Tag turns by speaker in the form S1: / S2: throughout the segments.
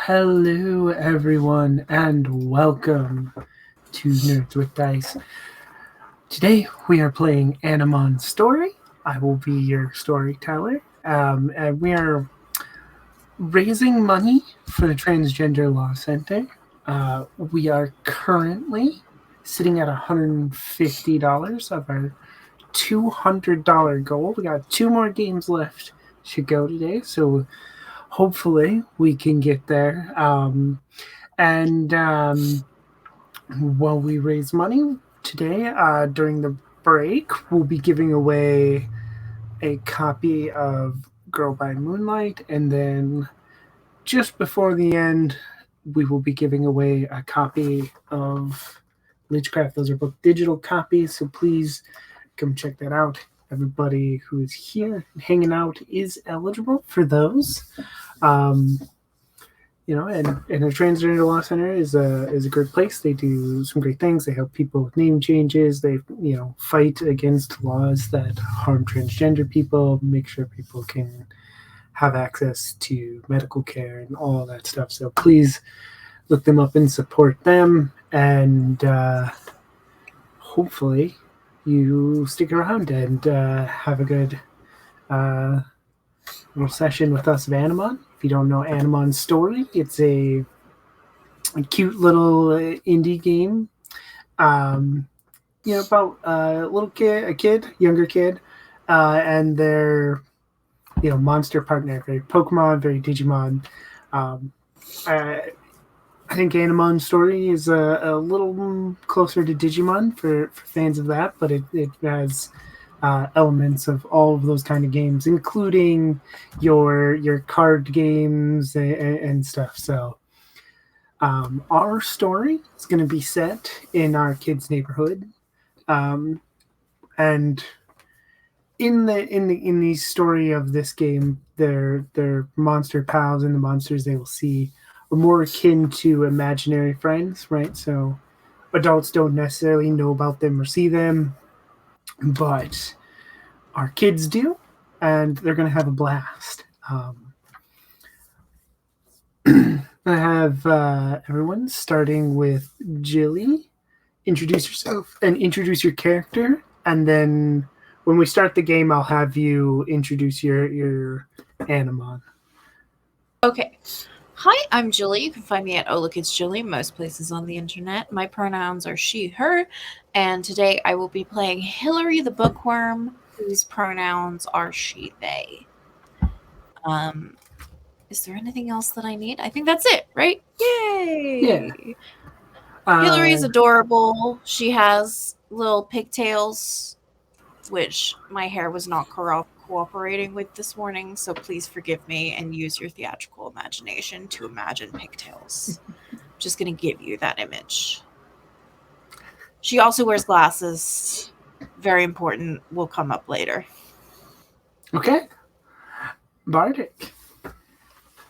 S1: Hello, everyone, and welcome to Nerds with Dice. Today we are playing Amimon Story. I will be your storyteller, and we are raising money for the Transgender Law Center. We are currently sitting at $150 of our $200 goal. We got two more games left to go today, so hopefully we can get there. And while we raise money today, during the break, we'll be giving away a copy of Girl by Moonlight, and then just before the end, we will be giving away a copy of Lichcraft. Those are both digital copies, so please come check that out. Everybody who is here hanging out is eligible for those. Um, and the Transgender Law Center is a great place. They do some great things. They help people with name changes. They fight against laws that harm transgender people. Make sure people can have access to medical care and all that stuff. So please look them up and support them. And hopefully you stick around and have a good little session with us of Amimon. If you don't know Animon's story, it's a cute little indie game. About younger kid, and their monster partner, very Pokemon, very Digimon. I think Animon's story is a little closer to Digimon for fans of that, but it has elements of all of those kind of games, including your card games and stuff. So our story is going to be set in our kids' neighborhood, and in the story of this game, their monster pals and the monsters they will see are more akin to imaginary friends, right? So adults don't necessarily know about them or see them, but our kids do, and they're going to have a blast. I have everyone starting with Jilly. Introduce yourself and introduce your character, and then when we start the game, I'll have you introduce your Amimon.
S2: Okay. Hi, I'm Julie. You can find me at Oh Look It's Julie most places on the internet. My pronouns are she, her, and today I will be playing Hillary the Bookworm, whose pronouns are she, they. Um, is there anything else that I need? I think that's it, right? Yay!
S1: Yeah.
S2: Hillary is adorable. She has little pigtails, which my hair was not cooperating with this morning, so please forgive me and use your theatrical imagination to imagine pigtails. Just going to give you that image. She also wears glasses. Very important. Will come up later.
S1: Okay. Bardic.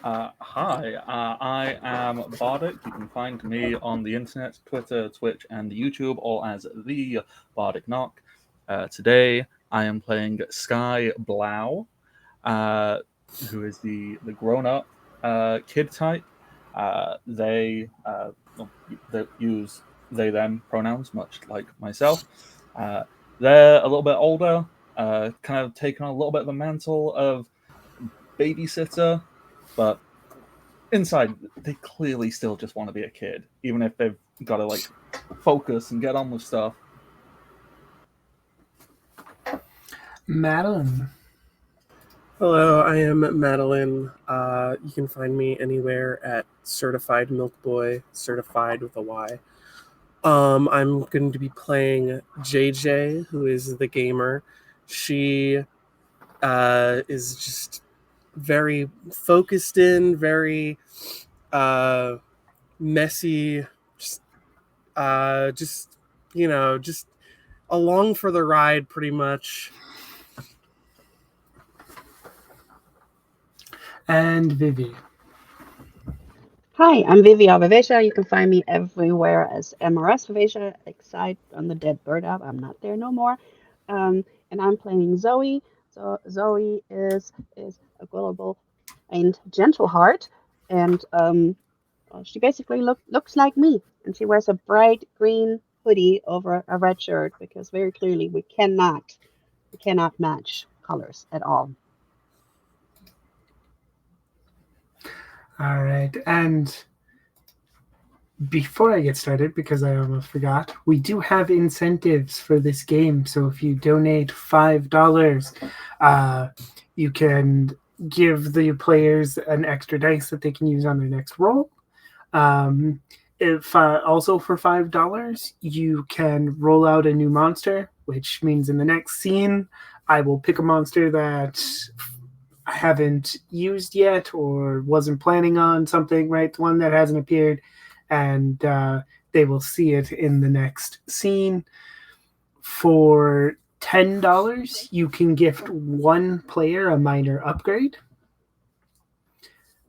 S3: Hi, I am Bardic. You can find me on the internet, Twitter, Twitch, and YouTube, all as the Bardic Knock. Today, I am playing Sky Blau, who is the grown-up kid type. They use they/them pronouns, much like myself. They're a little bit older, kind of taking on a little bit of the mantle of babysitter, but inside they clearly still just want to be a kid, even if they've got to focus and get on with stuff.
S1: Madeline.
S4: Hello, I am Madeline. You can find me anywhere at Certified Milk Boy, certified with a Y. I'm going to be playing JJ, who is the gamer. She is just very focused in, very messy, just along for the ride, pretty much.
S1: And Vivi.
S5: Hi, I'm Vivi Vivacia. You can find me everywhere as MRS Vivacia, except on the Dead Bird app. I'm not there no more. And I'm playing Zoe. So Zoe is a gullible and gentle heart, and well, she basically looks like me, and she wears a bright green hoodie over a red shirt because very clearly we cannot match colors at all.
S1: All right. And before I get started, because I almost forgot, we do have incentives for this game. So if you donate $5, uh, you can give the players an extra dice that they can use on their next roll. If also for $5, you can roll out a new monster, which means in the next scene, I will pick a monster that I haven't used yet or wasn't planning on something, right? One that hasn't appeared, and they will see it in the next scene. For $10, you can gift one player a minor upgrade.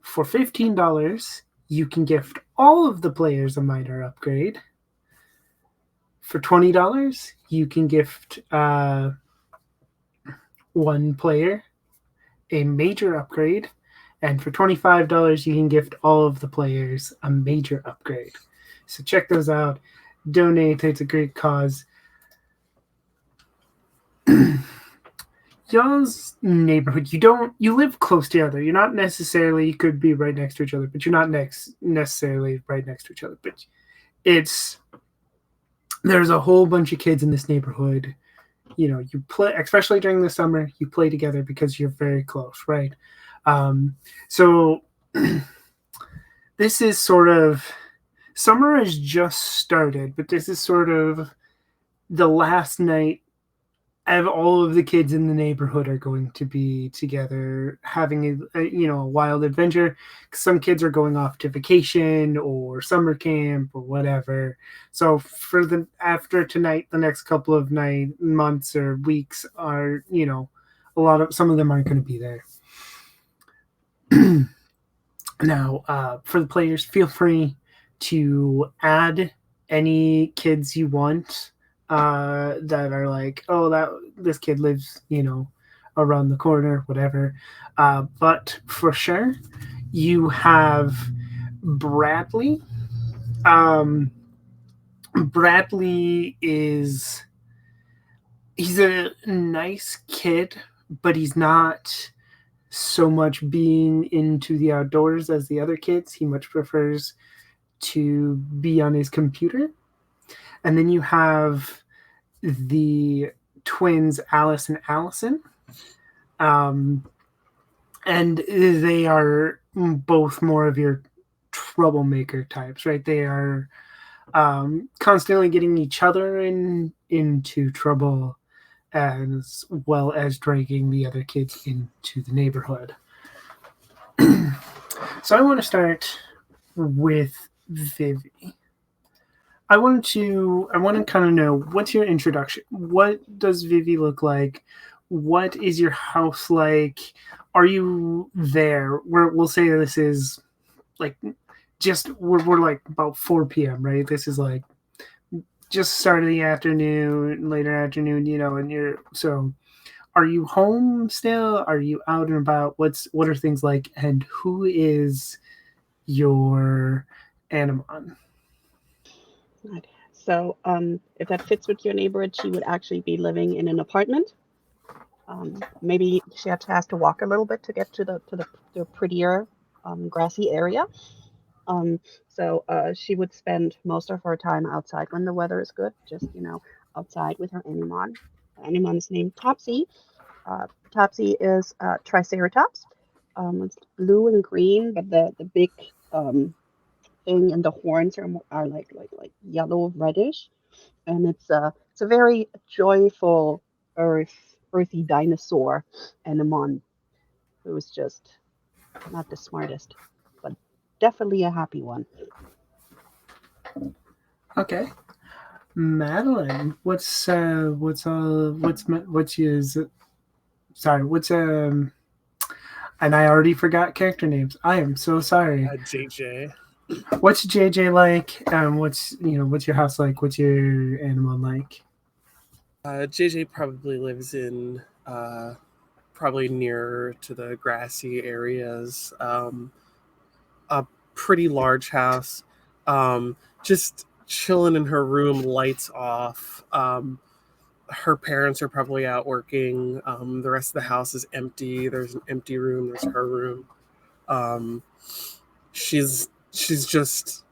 S1: For $15, you can gift all of the players a minor upgrade. For $20, you can gift one player a major upgrade. And for $25, you can gift all of the players a major upgrade. So check those out. Donate. It's a great cause. Y'all's neighborhood, you live close together. You're not necessarily, you could be right next to each other, but you're not necessarily right next to each other. But it's, there's a whole bunch of kids in this neighborhood. You play, especially during the summer, you play together because you're very close, right? So this is sort of, summer has just started, but this is sort of the last night all of the kids in the neighborhood are going to be together having a wild adventure. Some kids are going off to vacation or summer camp or whatever. So for the after tonight, the next couple of months or weeks are some of them aren't going to be there. Now, for the players, feel free to add any kids you want that are like, oh, that this kid lives, around the corner, whatever. But for sure, you have Bradley. Bradley he's a nice kid, but he's not so much being into the outdoors as the other kids. He much prefers to be on his computer. And then you have the twins, Alice and Allison. And they are both more of your troublemaker types, right? They are constantly getting each other into trouble as well as dragging the other kids into the neighborhood. So I want to start with Vivi. I want to kind of know, what's your introduction? What does Vivi look like? What is your house like? Are you there? We'll say this is like we're like about 4 p.m., right? This is like just start of the afternoon, later afternoon, and are you home still? Are you out and about? What are things like? And who is your Amimon?
S5: Right. So, if that fits with your neighborhood, she would actually be living in an apartment. Maybe she has to walk a little bit to get to the prettier grassy area. So she would spend most of her time outside when the weather is good, just outside with her Amimon. Amimon is named Topsy. Topsy is Triceratops. It's blue and green, but the big thing and the horns are like yellow reddish, and it's a very joyful earthy dinosaur Amimon who is just not the smartest, but definitely a happy one.
S1: Okay. Madeline, what's yours? Sorry, and I already forgot character names. I am so sorry.
S4: JJ.
S1: What's JJ like? What's your house like? What's your animal like?
S4: JJ probably lives in probably nearer to the grassy areas. a pretty large house. Just chilling in her room, lights off. Her parents are probably out working. The rest of the house is empty. There's an empty room. There's her room. She's just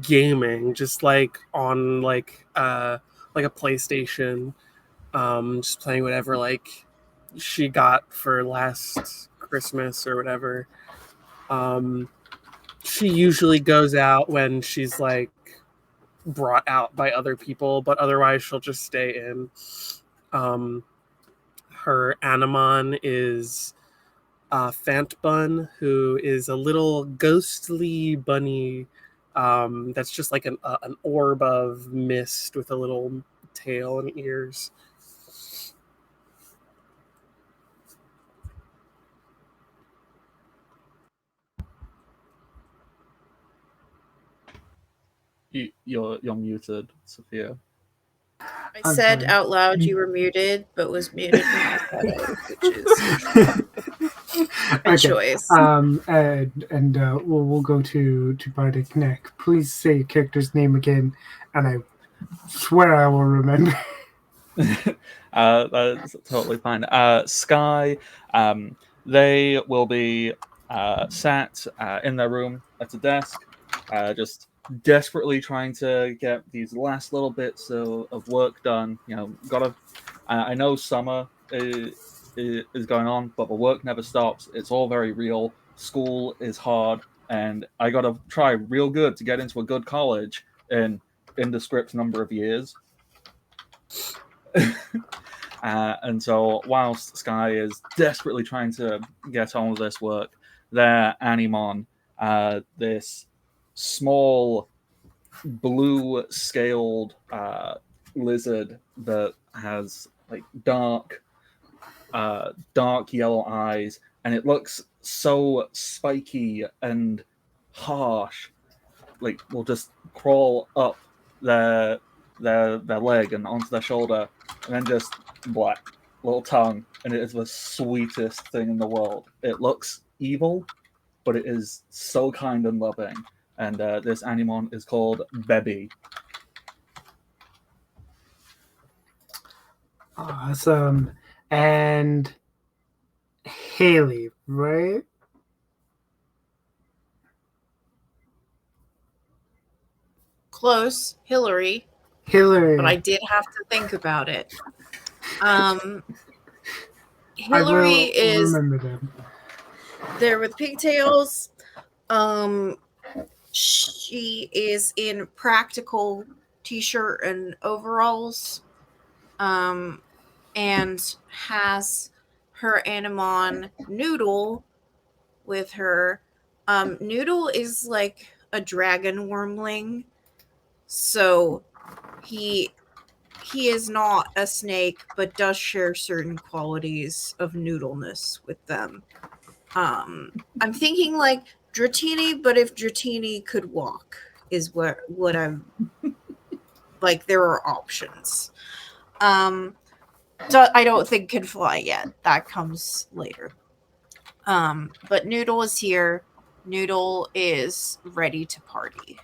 S4: gaming, just like on like a PlayStation. Just playing whatever like she got for last Christmas or whatever. She usually goes out when she's like brought out by other people, but otherwise she'll just stay in. Her Amimon is Fant Bun, who is a little ghostly bunny that's just like an orb of mist with a little tail and ears.
S3: You're muted, Sophia.
S2: I
S1: I'm
S2: said
S1: sorry.
S2: out loud you were muted, but was muted when I said it, which is a choice.
S1: And we'll go to Bardic Nick. Please say your character's name again, and I swear I will remember.
S3: That's totally fine. Sky, they will be sat in their room at a desk, just desperately trying to get these last little bits of work done. You know, gotta. I know summer is going on, but the work never stops. It's all very real. School is hard, and I gotta try real good to get into a good college in indescript number of years. And so, whilst Sky is desperately trying to get on with this work, their Amimon, this small blue-scaled lizard that has like dark yellow eyes, and it looks so spiky and harsh. Like, will just crawl up their leg and onto their shoulder, and then just black little tongue, and it is the sweetest thing in the world. It looks evil, but it is so kind and loving. And this Amimon is called Bebby.
S1: Awesome. And Haley, right?
S2: Close, Hillary,
S1: Hillary.
S2: but I did have to think about it.
S1: I
S2: Hillary
S1: will
S2: is
S1: remember them.
S2: there with pigtails. She is in practical t-shirt and overalls, and has her Amimon Noodle with her. Noodle is like a dragon wormling, so he is not a snake, but does share certain qualities of noodleness with them. I'm thinking like Dratini, but if Dratini could walk, is what I'm like. There are options. So I don't think can fly yet. That comes later. But Noodle is here. Noodle is ready to party.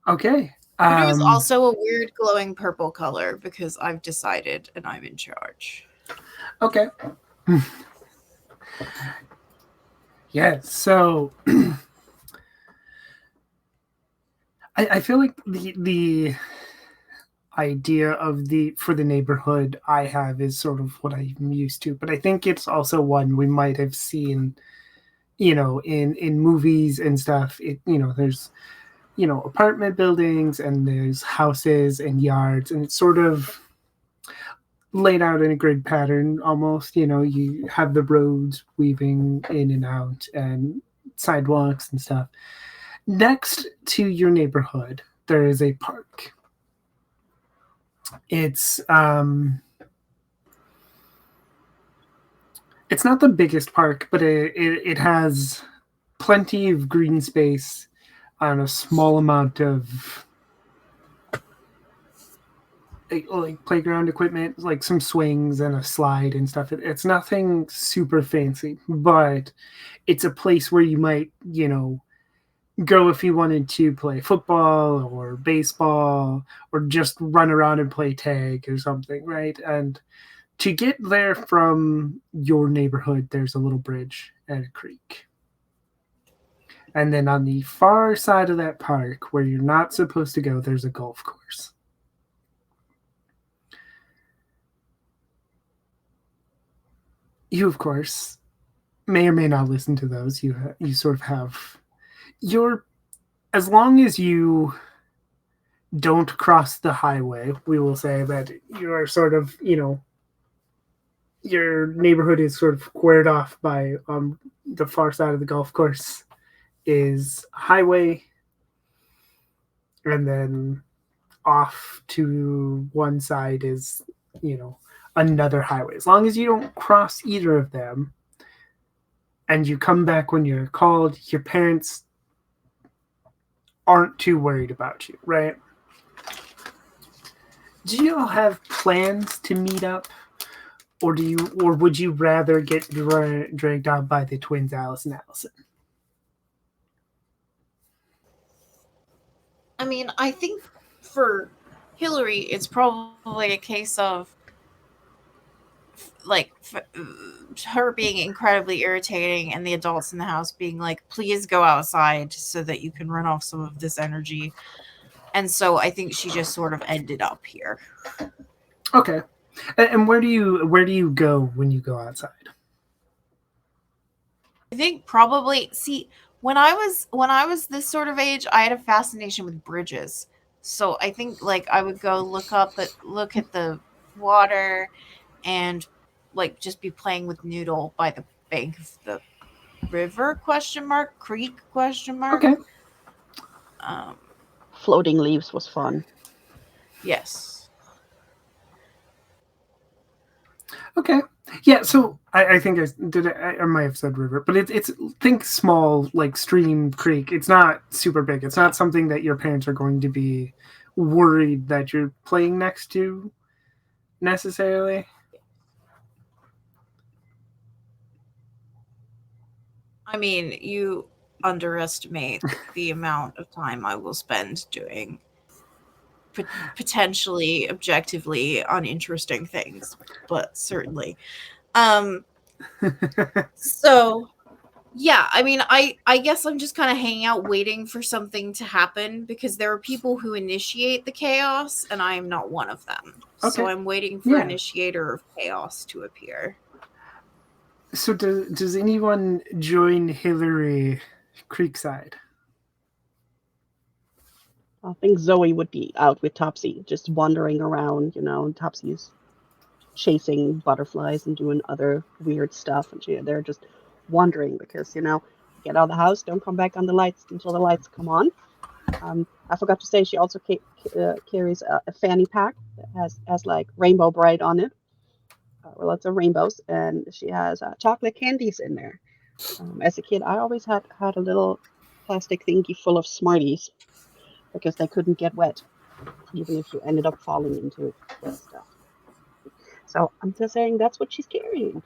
S1: Okay.
S2: Noodle is also a weird glowing purple color because I've decided and I'm in charge.
S1: Okay. Yeah, so I feel like the idea of for the neighborhood I have is sort of what I'm used to, but I think it's also one we might have seen, in movies and stuff. There's apartment buildings, and there's houses and yards, and it's sort of laid out in a grid pattern almost. You have the roads weaving in and out, and sidewalks and stuff. Next to your neighborhood there is a park. It's not the biggest park, but it has plenty of green space on a small amount of like playground equipment, like some swings and a slide and stuff. It's nothing super fancy, but it's a place where you might, go if you wanted to play football or baseball or just run around and play tag or something, right? And to get there from your neighborhood, there's a little bridge and a creek. And then on the far side of that park, where you're not supposed to go, there's a golf course. You, of course, may or may not listen to those. You sort of have your, as long as you don't cross the highway, we will say that you are sort of, your neighborhood is sort of squared off by the far side of the golf course is highway, and then off to one side is, another highway. As long as you don't cross either of them and you come back when you're called, your parents aren't too worried about you, right? Do you all have plans to meet up, or would you rather get dragged out by the twins, Alice and Allison?
S2: I mean, I think for Hillary, it's probably a case of like her being incredibly irritating and the adults in the house being like, please go outside so that you can run off some of this energy. And so I think she just sort of ended up here.
S1: Okay. And where do you go when you go outside?
S2: I think probably when I was this sort of age, I had a fascination with bridges. So I think like I would go look at the water and like just be playing with Noodle by the bank of the river creek ?
S1: Okay.
S5: Floating leaves was fun.
S2: Yes.
S1: Okay. Yeah, so I think I might have said river, but it's think small, like stream, creek. It's not super big. It's not something that your parents are going to be worried that you're playing next to necessarily.
S2: I mean, you underestimate the amount of time I will spend doing potentially objectively uninteresting things, but certainly. So yeah, I mean, I guess I'm just kind of hanging out waiting for something to happen because there are people who initiate the chaos and I am not one of them.
S1: Okay.
S2: So I'm waiting for
S1: Yeah.
S2: initiator of chaos to appear.
S1: So does anyone join Hillary Creekside?
S5: I think Zoe would be out with Topsy, just wandering around, Topsy's chasing butterflies and doing other weird stuff, and they're just wandering because, get out of the house, don't come back on the lights until the lights come on. I forgot to say she also carries a fanny pack that has like Rainbow Bright on it, with lots of rainbows, and she has chocolate candies in there. As a kid, I always had a little plastic thingy full of Smarties because they couldn't get wet, even if you ended up falling into wet stuff. So I'm just saying that's what she's carrying,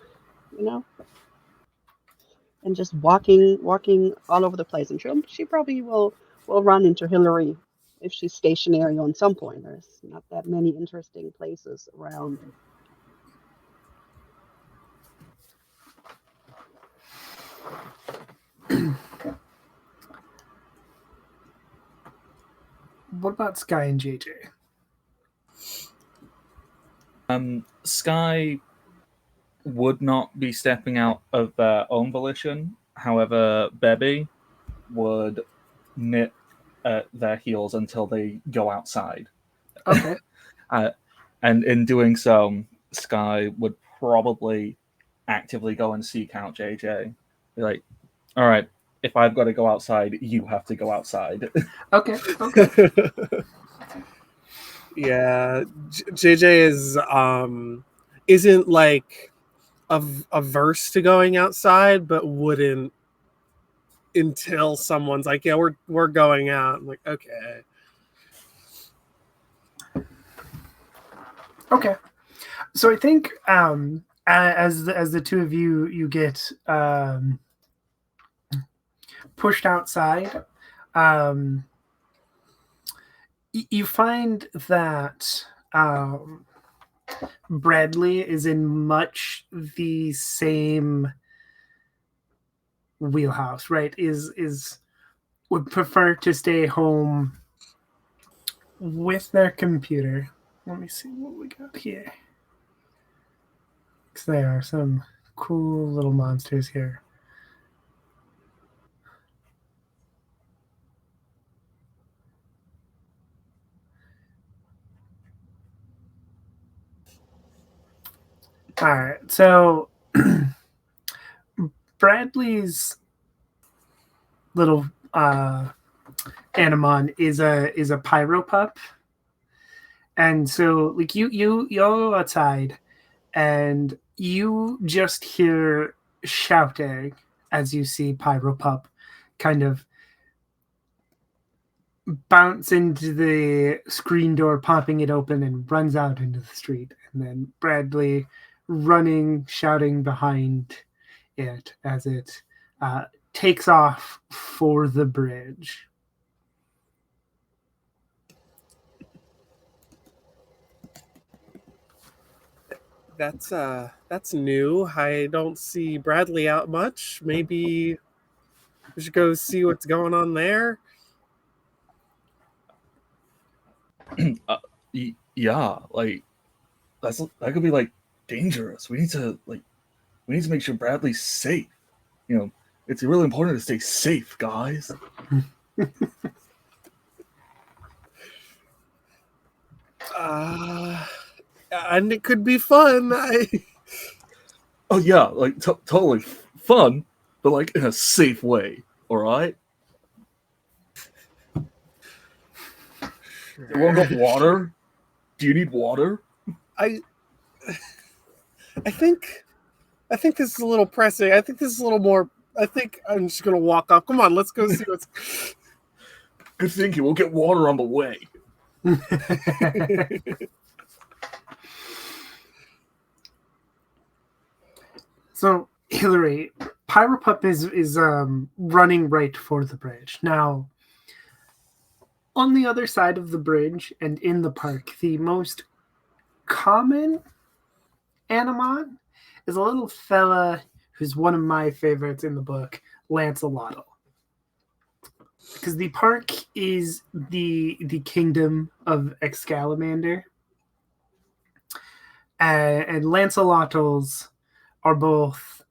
S5: and just walking all over the place. And she probably will run into Hillary if she's stationary on some point. There's not that many interesting places around.
S1: What about Sky and JJ?
S3: Sky would not be stepping out of their own volition. However, Bebby would nip at their heels until they go outside.
S1: Okay.
S3: And in doing so, Sky would probably actively go and seek out JJ. Be like, all right, if I've got to go outside, you have to go outside.
S1: Okay.
S4: Yeah, JJ isn't like averse to going outside, but wouldn't until someone's like, yeah, we're going out. I'm like, okay.
S1: Okay. So I think as the two of you get pushed outside, um, you find that Bradley is in much the same wheelhouse, right? Is would prefer to stay home with their computer. Let me see what we got here. Because there are some cool little monsters here. All right, so Bradley's little Amimon is a pyro pup, and so like you all go outside, and you just hear shouting as you see pyro pup kind of bounce into the screen door, popping it open, and runs out into the street. And then Bradley running, shouting behind it as it takes off for the bridge.
S4: That's new. I don't see Bradley out much. Maybe we should go see what's going on there.
S3: Yeah, like that could be like dangerous. We need to make sure Bradley's safe. You know, it's really important to stay safe, guys.
S4: And it could be fun.
S3: Oh yeah, like totally fun, but like in a safe way. All right. You want got water? Do you need water?
S4: I think this is a little pressing. I think this is a little more. I think I'm just gonna walk off. Come on, let's go see what's.
S3: Good thinking. We'll get water on the way.
S1: So Hillary, Pyropup is running right for the bridge. Now, on the other side of the bridge and in the park, the most common Animon is a little fella who's one of my favorites in the book, Lancelot. Because the park is the kingdom of Excalibur, and Lancelotals are both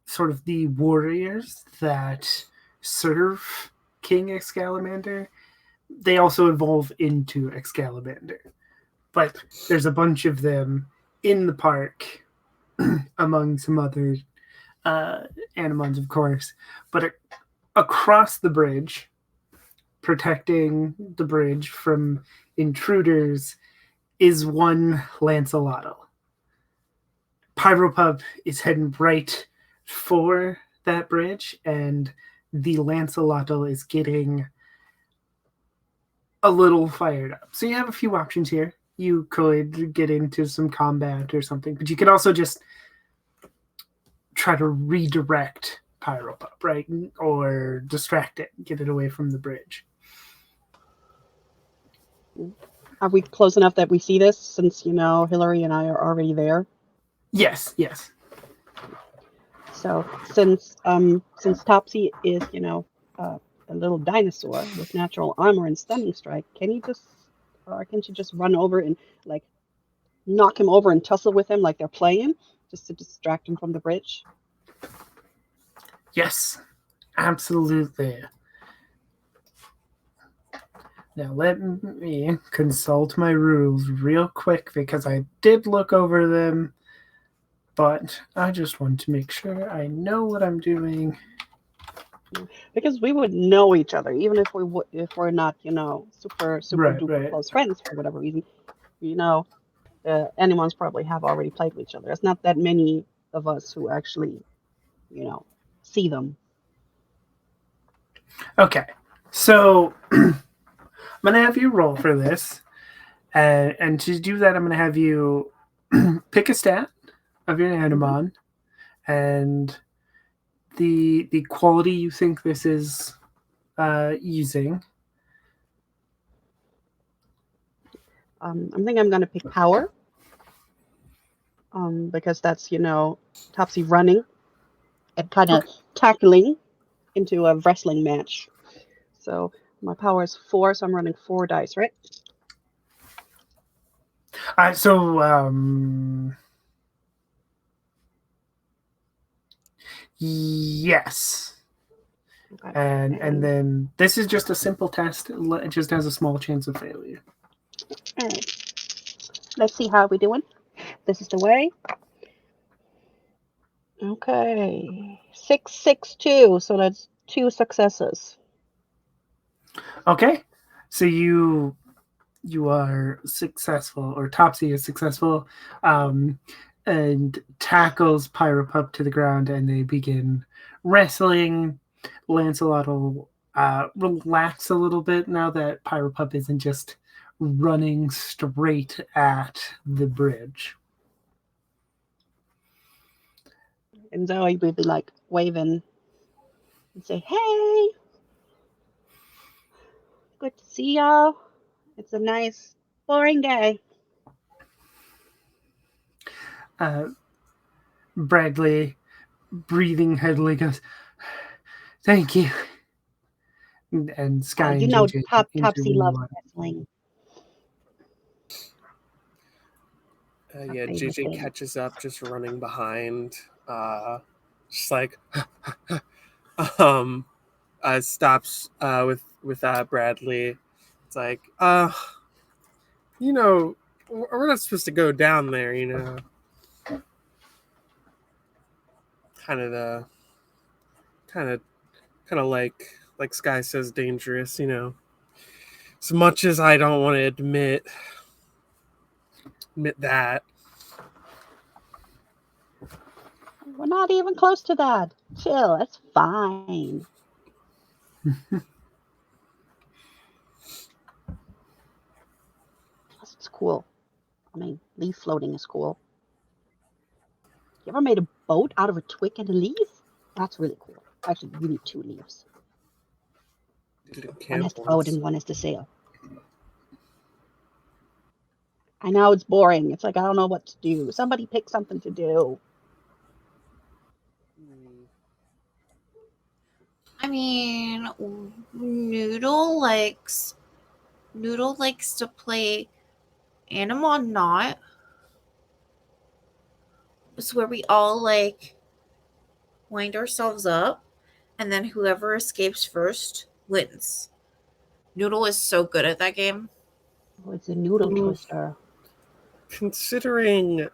S1: sort of the warriors that serve King Excalibur. They also evolve into Excalibur, but there's a bunch of them in the park, among some other Animons, of course. But across the bridge, protecting the bridge from intruders, is one Lancelot. Pyropup is heading right for that bridge, and the Lancelot is getting a little fired up. So you have a few options here. You could get into some combat or something, but you could also just try to redirect Pyropup, right? Or distract it, get it away from the bridge.
S5: Are we close enough that we see this since, Hillary and I are already there?
S1: Yes.
S5: So since Topsy is, a little dinosaur with natural armor and stunning strike, can she just run over and like knock him over and tussle with him like they're playing, just to distract him from the bridge?
S1: Yes, absolutely. Now let me consult my rules real quick because I did look over them, but I just want to make sure I know what I'm doing.
S5: Because we would know each other, even if we're not, super duper close friends for whatever reason. Anyone's probably have already played with each other. It's not that many of us who actually, see them.
S1: Okay, so I'm gonna have you roll for this. And to do that, I'm going to have you pick a stat of your
S5: Mhm.
S1: Animon and the quality you think this is using.
S5: I think I'm going to pick power, because that's, Topsy running and kind of
S1: Okay.
S5: tackling into a wrestling match. So my power is 4, so I'm running 4 dice, right?
S1: So yes.
S5: Okay.
S1: And
S5: And
S1: then this is just a simple test. It just has a small chance of failure.
S5: all right, let's see how we're doing. This is the way. Okay. 662, so that's 2 successes.
S1: Okay. So you are successful, or Topsy is successful, um, and tackles Pyropup to the ground, and they begin wrestling. Lancelot will relax a little bit now that Pyropup isn't just running straight at the bridge.
S5: And Zoe would be like waving and say, "Hey, good to see y'all. It's a nice, boring day."
S1: Uh, Bradley, breathing heavily, goes, "Thank you." And Sky
S5: You
S1: and
S5: know,
S1: JJ
S5: Topsy
S1: intervene
S5: loves
S1: one.
S5: wrestling. Her
S4: Yeah,
S5: favorite
S4: JJ
S5: thing.
S4: catches up, just running behind. Just like, um, stops with Bradley. It's like, we're not supposed to go down there. Kind of the kind of kind of like Sky says, dangerous. As much as I don't want to admit that.
S5: We're not even close to that. Chill, it's fine. Plus, it's cool. I mean, leaf floating is cool. You ever made a boat out of a twig and a leaf? That's really cool. Actually, you need 2 leaves.
S4: Did it
S5: One
S4: camp
S5: has to float
S4: once.
S5: and one has to sail. I know it's boring. It's like I don't know what to do. Somebody pick something to do.
S2: I mean, Noodle likes to play Amimon Not. It's where we all wind ourselves up, and then whoever escapes first wins. Noodle is so good at that game.
S5: Oh, it's a noodle twister.
S4: Considering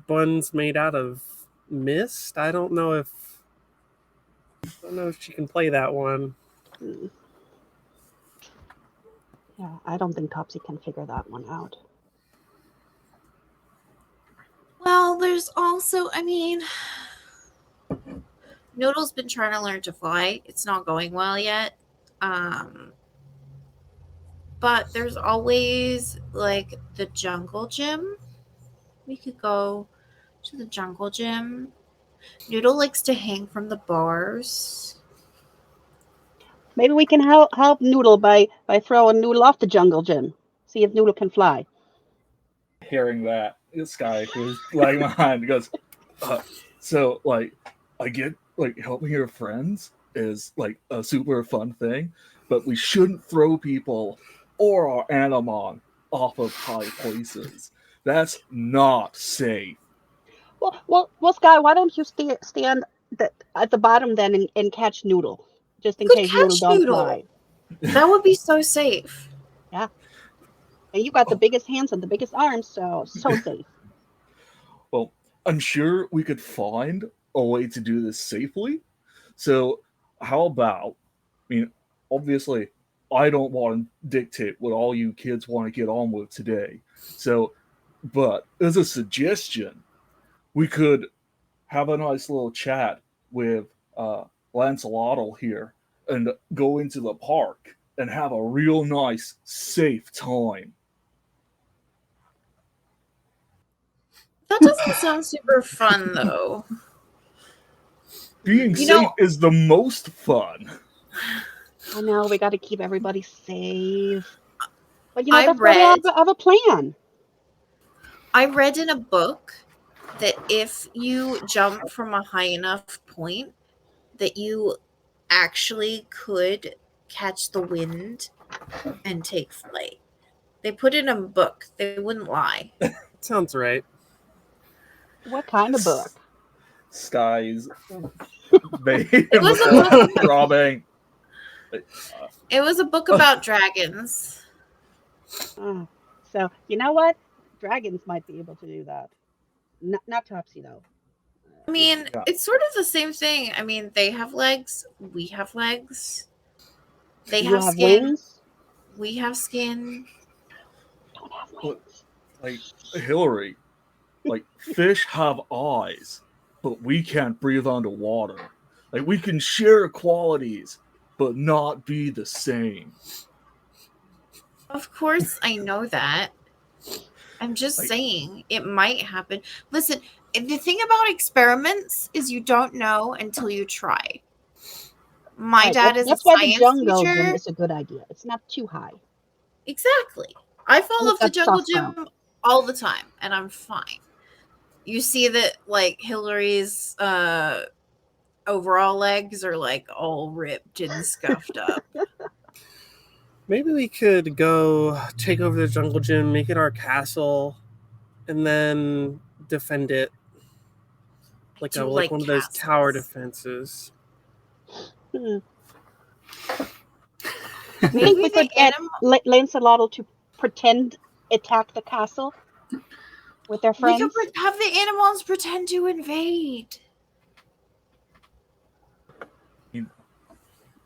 S4: buns made out of mist, I don't know if she can play that one.
S5: Hmm. Yeah, I don't think Topsy can figure that one out.
S2: Well, there's also, I mean, Noodle's been trying to learn to fly. It's not going well yet. Um, but there's always the jungle gym. We could go to the jungle gym. Noodle likes to hang from the bars.
S5: Maybe we can help Noodle by throwing Noodle off the jungle gym. See if Noodle can fly.
S3: Hearing that, this guy who's lagging behind goes, uh, so I get helping your friends is a super fun thing, but we shouldn't throw people or our Animon off of high places. That's not safe.
S5: Well, Sky, why don't you stand at the bottom then and catch Noodle, just
S2: You
S5: in
S2: could
S5: case Noodle
S2: catch
S5: don't
S2: Noodle.
S5: fly.
S2: That would be so safe.
S5: Yeah, and you got the
S3: Oh,
S5: biggest hands and the biggest arms, so safe.
S3: well, I'm sure we could find a way to do this safely. So, how about, I mean, obviously, I don't want to dictate what all you kids want to get on with today. So, but as a suggestion, we could have a nice little chat with Lancelot here and go into the park and have a real nice, safe time.
S2: That doesn't sound super fun, though.
S3: Being
S2: You
S3: safe
S2: know-
S3: is the most fun.
S5: I know we got to keep everybody safe. But
S2: I
S5: that's why we
S2: read-
S5: have a plan.
S2: I read in a book that if you jump from a high enough point, that you actually could catch the wind and take flight. They put it in a book. They wouldn't lie.
S4: Sounds right.
S5: What kind of book?
S3: Skies. Vein
S2: It was a book.
S3: throbbing.
S2: It was a book about dragons.
S5: Oh, so you know what? Dragons might be able to do that. Not Topsy though.
S2: I mean,
S3: Yeah.
S2: it's sort of the same thing. I mean, they have legs. We have legs. They
S5: You
S2: have
S5: have
S2: skin.
S5: wings.
S2: We have skin.
S5: Don't have
S3: But-
S5: wings.
S3: Like, Hillary, like, fish have eyes, but we can't breathe underwater. Like, we can share qualities, but not be the same.
S2: Of course, I know that. I'm just
S3: Like-
S2: saying it might happen. Listen, the thing about experiments is you don't know until you try. My
S5: Right,
S2: dad is
S5: that's
S2: a
S5: why the
S2: science
S5: jungle
S2: teacher.
S5: gym is a good idea. It's not too high.
S2: Exactly. I fall off the
S5: That's
S2: jungle
S5: soft
S2: gym
S5: ground.
S2: all the time, and I'm fine. You see that, like, Hillary's overall legs are like all ripped and scuffed up.
S4: Maybe we could go take over the jungle gym, make it our castle, and then defend it like
S2: Do
S4: like
S2: like
S4: one of those tower
S2: castles.
S4: defenses.
S5: Hmm.
S2: Maybe
S5: Think we
S2: the
S5: could get
S2: animal.
S5: Lancelot to pretend attack the castle with their
S2: We
S5: friends?
S2: could have the animals pretend to invade.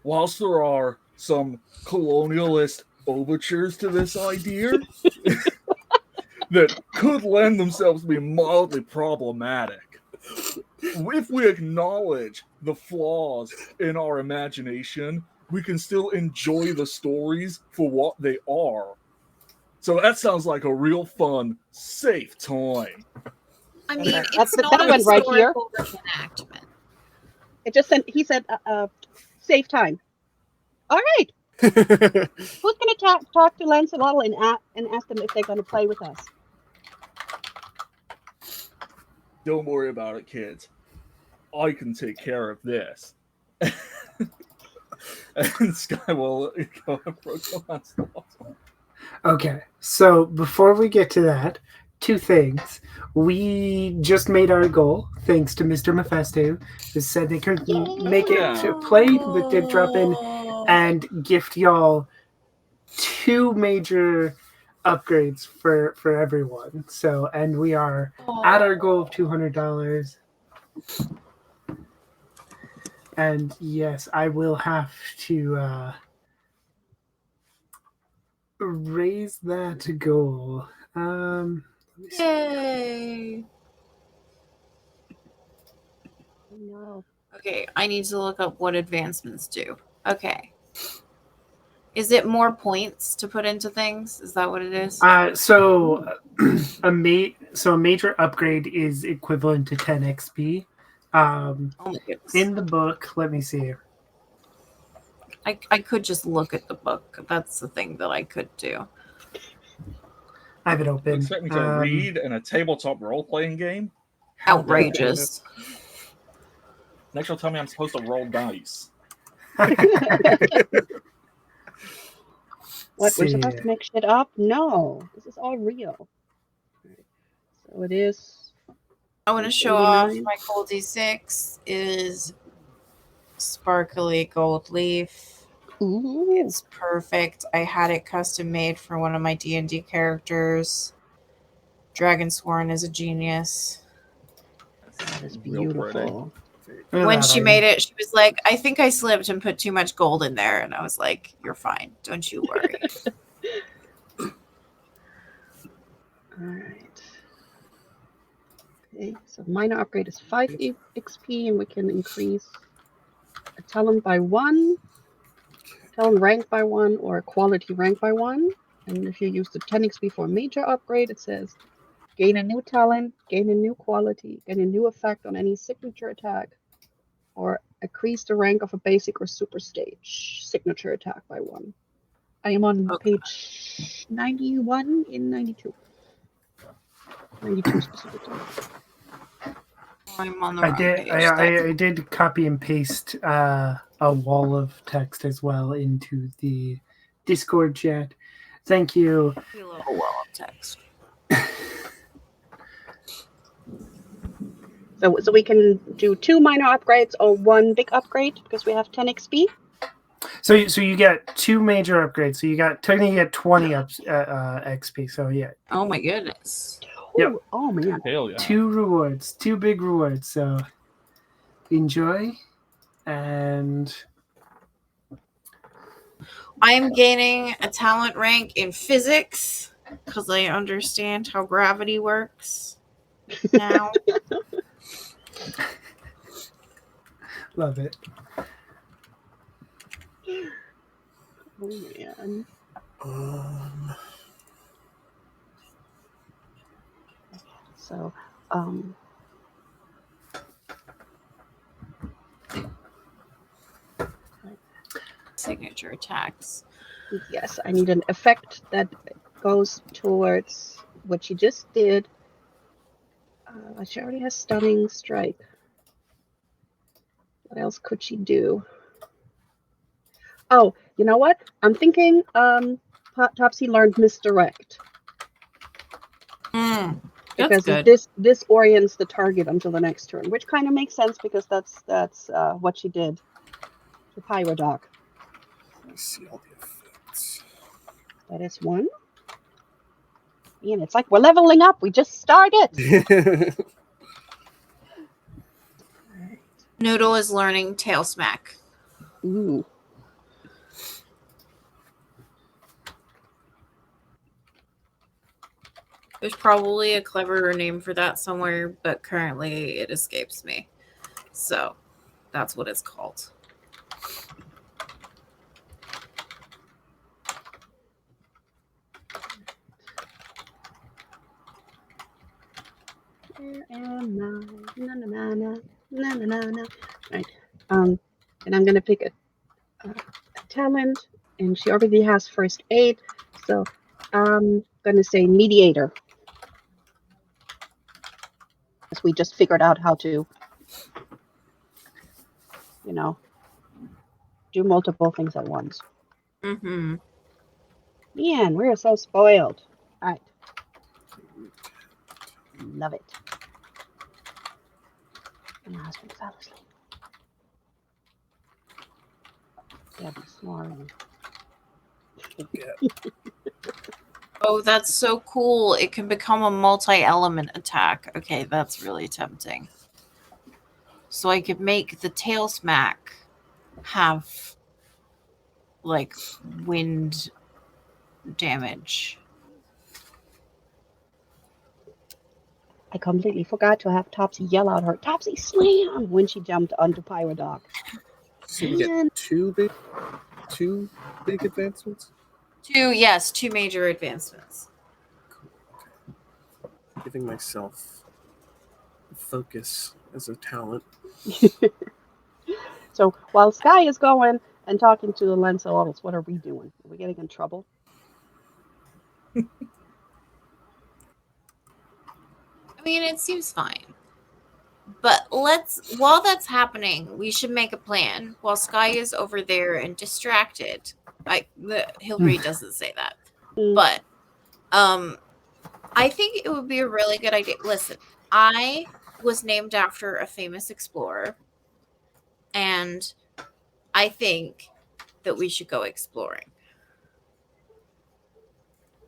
S3: Whilst there are some colonialist overtures to this idea that could lend themselves to be mildly problematic, if we acknowledge the flaws in our imagination, we can still enjoy the stories for what they are. So that sounds like a real fun, safe time.
S2: I mean,
S5: That-
S2: it's
S5: that
S2: not a
S5: went right here.
S2: historical reenactment.
S5: It just said he said save time. All right. Who's going to talk to Lancelot and ask them if they're going to play with us?
S3: Don't worry about it, kids. I can take care of this. And Sky will go approach the Lancelot.
S1: Okay, so before we get to that, two things. We just made our goal, thanks to Mr. Mephisto, who said they couldn't make it to play, but did drop in and gift y'all 2 major upgrades for everyone. So, and we are at our goal of $200. And yes, I will have to raise that goal. Let me see.
S2: Yay!
S5: No.
S2: Okay, I need to look up what advancements do. Okay. Is it more points to put into things? Is that what it is?
S1: So a major upgrade is equivalent to 10 XP.
S2: Oh my goodness.
S1: In the book, let me see.
S2: I could just look at the book. That's the thing that I could do.
S1: I have it
S3: You
S1: open.
S3: expect me to read in a tabletop role-playing game?
S2: Outrageous.
S3: Next you'll tell me I'm supposed to roll dice.
S5: What, we're
S1: See.
S5: supposed to make shit up? No, this is all real. Alright, so it is.
S2: I want to show off
S5: 89.
S2: my gold D6 is sparkly gold leaf.
S5: Ooh.
S2: It's perfect. I had it custom made for one of my D&D characters. Dragonsworn is a genius.
S5: That is
S3: Real pretty.
S5: beautiful.
S1: Look at
S2: When
S1: that,
S2: she
S1: Ivy.
S2: made it, she was like, I think I slipped and put too much gold in there. And I was like, you're fine. Don't you worry.
S5: Alright. Okay, so minor upgrade is 5 XP, and we can increase a talent by 1. talent rank by 1 or quality rank by 1. And if you use the 10 XP for a major upgrade, it says gain a new talent, gain a new quality, gain a new effect on any signature attack, or increase the rank of a basic or super stage signature attack by 1. I am on page 91 in 92. 92 specifically.
S2: I'm on the
S1: I
S2: wrong
S1: did.
S2: page. That's-
S1: I did copy and paste a wall of text as well into the Discord chat. Thank you.
S2: a little wall of text.
S5: So we can do 2 minor upgrades or 1 big upgrade because we have 10 XP.
S1: So you get 2 major upgrades. So you technically get 20 XP. So yeah.
S2: Oh my goodness.
S1: Yep.
S5: Oh man.
S3: Hell yeah.
S1: 2 rewards, 2 big rewards. So enjoy, and
S2: I am gaining a talent rank in physics because I understand how gravity works now.
S1: love it.
S5: Oh man. So,
S2: Signature attacks.
S5: yes, I need an effect that goes towards what she just did. She already has stunning strike. What else could she do? Oh, you know what? I'm thinking Topsy learned misdirect.
S2: That's
S5: Because
S2: good.
S5: this orients the target until the next turn, which kind of makes sense because that's what she did to Pyrodoc.
S4: I see all the effects.
S5: That is 1. Man, it's like we're leveling up. We just started.
S2: Noodle is learning tail smack.
S5: Ooh.
S2: There's probably a cleverer name for that somewhere, but currently it escapes me. So that's what it's called.
S5: Where am I? Na na na na na na na na. Right. And I'm gonna pick a talent, and she already has first aid, so I'm gonna say mediator. Because we just figured out how to, do multiple things at once.
S2: Mm-hmm.
S5: Man, we're so spoiled. All right. Love it. And my husband fell asleep. Yeah, be snoring.
S2: Oh, that's so cool. It can become a multi-element attack. Okay, that's really tempting. So I could make the tail smack have like wind damage.
S5: I completely forgot to have Topsy yell out her Topsy slam when she jumped onto Pyrodoc.
S4: So we get two big advancements.
S2: 2 major advancements.
S4: Giving myself focus as a talent.
S5: So while Sky is going and talking to the Lancelots, what are we doing? Are we getting in trouble?
S2: I mean, it seems fine. But while that's happening, we should make a plan. While Sky is over there and distracted, Hillary doesn't say that, but I think it would be a really good idea. Listen, I was named after a famous explorer, and I think that we should go exploring.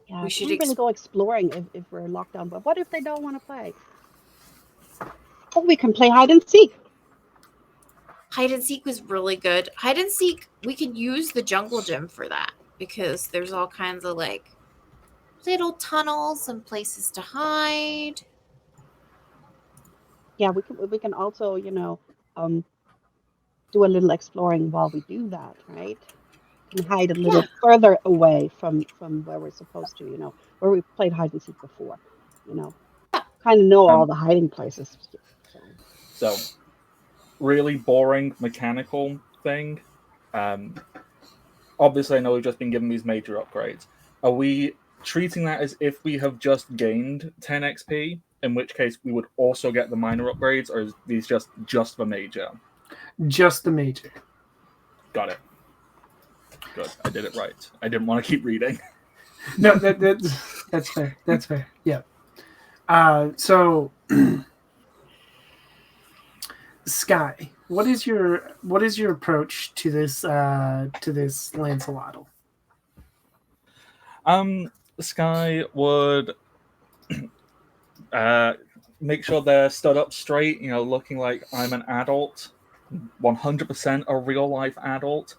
S5: Yeah,
S2: We
S5: we
S2: should
S5: can't really go exploring if we're locked down. But what if they don't want to play? Oh, we can play hide and seek.
S2: Hide and seek was really good. Hide and seek, we could use the jungle gym for that because there's all kinds of like little tunnels and places to hide.
S5: Yeah, we can also, do a little exploring while we do that, right? can hide a little further away from where we're supposed to, where we played hide and seek before, kind of know all
S3: Um,
S5: the hiding places.
S3: so really boring mechanical thing. Obviously, I know we've just been given these major upgrades. Are we treating that as if we have just gained 10 XP? In which case, we would also get the minor upgrades, or is these just the major?
S1: Just the major.
S3: Got it. Good, I did it right. I didn't want to keep reading.
S1: No, that's fair. That's fair. Yeah. So, Sky, what is your approach to this Lancelot?
S3: Sky would make sure they're stood up straight, looking like I'm an adult, 100% a real life adult,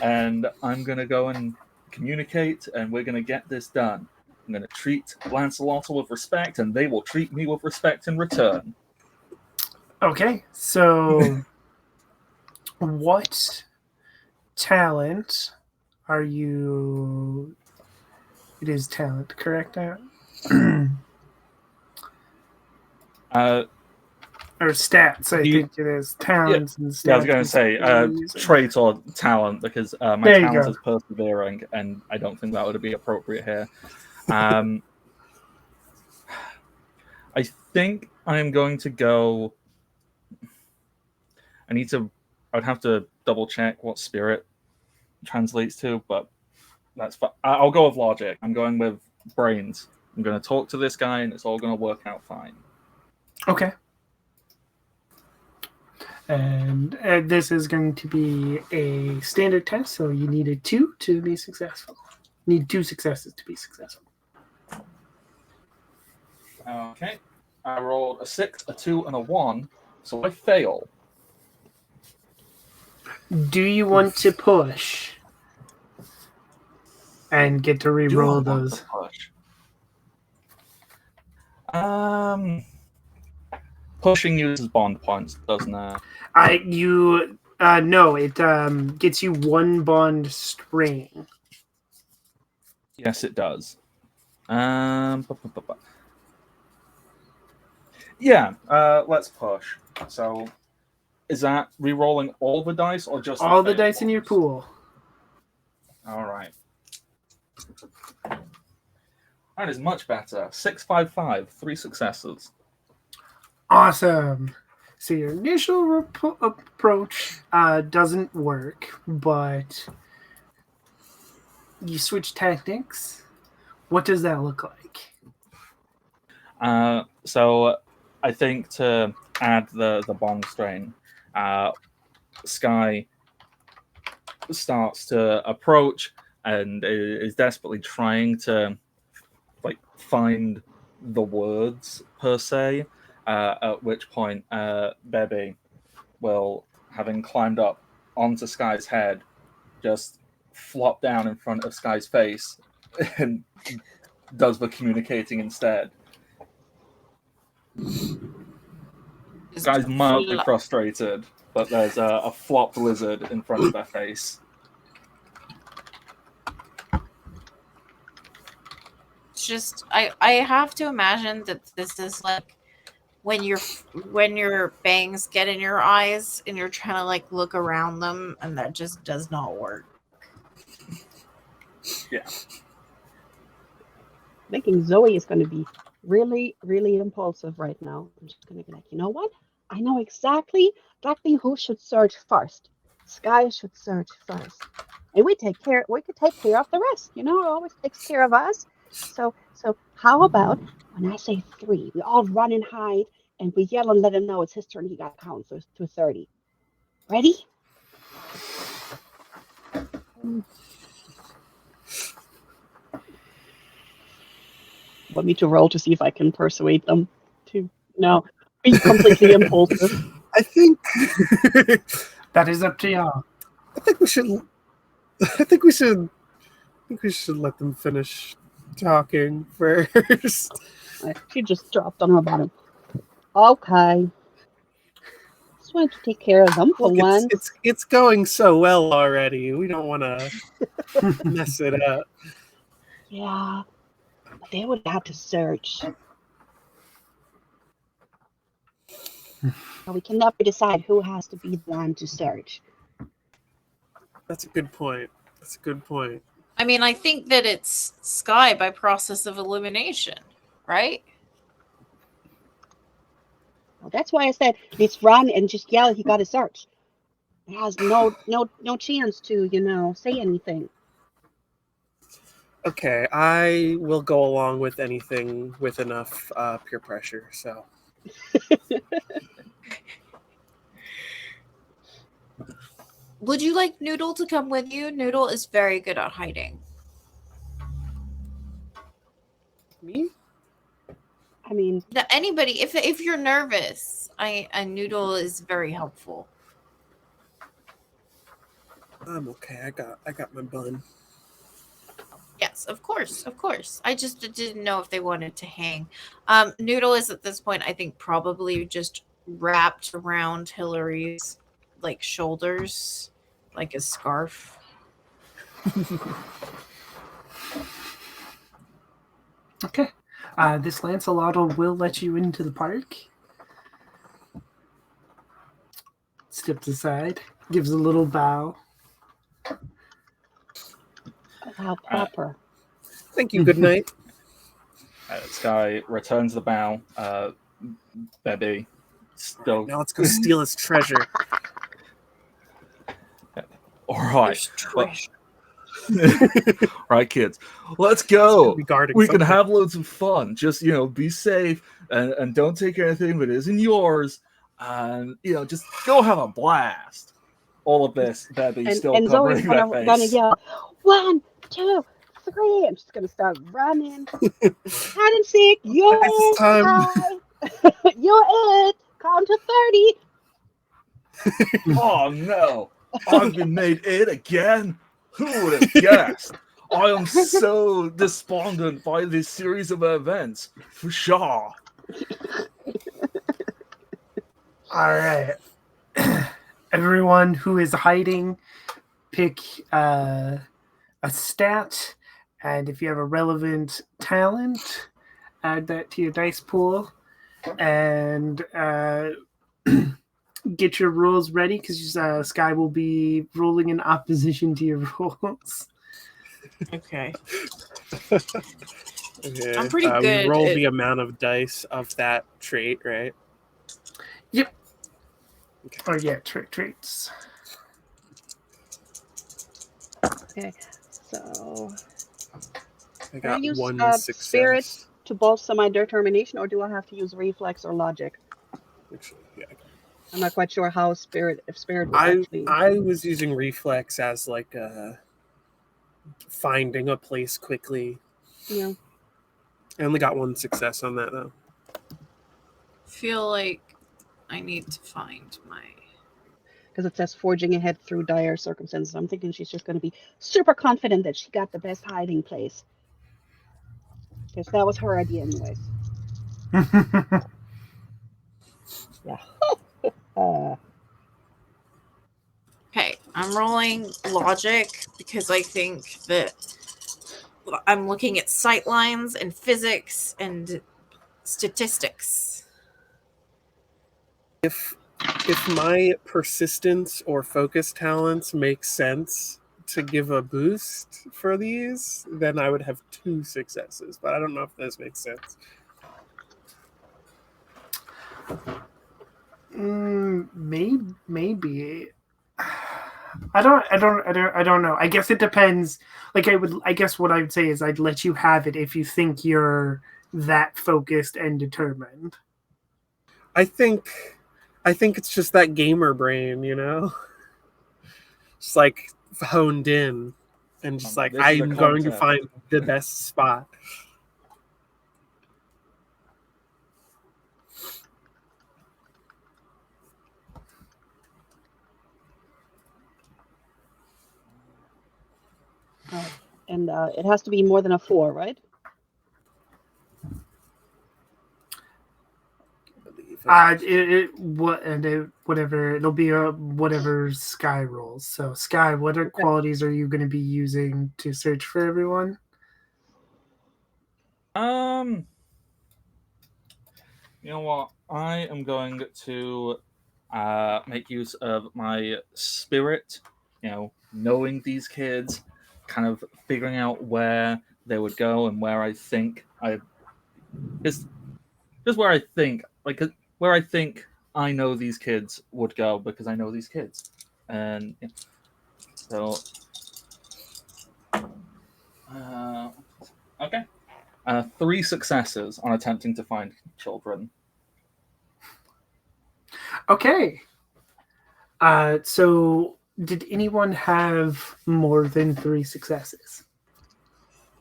S3: and I'm going to go and communicate, and we're going to get this done. I'm going to treat Lancelot with respect, and they will treat me with respect in return.
S1: Okay, so what talent are you? It is talent, correct? Or stats, I think it is. Talents and stats.
S3: Yeah, I was going to say trait or talent, because my talent is persevering, and I don't think that would be appropriate here. I think I am going to go. I'd have to double check what spirit translates to, but that's fine. I'll go with logic. I'm going with brains. I'm going to talk to this guy, and it's all going to work out fine.
S1: Okay. And this is going to be a standard test, so you needed 2 to be successful. Need 2 successes to be successful.
S3: Okay. I rolled a 6, a 2, and a 1, so I fail.
S1: Do you want to push and get to re-roll those?
S3: Pushing uses bond points, doesn't it?
S1: No, it gets you 1 bond strain.
S3: Yes, it does. Yeah, let's push. So, is that re-rolling all the dice or just
S1: all the dice in your pool?
S3: All right. That is much better. 655, 3 successes.
S1: Awesome. So your initial approach doesn't work, but you switch tactics. What does that look like?
S3: So I think to add the bond strain, Sky starts to approach and is desperately trying to find the words per se. At which point, Bebe will, having climbed up onto Sky's head, just flop down in front of Sky's face and does the communicating instead. Sky's mildly frustrated, but there's a flopped lizard in front of their face.
S2: It's just I have to imagine that this is like when your bangs get in your eyes and you're trying to look around them, and that just does not work.
S3: Yeah.
S5: Thinking Zoe is going to be really, really impulsive right now. I'm just going to be like, you know what? I know exactly who should search first. Sky should search first. And we could take care of the rest. It always takes care of us. So how about when I say 3, we all run and hide and we yell and let him know it's his turn. He got to count to 30. Ready? Want me to roll to see if I can persuade them to be completely impulsive?
S4: I think
S1: that is up to y'all.
S4: I think we should let them finish talking first.
S5: She just dropped on her bottom. Okay. wanted to take care of them for
S4: Look,
S5: once.
S4: it's going so well already. We don't want to mess it up.
S5: Yeah, but they would have to search. We can never decide who has to be the one to search.
S4: That's a good point. That's a good point.
S2: I mean, I think that it's Sky by process of elimination, right?
S5: Well, that's why I said let's run and just yell. He got to search. He has no chance to say anything.
S4: Okay, I will go along with anything with enough peer pressure. So
S2: Would you like Noodle to come with you? Noodle is very good at hiding.
S4: me?
S5: I mean,
S2: Anybody, if you're nervous, a Noodle is very helpful.
S4: I'm okay. I got my bun.
S2: Yes, of course, of course. I just didn't know if they wanted to hang. Noodle is at this point, I think, probably just wrapped around Hillary's like shoulders, like a scarf.
S1: Okay. This Lancelot will let you into the park. Steps aside, gives a little bow.
S5: oh, how proper.
S4: Thank you. Good night.
S3: Sky returns the bow. Bebby still.
S4: Now let's go steal his treasure.
S3: All right.
S2: There's trash.
S3: Right, kids. Let's go.
S4: Be guarding
S3: We can
S4: something.
S3: have loads of fun. Just be safe and don't take anything that isn't yours. And just go have a blast. All of this, Bebby,
S5: And
S3: still
S5: Zoe's
S3: covering their
S5: gonna
S3: face.
S5: yell, 1, 2, 3. I'm just gonna start running. Hide and seek. You're
S4: It's
S5: it.
S4: time.
S5: Sky. You're it. Count to 30.
S3: Oh no! I've been made it again. Who would have guessed? I am so despondent by this series of events. For sure.
S1: All right. Everyone who is hiding, pick a stat, and if you have a relevant talent, add that to your dice pool, and get your rules ready because Sky will be rolling in opposition to your rules.
S2: Okay.
S4: Okay.
S2: I'm pretty
S4: We
S2: good
S4: roll
S2: at-
S4: the amount of dice of that trait, right?
S1: Yep. Or yeah, traits.
S5: Okay, so
S4: I
S5: can I
S4: got
S5: use
S4: one
S5: spirit
S4: success.
S5: to bolster my determination, or do I have to use reflex or logic?
S4: Actually, yeah.
S5: I'm not quite sure how if spirit would
S4: I
S5: actually.
S4: was using reflex as like finding a place quickly.
S5: Yeah.
S4: I only got one success on that though.
S2: feel like I need to find my.
S5: Because it says forging ahead through dire circumstances. I'm thinking she's just going to be super confident that she got the best hiding place. Because that was her idea, anyways. Yeah.
S2: Okay, I'm rolling logic because I think that I'm looking at sight lines and physics and statistics.
S4: If my persistence or focus talents make sense to give a boost for these, then I would have 2 successes. But I don't know if this makes sense.
S1: Maybe. I don't know. I guess it depends. Like I guess what I would say is I'd let you have it if you think you're that focused and determined.
S4: I think it's just that gamer brain, Just like honed in and just like
S3: This is a
S4: I'm going to
S3: contest.
S4: find the best spot.
S5: And it has to be more than a 4, right?
S4: I believe
S1: Whatever it'll be, whatever Sky rolls. So Sky, what are qualities are you going to be using to search for everyone?
S3: You know what? I am going to make use of my spirit. Knowing these kids, kind of figuring out where they would go and where I think just where I think where I think I know these kids would go because I know these kids, and so okay. 3 successes on attempting to find children.
S1: Okay. So did anyone have more than 3 successes?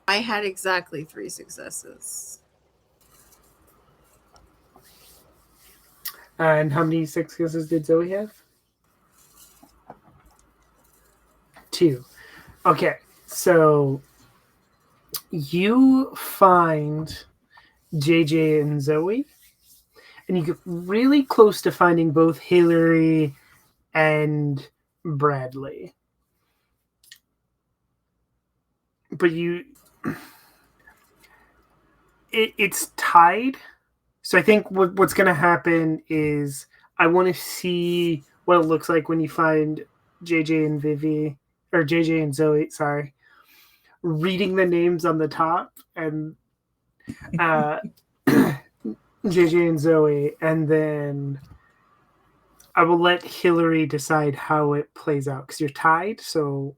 S2: I had exactly 3 successes.
S1: And how many successes did Zoe have? 2. Okay. So you find JJ and Zoe, and you get really close to finding both Hillary and Bradley. But it's tied. So I think what's going to happen is I want to see what it looks like when you find JJ and Vivi, or JJ and Zoe, sorry, reading the names on the top, and JJ and Zoe, and then I will let Hillary decide how it plays out because you're tied. So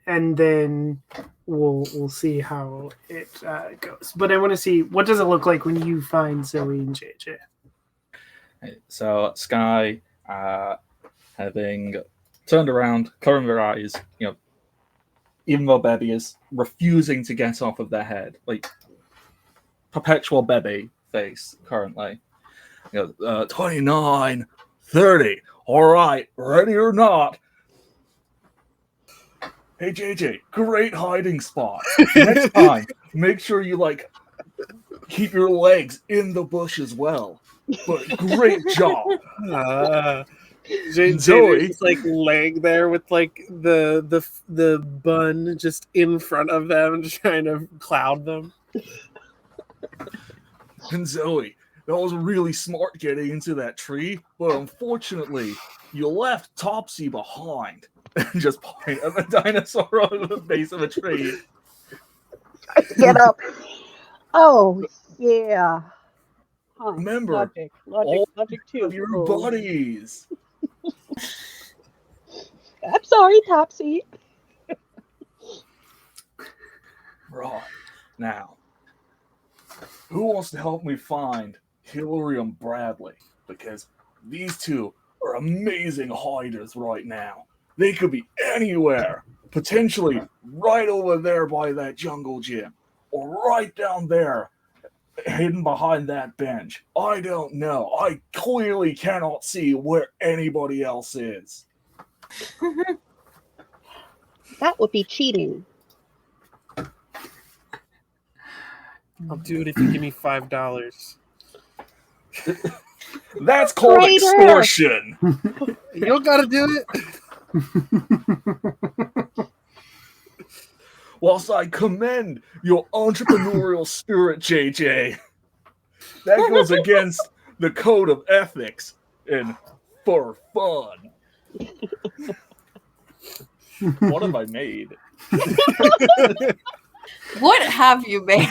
S1: and then we'll see how it goes. But I want to see what does it look like when you find Zoe and JJ.
S3: So Sky, having turned around, covering their eyes, even though Bebby is refusing to get off of their head, like perpetual Bebby face currently. 29, 30. All right, ready or not. Hey JJ, great hiding spot. Next time, make sure you keep your legs in the bush as well. But great job.
S4: Zoe just laying there with the bun just in front of them, trying to cloud them.
S3: And Zoe, that was really smart getting into that tree, but unfortunately, you left Topsy behind. And just point at the dinosaur on the base of a tree.
S5: Get up. Oh, yeah. Huh.
S3: Remember,
S5: logic too.
S3: of your buddies.
S5: I'm sorry, Topsy.
S3: Right. Now, who wants to help me find Hillary and Bradley? Because these two are amazing hiders right now. They could be anywhere, potentially right over there by that jungle gym, or right down there, hidden behind that bench. I don't know. I clearly cannot see where anybody else is.
S5: That would be cheating.
S4: I'll do it if you give me $5.
S3: That's called extortion.
S4: You don't gotta do it.
S3: Whilst I commend your entrepreneurial spirit, JJ, that goes against the code of ethics and for fun. What have I made?
S2: What have you made?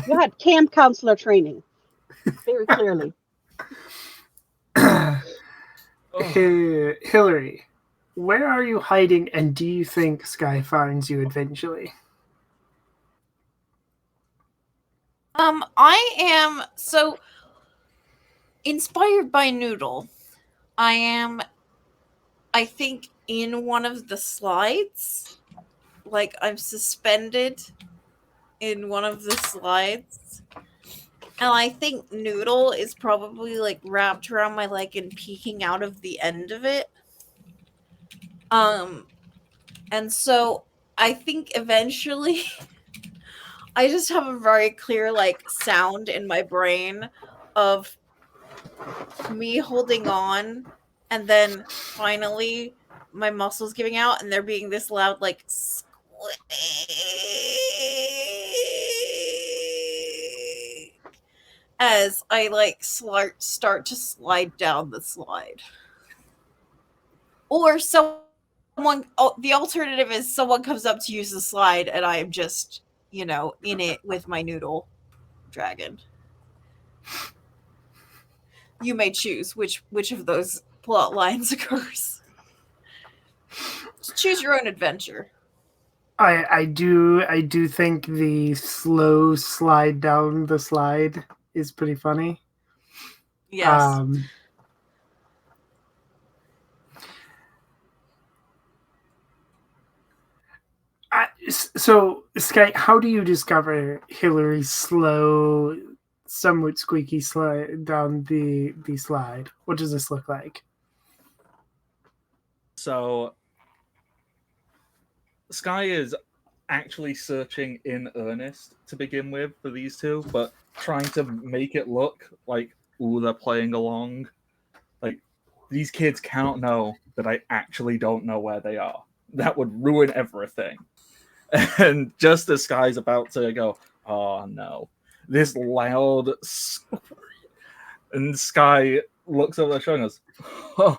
S5: You had camp counselor training. Very clearly.
S1: Hillary, where are you hiding, and do you think Sky finds you eventually?
S2: I am so inspired by Noodle. I think, in one of the slides. Like, I'm suspended in one of the slides. And I think Noodle is probably wrapped around my leg and peeking out of the end of it. And so I think eventually I just have a very clear like sound in my brain of me holding on and then finally my muscles giving out and there being this loud like squeak as I like start to slide down the slide. Or the alternative is someone comes up to use the slide and I am just, in it with my noodle dragon. You may choose which of those plot lines occurs. Just choose your own adventure.
S1: I do think the slow slide down the slide is pretty funny.
S2: Yes.
S1: So, Sky, how do you discover Hillary's slow, somewhat squeaky slide down the slide? What does this look like?
S3: So, Sky is actually searching in earnest to begin with for these two, but trying to make it look like, ooh, they're playing along. Like, these kids can't know that I actually don't know where they are. That would ruin everything. And just as Sky's about to go, oh no, this loud, and Sky looks over the shoulder and goes, huh,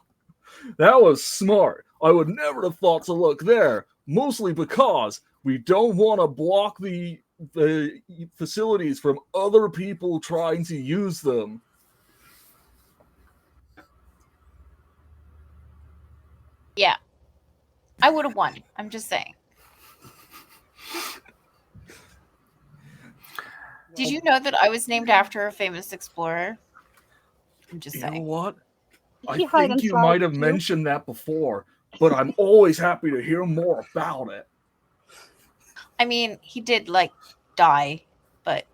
S3: that was smart. I would never have thought to look there, mostly because we don't want to block the facilities from other people trying to use them.
S2: Yeah. I would have won. I'm just saying. Did you know that I was named after a famous explorer? I'm just saying.
S3: You know what? I
S5: He hide
S3: think
S5: and
S3: you
S5: slide
S3: might have
S5: too?
S3: mentioned that before, but I'm always happy to hear more about it.
S2: I mean, he did like die, but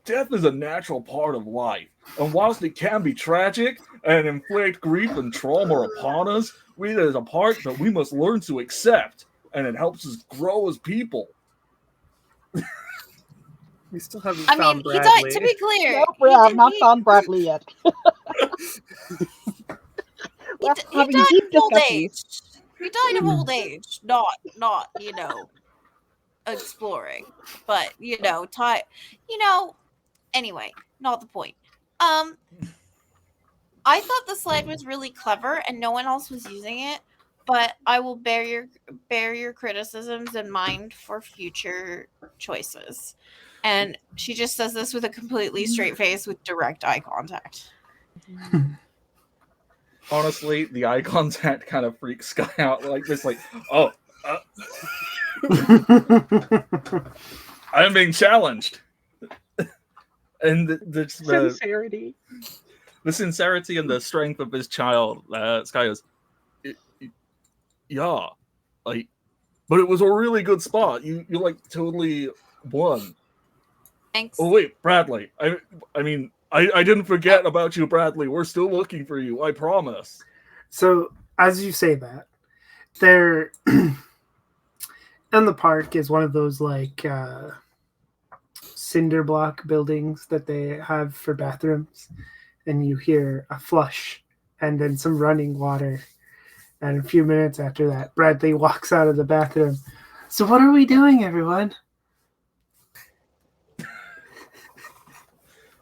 S3: Death is a natural part of life, and whilst it can be tragic and inflict grief and trauma upon us, it is a part that we must learn to accept, and it helps us grow as people.
S4: We still haven't
S2: I
S4: found
S2: mean,
S4: Bradley.
S2: he died. To be clear,
S5: Nope, we have not found Bradley yet. We're
S2: he
S5: having
S2: died
S5: deep
S2: of old
S5: discussions.
S2: age. He died of old age, not exploring, but anyway, not the point. I thought the slide was really clever and no one else was using it, but I will bear your criticisms in mind for future choices. And she just says this with a completely straight face with direct eye contact.
S3: Honestly, the eye contact kind of freaks Sky out like this, like, oh, I'm being challenged. And the
S5: Sincerity.
S3: sincerity and the strength of this child, Sky goes, yeah, like, but it was a really good spot. You like totally won.
S2: Thanks.
S3: Oh wait, Bradley. I mean, I didn't forget about you, Bradley. We're still looking for you. I promise.
S1: So, as you say that, there in the park is one of those like cinder block buildings that they have for bathrooms, and you hear a flush and then some running water. And a few minutes after that, Bradley walks out of the bathroom. So, what are we doing, everyone?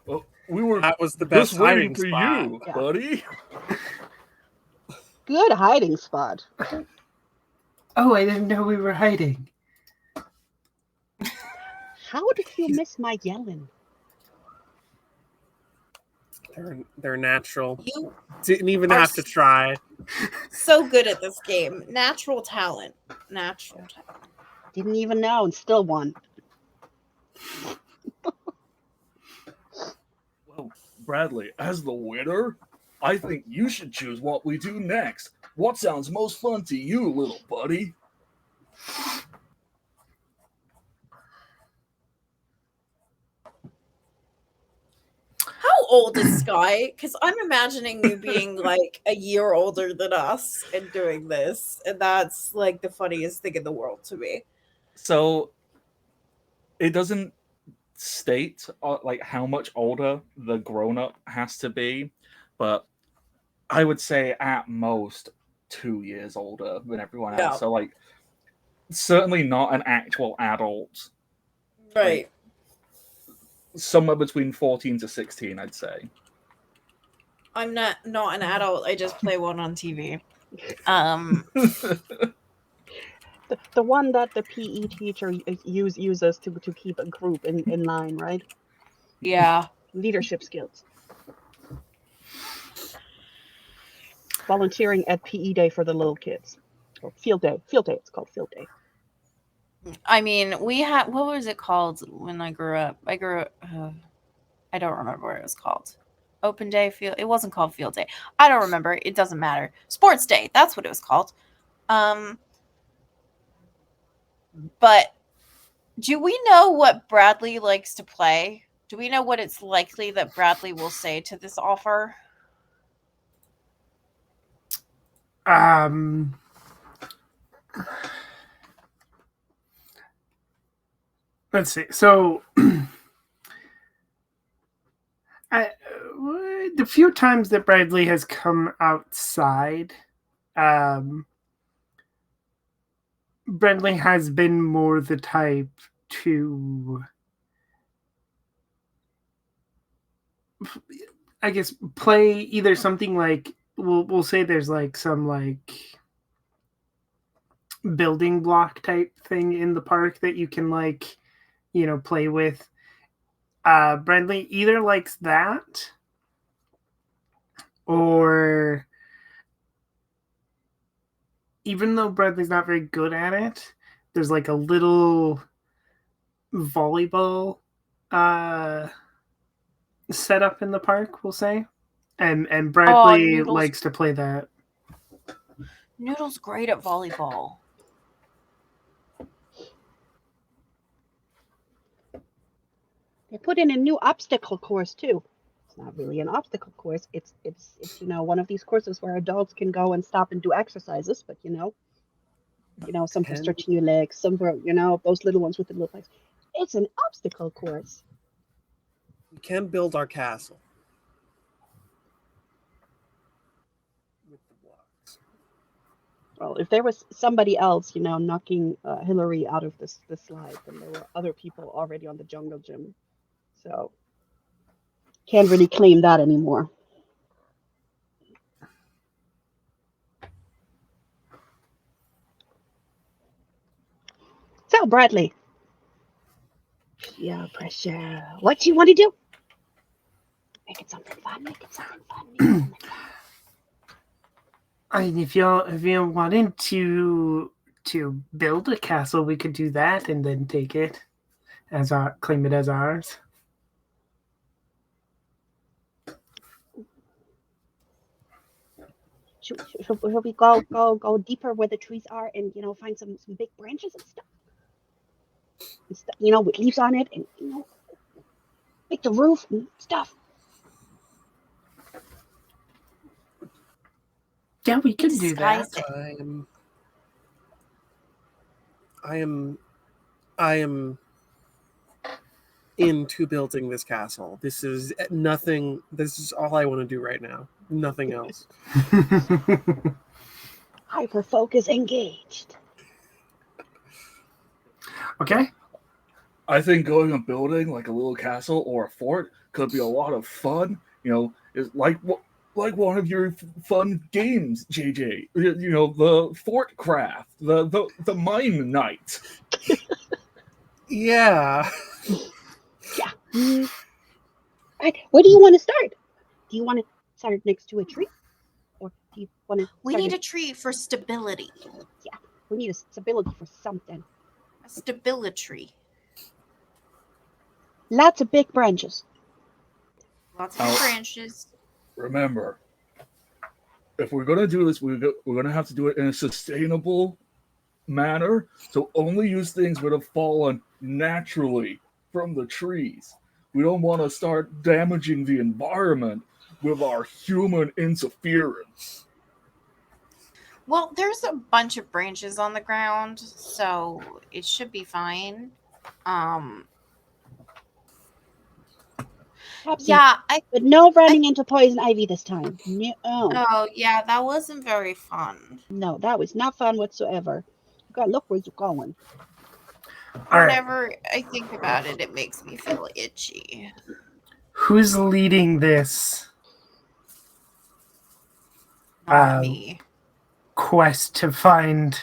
S3: Well, we were
S4: That was the best
S3: just waiting
S4: hiding
S3: for
S4: spot.
S3: you,
S5: Yeah.
S3: buddy.
S5: Good hiding spot.
S1: Oh, I didn't know we were hiding.
S5: How did you miss my yelling?
S4: They're natural.
S2: You
S4: Didn't even
S2: are
S4: have to try.
S2: so good at this game. Natural talent. Natural talent.
S5: Didn't even know and still won.
S3: Well, Bradley, as the winner, I think you should choose what we do next. What sounds most fun to you, little buddy?
S2: How old is Sky? Because I'm imagining you being like a year older than us and doing this, and that's like the funniest thing in the world to me.
S3: So, it doesn't state like how much older the grown up has to be, but I would say at most 2 years older than everyone else.
S2: Yeah.
S3: So like certainly not an actual adult.
S2: Right.
S3: Like somewhere between 14 to 16, I'd say.
S2: I'm not an adult. I just play one on TV.
S5: The one that the PE teacher uses to keep a group in line, right?
S2: Yeah.
S5: Leadership skills. Volunteering at PE day for the little kids. Or field day. Field day. It's called field day.
S2: I mean, we had, what was it called when I grew up? I don't remember what it was called. Open day field. It wasn't called field day. I don't remember. It doesn't matter. Sports day. That's what it was called. But do we know what Bradley likes to play? Do we know what it's likely that Bradley will say to this offer?
S1: Let's see. So, the few times that Bradley has come outside, Bradley has been more the type to, I guess, play either something like we'll say there's like some like building block type thing in the park that you can like play with. Bradley either likes that or, even though Bradley's not very good at it, there's like a little volleyball setup in the park, we'll say. And Bradley
S2: Noodles.
S1: likes to play that.
S2: Noodle's great at volleyball.
S5: They put in a new obstacle course too. It's not really an obstacle course. It's one of these courses where adults can go and stop and do exercises, but some for stretching your legs, some for those little ones with the little legs. It's an obstacle course.
S4: We can build our castle with the blocks.
S5: Well, if there was somebody else, knocking Hillary out of this slide, then there were other people already on the jungle gym. So can't really claim that anymore. So Bradley, yeah, pressure. What do you want to do? Make it something fun. Make it something fun. Make it something fun.
S1: I mean, if you wanted to build a castle, we could do that and then take it claim it as ours.
S5: Should we go deeper where the trees are and find some big branches and stuff? With leaves on it and make the roof and stuff.
S1: Yeah, we can do that.
S4: I am into building this castle. This is nothing. This is all I want to do right now. Nothing else.
S5: Hyper focus engaged.
S1: Okay.
S3: I think going and building like a little castle or a fort could be a lot of fun. It's like one of your fun games, JJ. The fort craft, the mine night.
S4: Yeah.
S5: Yeah. Right. Where do you want to start? Do you want to start next to a tree, or do you want to?
S2: We need a tree for stability.
S5: Yeah, we need a stability for something.
S2: A stability.
S5: Lots of big branches.
S2: Lots of branches.
S3: Remember, if we're gonna do this, we're gonna have to do it in a sustainable manner. So only use things that have fallen naturally from the trees. We don't want to start damaging the environment with our human interference.
S2: Well, there's a bunch of branches on the ground, so it should be fine.
S5: Topsy,
S2: Yeah,
S5: but no running into poison ivy this time. No,
S2: oh yeah, that wasn't very fun.
S5: no, that was not fun whatsoever. You gotta look where you're going.
S1: All right.
S2: Whenever I think about it, it makes me feel itchy.
S1: Who's leading this
S2: Not me.
S1: quest to find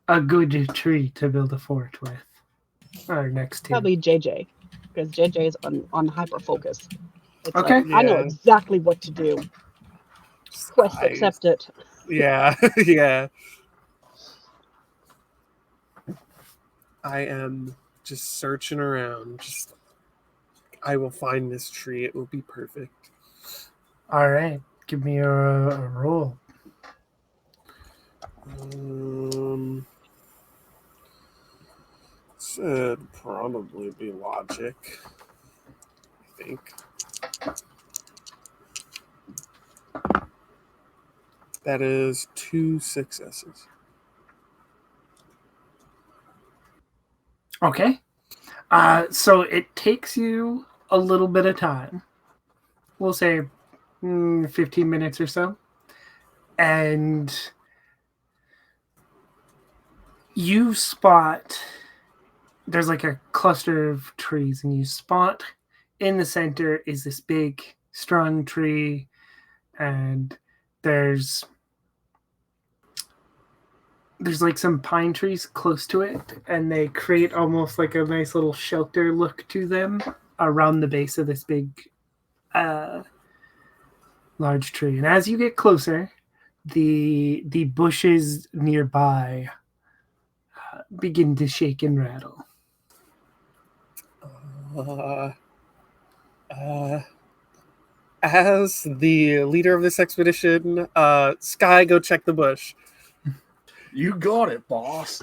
S1: a good tree to build a fort with? Our next two.
S5: Probably JJ, because JJ is on hyper focus. It's
S1: Okay.
S5: like, I know
S4: Yeah.
S5: exactly what to do. Quest
S4: I-
S5: accepted.
S4: Yeah, yeah. I am just searching around. I will find this tree. It will be perfect.
S1: All right. Give me a roll.
S4: Should probably be logic. I think. That is 2 successes.
S1: Okay. So it takes you a little bit of time. We'll say 15 minutes or so. And you spot there's like a cluster of trees, and you spot in the center is this big, strong tree, and there's like some pine trees close to it, and they create almost like a nice little shelter look to them around the base of this big large tree. And as you get closer, the bushes nearby begin to shake and rattle.
S4: Uh, as the leader of this expedition, Sky, go check the bush.
S3: You got it, boss.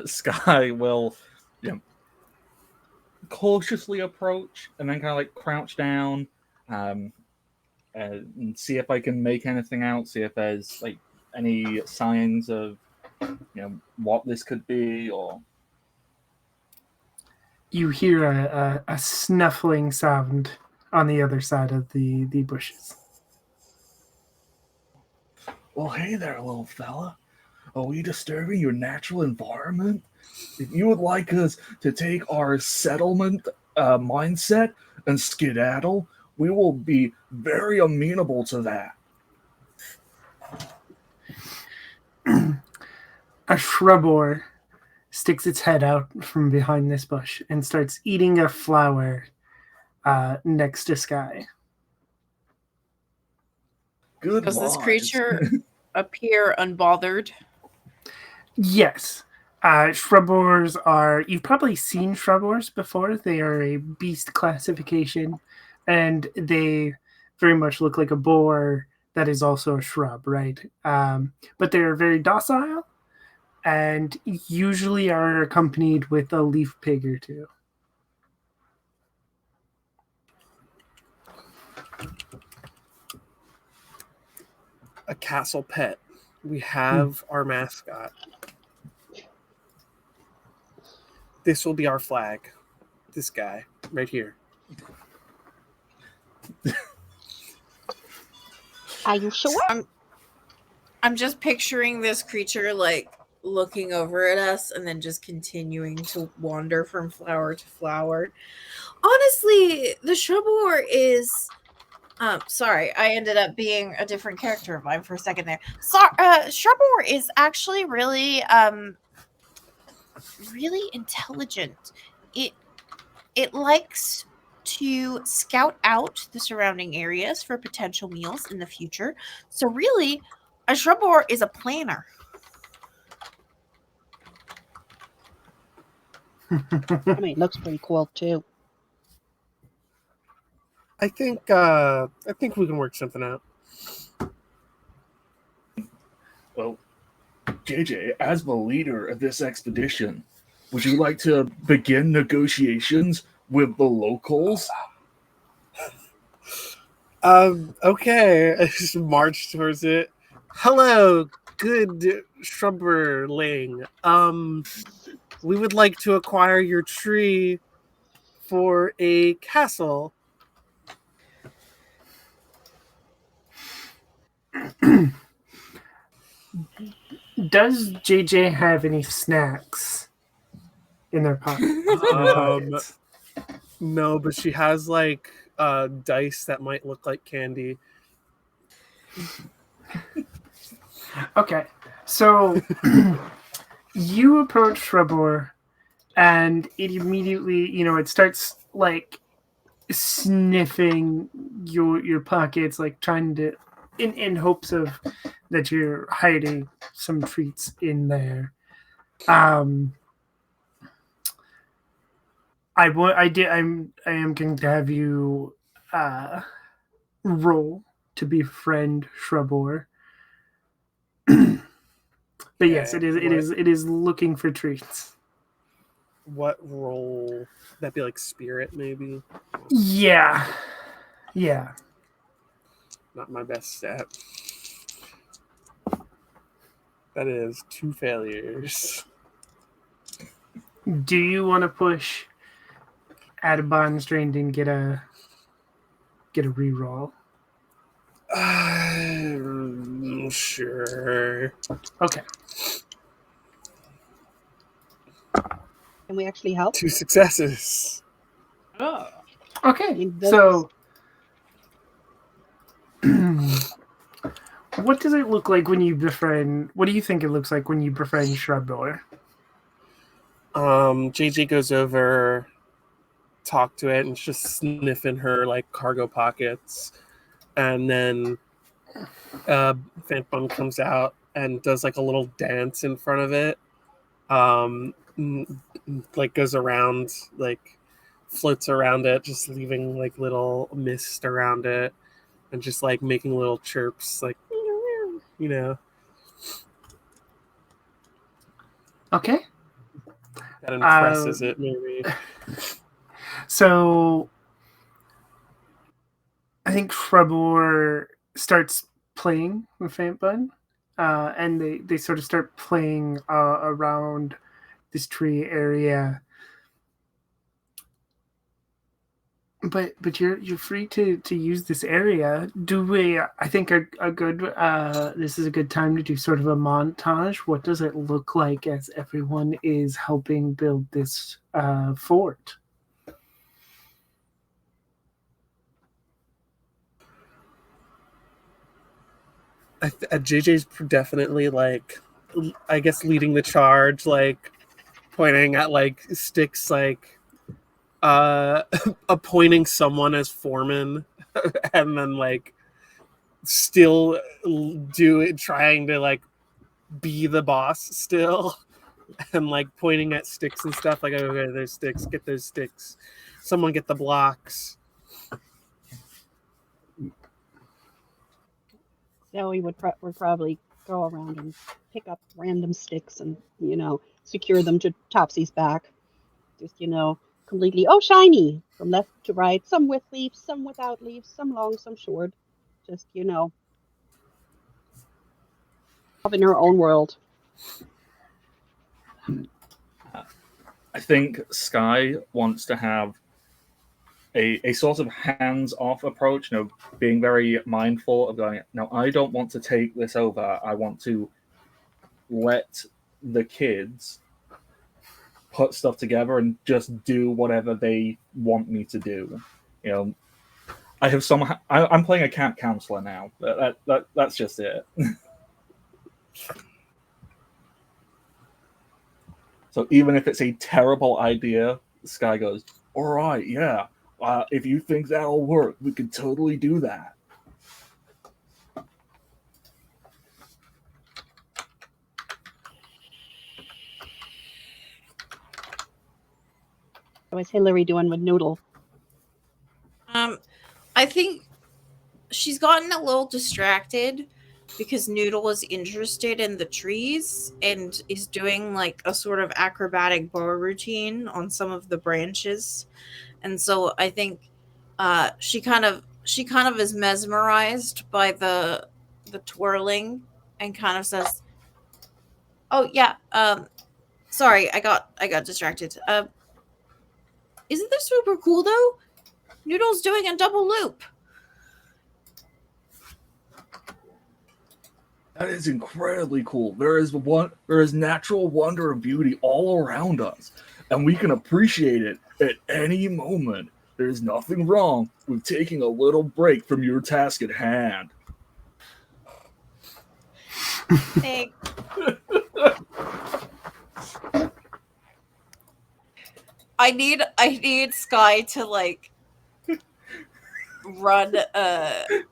S3: Sky will, cautiously approach and then kind of like crouch down, and see if I can make anything out. See if there's like any signs of, what this could be, or
S1: You hear a snuffling sound on the other side of the bushes.
S3: well, hey there, little fella. Are we disturbing your natural environment? If you would like us to take our settlement mindset and skedaddle, we will be very amenable to that.
S1: A shrubor sticks its head out from behind this bush and starts eating a flower next to Sky.
S3: Good
S2: Does this
S3: vibes.
S2: creature appear unbothered?
S1: Yes. Shrubors are, you've probably seen shrubors before. They are a beast classification, and they very much look like a boar that is also a shrub, right? But they're very docile and usually are accompanied with a leaf pig or two.
S4: A castle pet. We have our mascot. This will be our flag. This guy right here.
S5: Are you sure?
S2: I'm just picturing this creature like looking over at us and then just continuing to wander from flower to flower. Honestly, the shrubor is sorry, I ended up being a different character of mine for a second there. So, shrubor is actually really really intelligent. It likes to scout out the surrounding areas for potential meals in the future. So really, a shrubor is a planner.
S5: I mean, it looks pretty cool too.
S4: I think we can work something out.
S3: Well, JJ, as the leader of this expedition, would you like to begin negotiations with the locals?
S4: Okay. I just march towards it. Hello, good shrubberling. we would like to acquire your tree for a castle.
S1: Does JJ have any snacks in their pocket? Pockets?
S4: No, but she has like dice that might look like candy.
S1: Okay, so you approach Shrubor, and it immediately, it starts like sniffing your pockets, like trying to, in hopes of that you're hiding some treats in there. I am going to have you roll to befriend Shrubor. But yes,
S4: Okay,
S1: it is looking for treats.
S4: What role? That'd be like spirit, maybe.
S1: Yeah.
S4: Not my best stat. That is 2 failures.
S1: Do you want to push Audubon Strained and get a reroll?
S4: Sure.
S1: Okay.
S5: Can we actually help?
S4: 2 successes.
S2: Oh.
S1: Okay. So what does it look like when you befriend? What do you think it looks like when you befriend Shrubor?
S4: JJ goes over, talk to it, and just sniffing her like cargo pockets, and then Phantom comes out and does like a little dance in front of it. Like goes around, like floats around it, just leaving like little mist around it, and just like making little chirps, like you know.
S1: Okay.
S4: That impresses it, maybe.
S1: So I think Shrubor starts playing with Phantom, and they sort of start playing around this tree area. But you're free to use this area. Do we? I think a good this is a good time to do sort of a montage. What does it look like as everyone is helping build this fort?
S4: JJ's definitely like, I guess, leading the charge, like pointing at like sticks, like appointing someone as foreman, and then like still trying to like be the boss still, and like pointing at sticks and stuff, like, okay, there's sticks, get those sticks, someone get the blocks.
S5: So we would probably go around and pick up random sticks and, secure them to Topsy's back. Just, completely, oh, shiny, from left to right, some with leaves, some without leaves, some long, some short. Just, in her own world.
S3: I think Sky wants to have a sort of hands-off approach, being very mindful of going, no, I don't want to take this over. I want to let the kids put stuff together and just do whatever they want me to do. I have I'm playing a camp counselor now. That's just it. So even if it's a terrible idea, Sky goes, all right, yeah. If you think that'll work, we could totally do that.
S5: What's Hillary doing with Noodle?
S2: I think she's gotten a little distracted because Noodle was interested in the trees and is doing like a sort of acrobatic bar routine on some of the branches. And so I think she kind of is mesmerized by the twirling and kind of says, "Oh yeah, Sorry, I got distracted. Isn't this super cool though? Noodle's doing a double loop.
S3: That is incredibly cool. There is natural wonder and beauty all around us, and we can appreciate it at any moment. There's nothing wrong with taking a little break from your task at hand.
S2: Thanks. I need Sky to like run a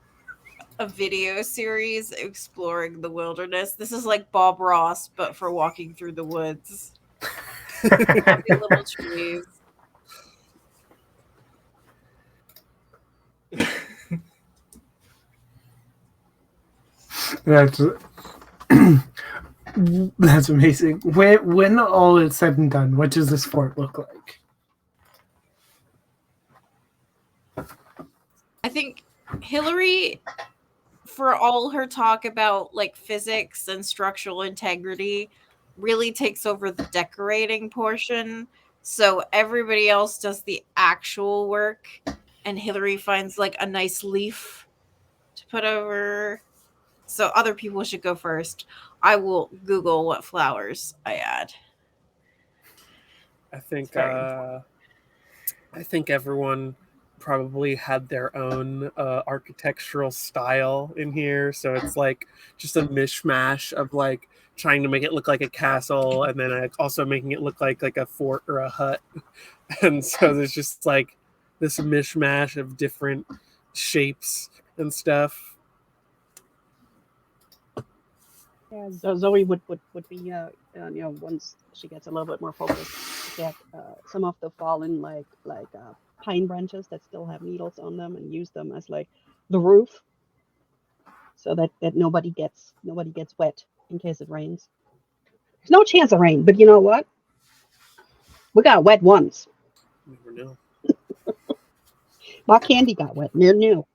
S2: video series exploring the wilderness. This is like Bob Ross, but for walking through the woods. Happy little trees.
S1: That's amazing. When all is said and done, what does this fort look like?
S2: I think Hillary, for all her talk about like physics and structural integrity, really takes over the decorating portion. So everybody else does the actual work, and Hillary finds like a nice leaf to put over. So other people should go first. I will Google what flowers I add.
S4: I think everyone probably had their own architectural style in here, so it's like just a mishmash of like trying to make it look like a castle and then also making it look like a fort or a hut. And so there's just like this mishmash of different shapes and stuff.
S5: Yeah, Zoe would be once she gets a little bit more focused, get some of the fallen like pine branches that still have needles on them and use them as like the roof, so that nobody gets wet in case it rains. There's no chance of rain, but you know what? We got wet once.
S4: You never know.
S5: My candy got wet. New.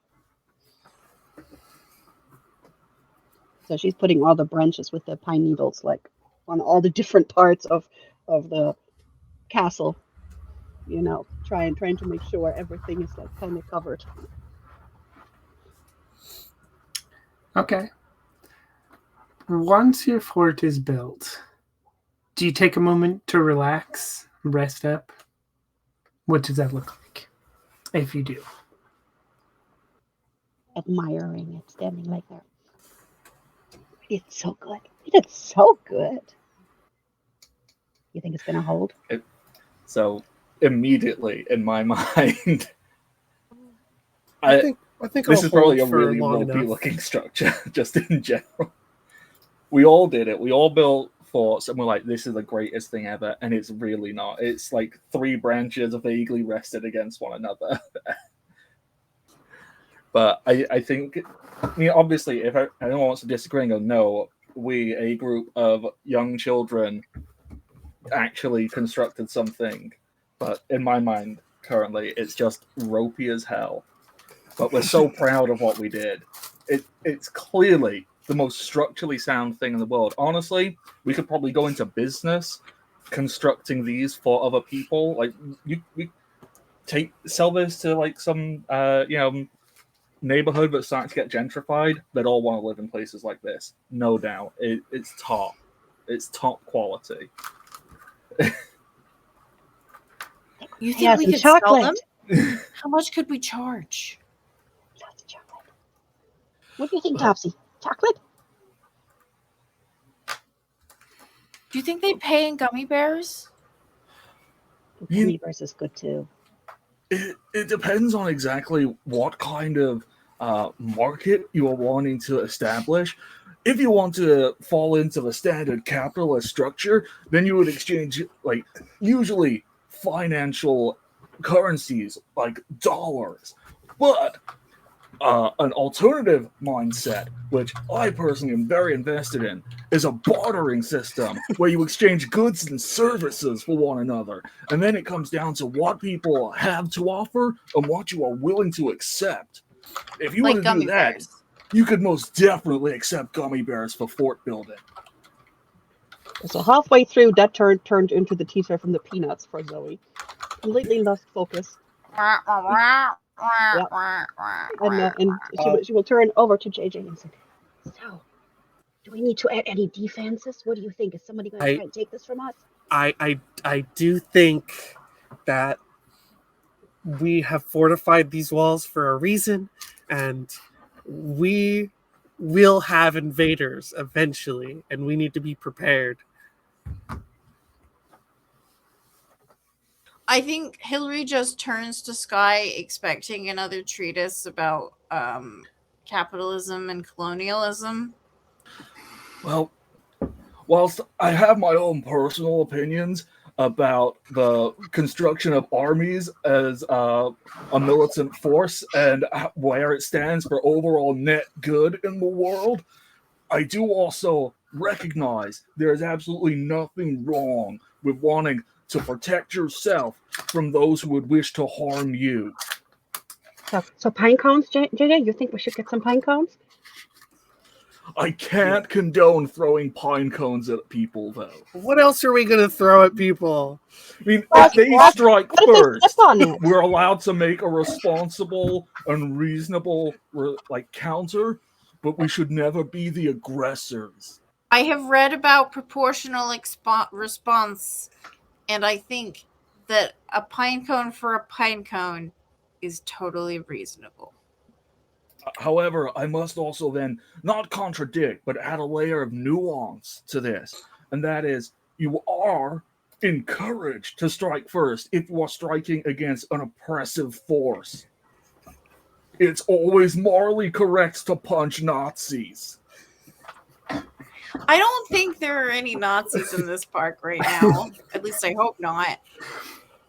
S5: So she's putting all the branches with the pine needles like on all the different parts of the castle. Trying to make sure everything is like kind of covered.
S1: Okay. Once your fort is built, do you take a moment to relax, rest up? What does that look like, if you do?
S5: Admiring it, standing like that. We did so good. We did so good. You think it's gonna hold?
S3: So immediately in my mind,
S4: I think
S3: this
S4: I'll
S3: is probably a
S4: hold for
S3: really
S4: long
S3: ropey
S4: enough.
S3: looking structure, just in general. We all did it. We all built forts, and we're like, this is the greatest thing ever. And it's really not. It's like 3 branches vaguely rested against one another. But I think, obviously, if anyone wants to disagree and go, no, we, a group of young children, actually constructed something. But in my mind, currently, it's just ropey as hell. But we're so proud of what we did. It's clearly the most structurally sound thing in the world. Honestly, we could probably go into business constructing these for other people. Like, we sell this to like some neighborhood that's starting to get gentrified. They'd all want to live in places like this, no doubt. It's top. It's top quality.
S2: You think we could sell them? How much could we charge?
S5: Lots of chocolate. What do you think, Topsy? Chocolate?
S2: Do you think they pay in gummy bears?
S5: Gummy bears is good too.
S3: It depends on exactly what kind of market you are wanting to establish. If you want to fall into the standard capitalist structure, then you would exchange like usually financial currencies like dollars. But an alternative mindset, which I personally am very invested in, is a bartering system where you exchange goods and services for one another. And then it comes down to what people have to offer and what you are willing to accept. If you want to do that, you could most definitely accept gummy bears for fort building.
S5: So halfway through, that turned into the teaser from the Peanuts for Zoe. Completely lost focus. Yep. And she will turn over to JJ and say, "So, do we need to add any defenses? What do you think? Is somebody going to try and take this from us?"
S4: I do think that we have fortified these walls for a reason, and we will have invaders eventually, and we need to be prepared.
S2: I think Hillary just turns to Sky expecting another treatise about capitalism and colonialism.
S3: Well, whilst I have my own personal opinions about the construction of armies as a militant force and where it stands for overall net good in the world, I do also recognize there is absolutely nothing wrong with wanting to protect yourself from those who would wish to harm you.
S5: So pine cones, JJ? You think we should get some pine cones?
S3: I can't condone throwing pine cones at people, though.
S4: What else are we going to throw at people?
S3: I mean, if they strike
S5: What if they
S3: first,
S5: step on it?
S3: we're allowed to make a responsible and reasonable counter, but we should never be the aggressors.
S2: I have read about proportional response, and I think that a pine cone for a pine cone is totally reasonable.
S3: However, I must also then not contradict, but add a layer of nuance to this, and that is, you are encouraged to strike first if you are striking against an oppressive force. It's always morally correct to punch Nazis.
S2: I don't think there are any Nazis in this park right now. At least I hope not.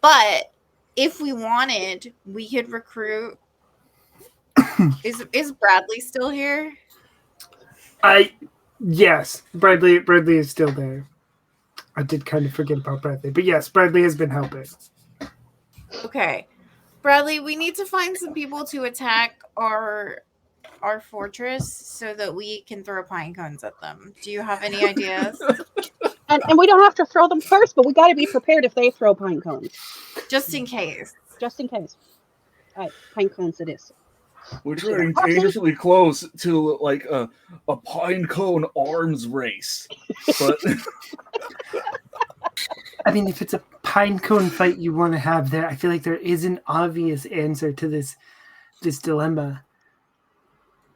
S2: But if we wanted, we could recruit. Is Bradley still here?
S1: Yes, Bradley is still there. I did kind of forget about Bradley, but yes, Bradley has been helping.
S2: Okay, Bradley, we need to find some people to attack our fortress so that we can throw pine cones at them. Do you have any ideas?
S5: And we don't have to throw them first, but we got to be prepared if they throw pine cones.
S2: Just in case.
S5: Just in case. All right, pine cones it is.
S3: We're getting dangerously close to like a pine cone arms race. But
S1: I mean, if it's a pine cone fight you want to have there, I feel like there is an obvious answer to this dilemma.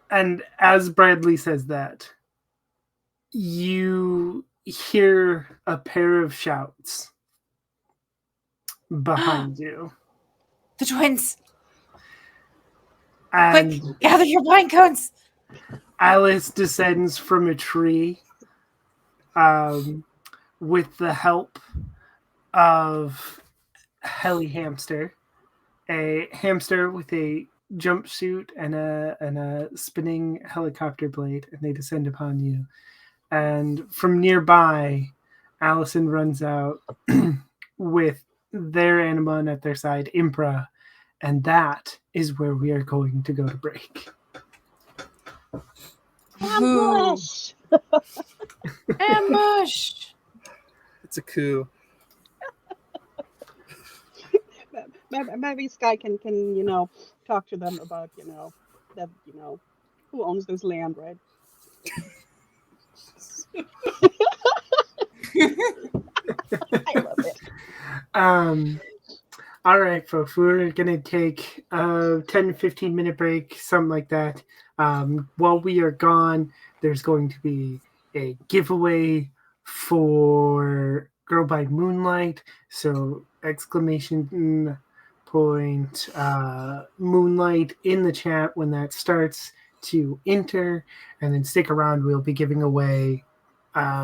S1: And as Bradley says that, you hear a pair of shouts behind you.
S2: The twins!
S1: And
S2: quick, gather your pine cones!
S1: Alice descends from a tree with the help of Helly Hamster, a hamster with a jumpsuit and a spinning helicopter blade, and they descend upon you. And from nearby, Allison runs out with their Amimon at their side, Impra, and that is where we are going to go to break.
S5: Ambush!
S2: Ambush!
S4: It's a coup.
S5: Maybe Sky can talk to them about that who owns this land, right? I love it.
S1: All right, folks, we're going to take a 10 to 15 minute break, something like that. While we are gone, there's going to be a giveaway for Girl by Moonlight. So exclamation point Moonlight in the chat when that starts to enter, and then stick around. We'll be giving away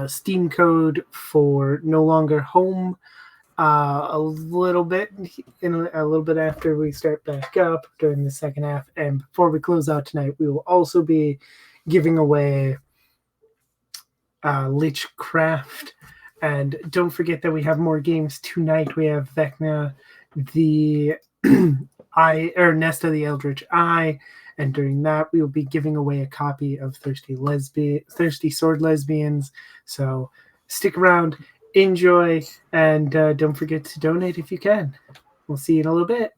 S1: Steam code for No Longer Home a little bit after we start back up during the second half. And before we close out tonight, we will also be giving away Lichcraft. And don't forget that we have more games tonight. We have Vecna, the Nest of the Eldritch Eye, and during that we will be giving away a copy of Thirsty Sword Lesbians. So stick around, enjoy, and don't forget to donate if you can. We'll see you in a little bit.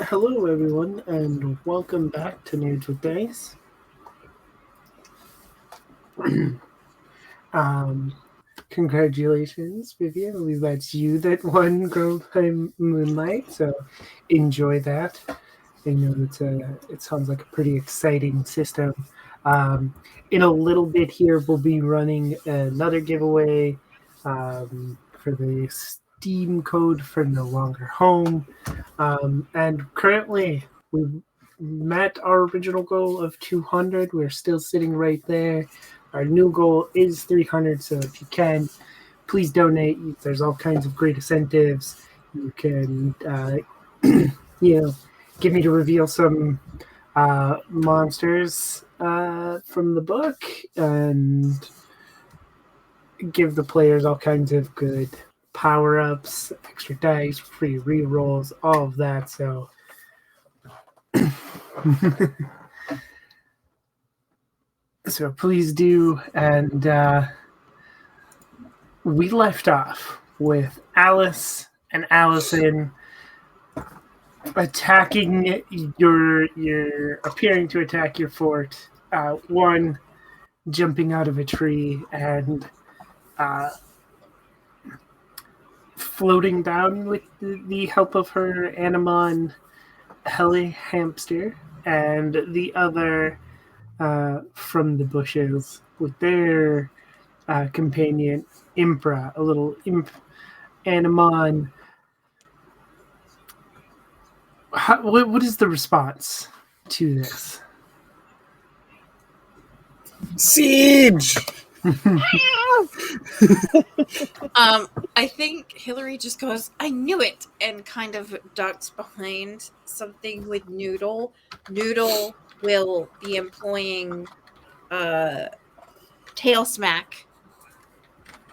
S1: Hello, everyone, and welcome back to Nerds with Dice. um, Congratulations, Vivian. I believe that's you that won Girl by Moonlight, so enjoy that. I know it sounds like a pretty exciting system. In a little bit here, we'll be running another giveaway for the Steam code for No Longer Home. And currently, we've met our original goal of 200. We're still sitting right there. Our new goal is 300. So if you can, please donate. There's all kinds of great incentives. You can, get me to reveal some monsters from the book and give the players all kinds of good power ups, extra dice, free rerolls, all of that. So so please do. And we left off with Alice and Allison attacking your appearing to attack your fort. One jumping out of a tree and floating down with the help of her Amimon Heli hamster, and the other from the bushes with their companion Impra, a little imp Amimon. What is the response to this?
S4: Siege!
S2: I think Hillary just goes, I knew it, and kind of ducks behind something with Noodle. Noodle will be employing Tail Smack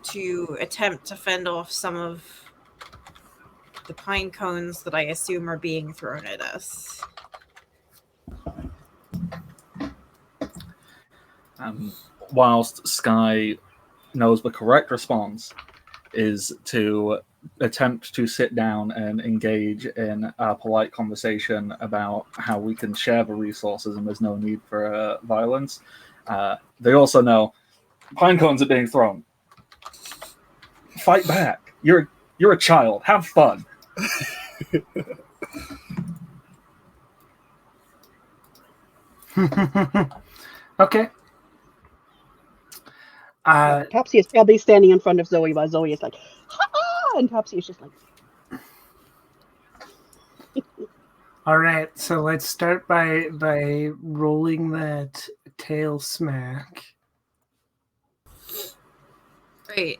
S2: to attempt to fend off some of the pine cones that I assume are being thrown at us.
S3: Whilst Sky knows the correct response is to attempt to sit down and engage in a polite conversation about how we can share the resources and there's no need for violence. They also know pine cones are being thrown. Fight back. You're a child. Have fun.
S1: Okay.
S5: Topsy is probably standing in front of Zoe while Zoe is like, ha! And Topsy is just like,
S1: All right, so let's start by rolling that tail smack.
S2: Great.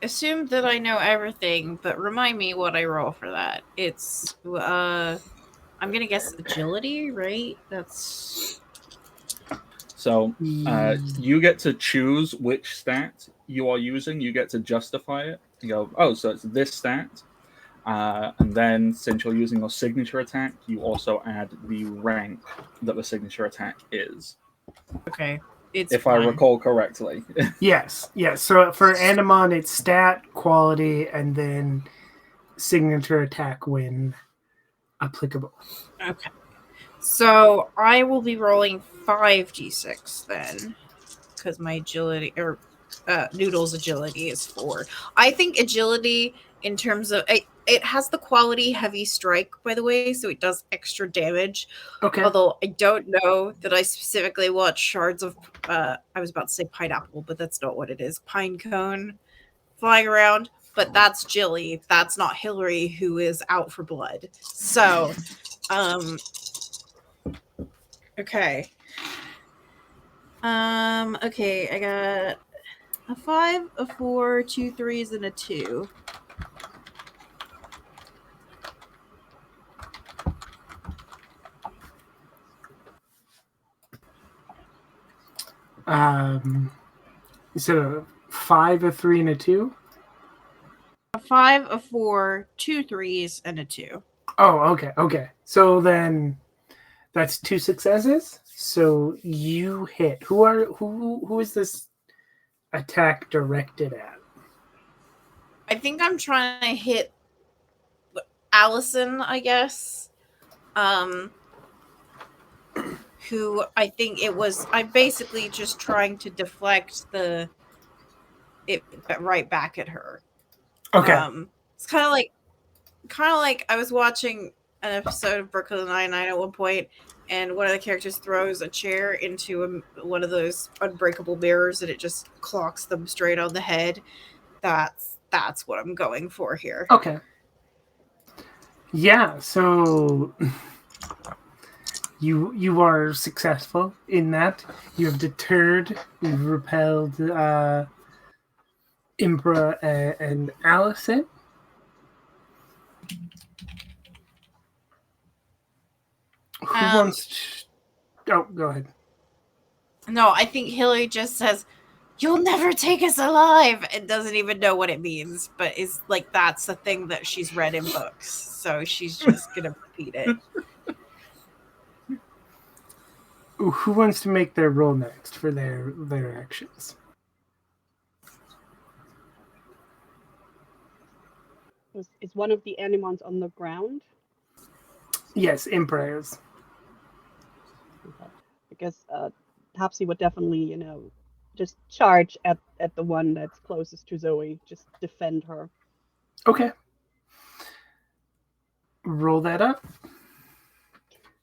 S2: Assume that I know everything, but remind me what I roll for that. It's I'm gonna guess agility, right? That's
S3: So you get to choose which stat you are using. You get to justify it. You go, oh, so it's this stat. And then since you're using your signature attack, you also add the rank that the signature attack is.
S2: okay. It's
S3: if
S2: fine.
S3: I recall correctly.
S1: Yes. So for Amimon, it's stat, quality, and then signature attack when applicable.
S2: Okay. So I will be rolling 5d6 then, because my agility or Noodle's agility is 4. I think agility in terms of it has the quality heavy strike, by the way, so it does extra damage.
S1: Okay.
S2: Although I don't know that I specifically want shards of I was about to say pineapple, but that's not what it is. Pine cone flying around, but that's Jilly. That's not Hillary, who is out for blood. So, okay. Okay, I got a 5, a 4, 2 3s, and a 2.
S1: You said a 5, a 3, and a 2?
S2: A 5, a 4, 2 3s, and a 2.
S1: Oh, okay. So then that's 2 successes. So you hit. Who is this attack directed at?
S2: I think I'm trying to hit Allison, I guess. who I think I'm basically just trying to deflect it right back at her.
S1: Okay.
S2: It's kind of like I was watching an episode of Brooklyn Nine-Nine at one point, and one of the characters throws a chair into one of those unbreakable mirrors, and it just clocks them straight on the head. That's what I'm going for here.
S1: Okay. Yeah, so you are successful in that. You have deterred, you've repelled Imbra and Allison. Who wants to... Oh, go ahead.
S2: No, I think Hillary just says, "You'll never take us alive," and doesn't even know what it means, but is like, that's the thing that she's read in books, so she's just gonna repeat it.
S1: Who wants to make their roll next for their actions?
S5: Is one of the Animons on the ground?
S1: Yes, Emperors.
S5: Okay. Because Topsy would definitely, just charge at the one that's closest to Zoe. Just defend her.
S1: Okay. Roll that up.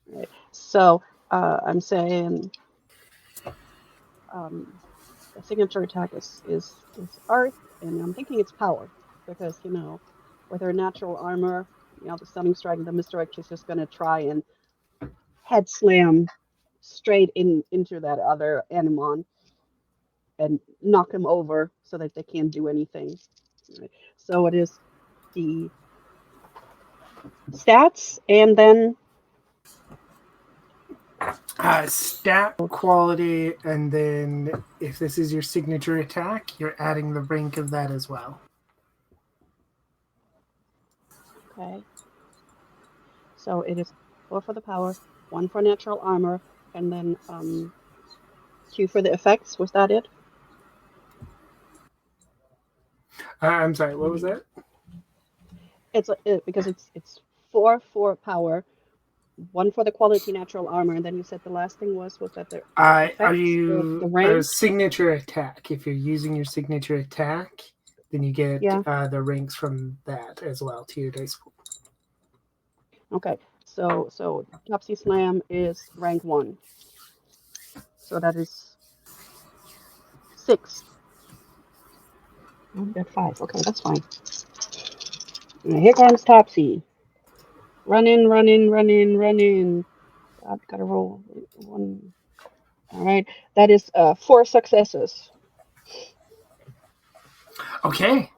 S5: Right. So I'm saying the signature attack is Earth, and I'm thinking it's power because with her natural armor, the stunning strike and the misdirect, she's just gonna try and head slam straight into that other Animon and knock him over so that they can't do anything. Right. So it is the stats and then
S1: stat quality, and then if this is your signature attack, you're adding the rank of that as well.
S5: Okay. So it is 4 for the power, 1 for natural armor, and then 2 for the effects. Was that it?
S1: I'm sorry, what was that?
S5: It's because it's 4 for power, 1 for the quality natural armor, and then you said the last thing was that the effects,
S1: Are you
S5: the rank?
S1: a signature attack? If you're using your signature attack, then you get the ranks from that as well to your dice pool.
S5: Okay, so Topsy Slam is rank 1. So that is 6. Oh, we got 5. Okay, that's fine. And here comes Topsy. Run in. Gotta roll 1. All right, that is 4 successes.
S1: Okay,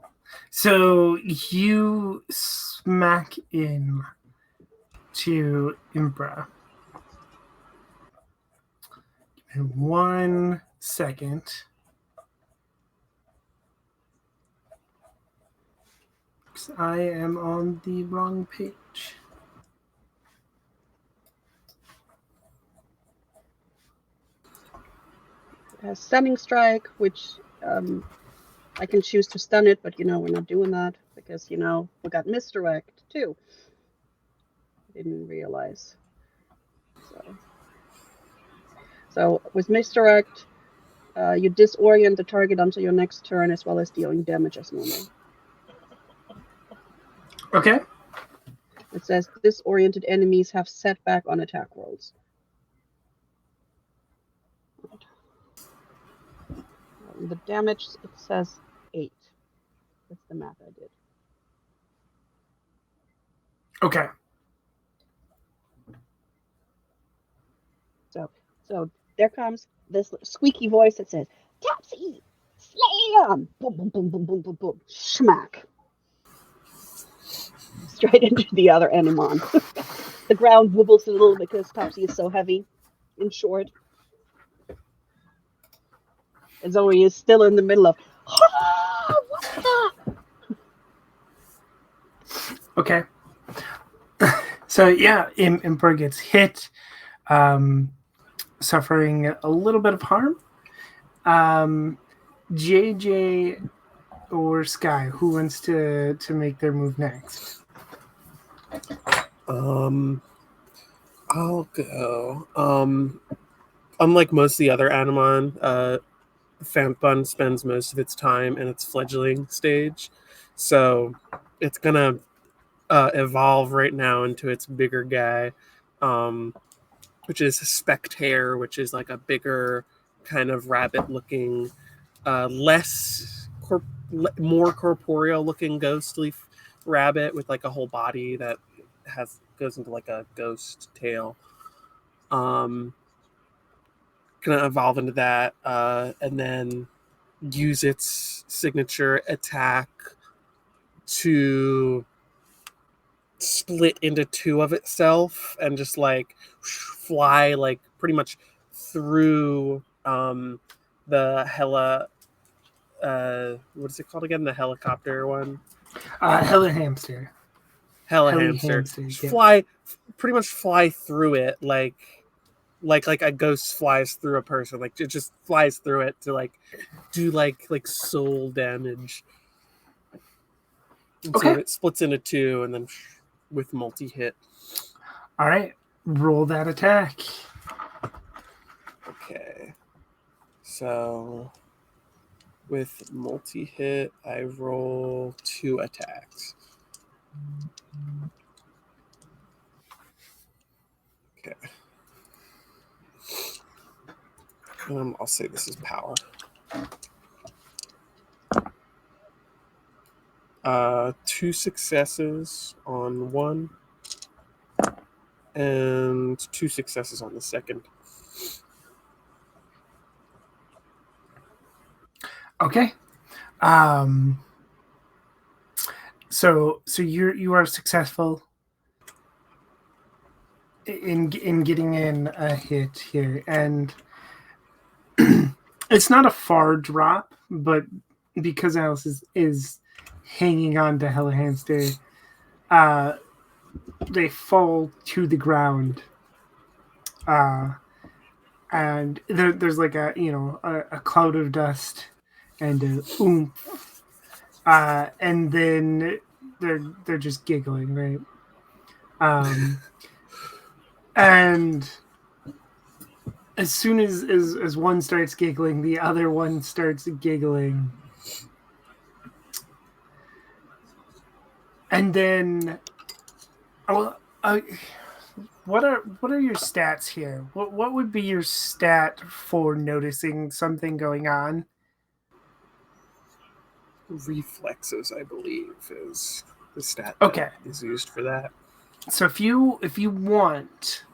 S1: so you smack in to Imbra. In 1 second. I am on the wrong page.
S5: It has stunning strike, which I can choose to stun it, but we're not doing that because we got misdirect too. I didn't realize. So with misdirect, you disorient the target until your next turn, as well as dealing damage as normal.
S1: Okay.
S5: It says disoriented enemies have setback on attack rolls. The damage, it says 8. That's the math I did.
S1: Okay.
S5: So there comes this squeaky voice that says, "Topsy, slam!" Boom, boom, boom, boom, boom, boom, boom, smack. Straight into the other Animon. The ground wobbles a little because Topsy is so heavy and short. And Zoe is still in the middle of, what the?
S1: Okay. So yeah, Emperor gets hit, suffering a little bit of harm. JJ or Sky, who wants to make their move next?
S4: I'll go. Unlike most of the other Animon, Fantbun spends most of its time in its fledgling stage, so it's gonna evolve right now into its bigger guy, which is Spectator, which is like a bigger kind of rabbit-looking, less more corporeal looking ghostly rabbit with like a whole body that goes into like a ghost tail. Um, gonna evolve into that, and then use its signature attack to split into two of itself and just like fly like pretty much through the hella what is it called again, the helicopter one,
S1: Hella hamster.
S4: hella
S1: Heli
S4: hamster,
S1: hamster.
S4: just
S1: Yeah.
S4: fly, pretty much fly through it like a ghost flies through a person, like it just flies through it to like do like soul damage. And
S1: Okay.
S4: so it splits into two and then with multi-hit.
S1: All right. Roll that attack.
S4: Okay. So with multi-hit, I roll 2 attacks. Okay. I'll say this is power. 2 successes on one, and 2 successes on the second.
S1: Okay. So you are successful in getting in a hit here, and it's not a far drop, but because Alice is hanging on to Hella Hamster, they fall to the ground, and there's like a cloud of dust and a oomph, and then they're just giggling, right? And as soon as one starts giggling, the other one starts giggling. And then, what are your stats here? What would be your stat for noticing something going on?
S4: Reflexes, I believe, is the stat
S1: Okay.
S4: that is used for that.
S1: So if you want,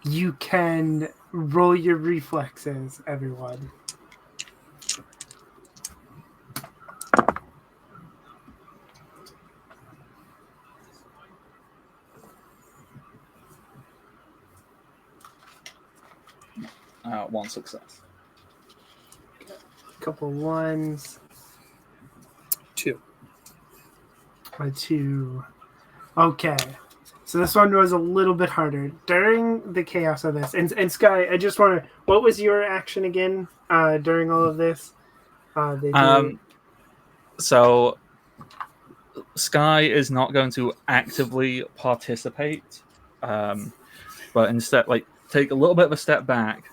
S1: you can roll your reflexes, everyone.
S3: One success.
S1: Couple ones.
S4: 2.
S1: A 2. Okay. So this one was a little bit harder. During the chaos of this, and Sky, I just want to, what was your action again during all of this?
S3: So Sky is not going to actively participate, but instead, like, take a little bit of a step back,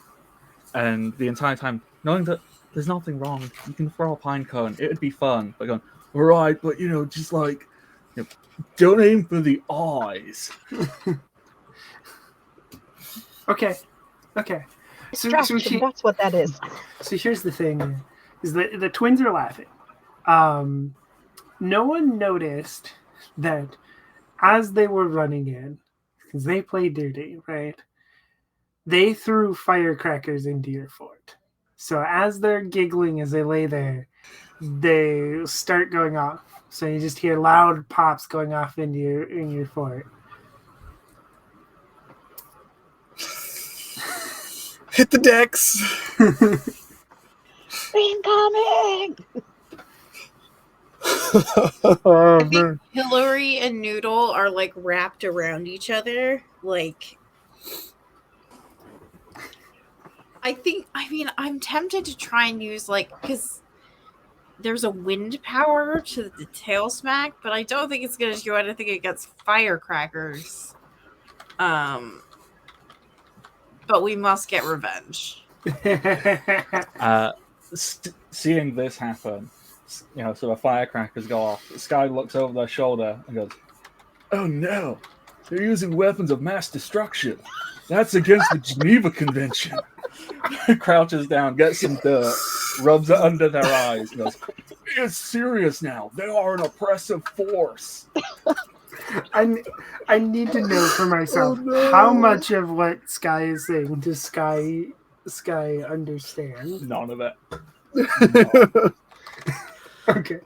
S3: and the entire time knowing that there's nothing wrong, you can throw a pine cone, it would be fun. But going, all right, but just like, don't aim for the eyes.
S1: Okay.
S5: Distraction, that's what that is.
S1: So here's the thing: is that the twins are laughing. No one noticed that as they were running in, because they played dirty, right? They threw firecrackers into your fort. So as they're giggling as they lay there, they start going off. So you just hear loud pops going off in your fort.
S4: Hit the decks.
S5: Incoming.
S2: I think Hillary and Noodle are like wrapped around each other. Like, I'm tempted to try and use because there's a wind power to the tail smack, but I don't think it's going to do anything against firecrackers. but we must get revenge.
S3: Seeing this happen, so the firecrackers go off. Sky looks over their shoulder and goes, "Oh no, they're using weapons of mass destruction. That's against the Geneva Convention." Crouches down, gets some dirt, rubs it under their eyes, and goes, "It's serious now. They are an oppressive force."
S1: I need to know for myself how much of what Sky is saying does Sky understand.
S3: None of it.
S1: No. Okay.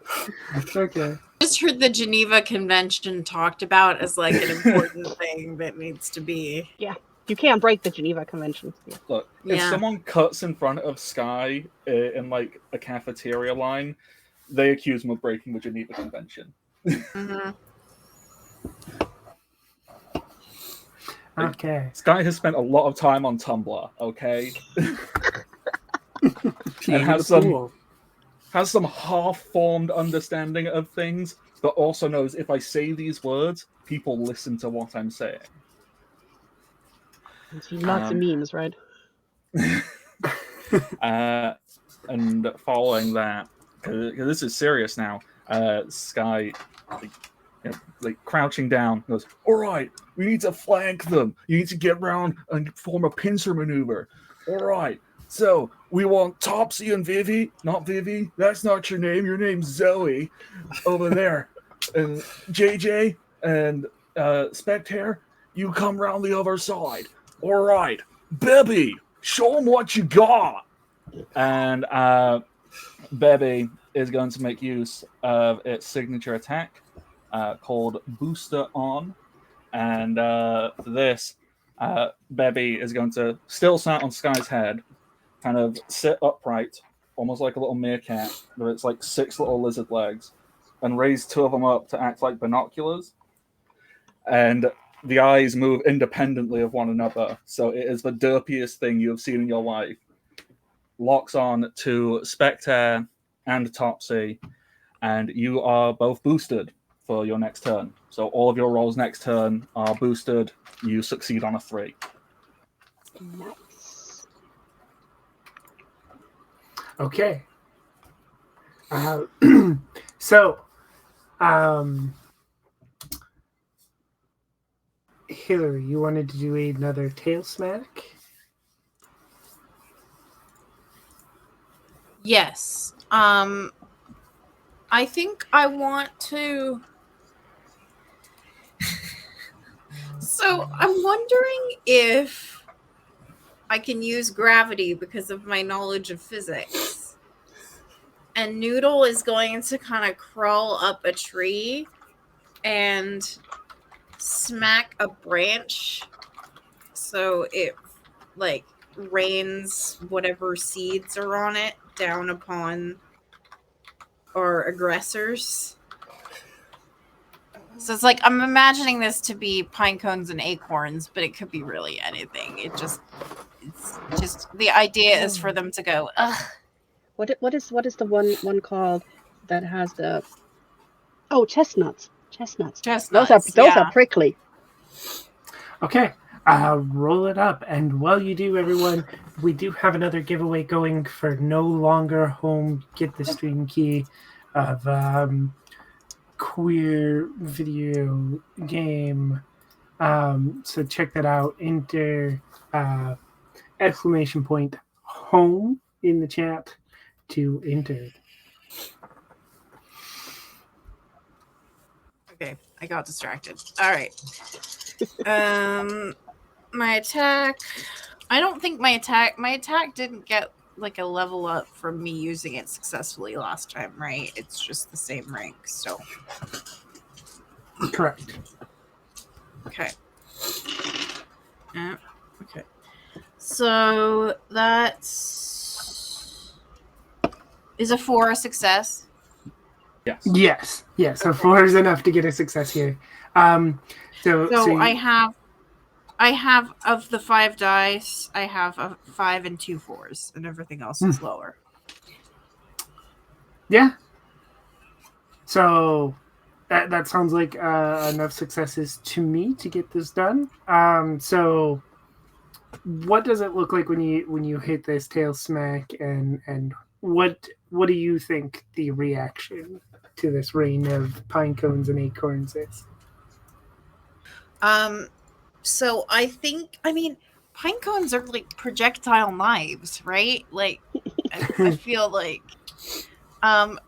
S2: Just heard the Geneva Convention talked about as like an important thing that needs to be.
S5: Yeah, you can't break the Geneva Convention. Yeah.
S3: Look, if someone cuts in front of Sky in like a cafeteria line, they accuse him of breaking the Geneva Convention.
S2: Mm-hmm.
S1: Okay.
S3: Sky has spent a lot of time on Tumblr, okay? And has some half-formed understanding of things, but also knows if I say these words, people listen to what I'm saying.
S5: Lots of memes, right?
S3: And following that, because this is serious now, Sky, like crouching down, goes, "All right, we need to flank them. You need to get around and form a pincer maneuver. All right. So, we want Topsy and Vivi, not Vivi, that's not your name, your name's Zoe, over there. And JJ and Spectator, you come round the other side. All right, Bebby, show them what you got." And Bebby is going to make use of its signature attack called Booster On. And for this, Bebby is going to, still sat on Sky's head, kind of sit upright, almost like a little meerkat, with its like 6 little lizard legs, and raise 2 of them up to act like binoculars. And the eyes move independently of one another, so it is the derpiest thing you have seen in your life. Locks on to Spectre and Topsy, and you are both boosted for your next turn. So all of your rolls next turn are boosted. You succeed on a 3.
S5: Nice.
S1: Okay. So, Hillary, you wanted to do another tail smack?
S2: Yes. I think I want to. So I'm wondering if I can use gravity because of my knowledge of physics. And Noodle is going to kind of crawl up a tree and smack a branch so it like rains whatever seeds are on it down upon our aggressors. So it's like I'm imagining this to be pine cones and acorns, but it could be really anything. It's just the idea is for them to go, ugh.
S5: What is the one called that has the chestnuts. Those are prickly.
S1: Okay. Roll it up. And while you do, everyone, we do have another giveaway going for No Longer Home Get the Stream Key of queer video game. So check that out. Enter !home in the chat to enter.
S2: Okay, I got distracted. All right. My attack. I don't think my attack didn't get like a level up from me using it successfully last time, right? It's just the same rank, so.
S1: Correct.
S2: Okay. Okay. So that's is a 4 a success?
S1: Yes. So 4 is enough to get a success here. So I have of the 5 dice, I have a 5 and 2 4s, and everything else is lower. Yeah. So that sounds like enough successes to me to get this done. So what does it look like when you hit this tail smack, and what do you think the reaction to this rain of pine cones and acorns is?
S2: So I mean, pine cones are like projectile knives, right? Like, I feel like,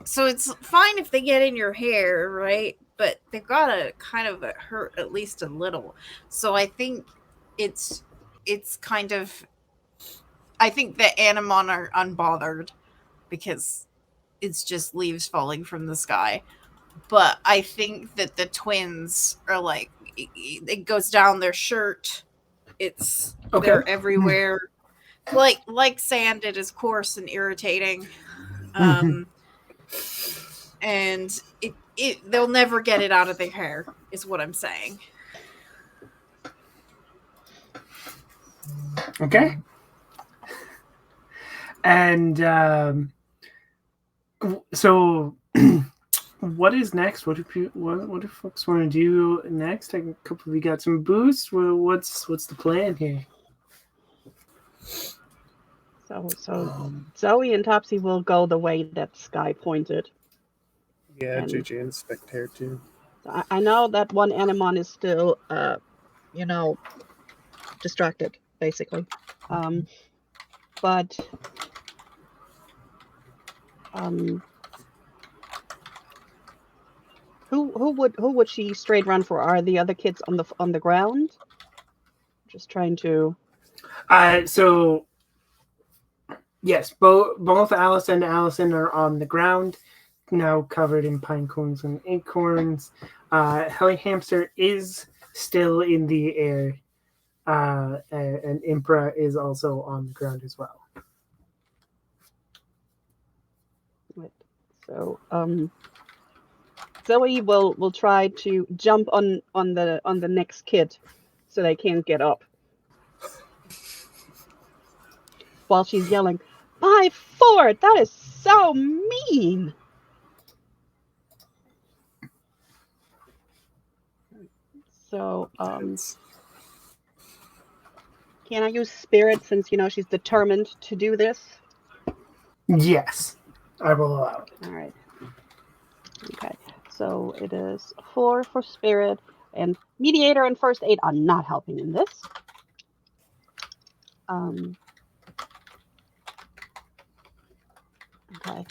S2: so it's fine if they get in your hair, right? But they've got to kind of hurt at least a little. So I think it's kind of, I think the Animon are unbothered because it's just leaves falling from the sky. But I think that the twins are like, it goes down their shirt.
S1: Okay.
S2: They're everywhere. Like sand, it is coarse and irritating. And they'll never get it out of their hair, is what I'm saying.
S1: Okay. And so what is next? What do folks want to do next? A couple of you got some boosts. Well, what's the plan here?
S5: So Zoe and Topsy will go the way that Sky pointed.
S4: Yeah,
S5: And-
S4: JJ and Spectator too.
S5: I know that one Anemon is still, distracted, basically. But who would she straight run for? Are the other kids on the ground? Just trying to.
S1: So yes, both Alice and Allison are on the ground, now covered in pine cones and acorns. Helly Hamster is still in the air, and Impra is also on the ground as well.
S5: So Zoe will try to jump on the next kid, so they can't get up. While she's yelling, "By Ford, that is so mean!" So, can I use spirit since she's determined to do this?
S1: Yes, I will allow it.
S5: All right. Okay. So it is 4 for spirit, and mediator and first aid are not helping in this. Okay.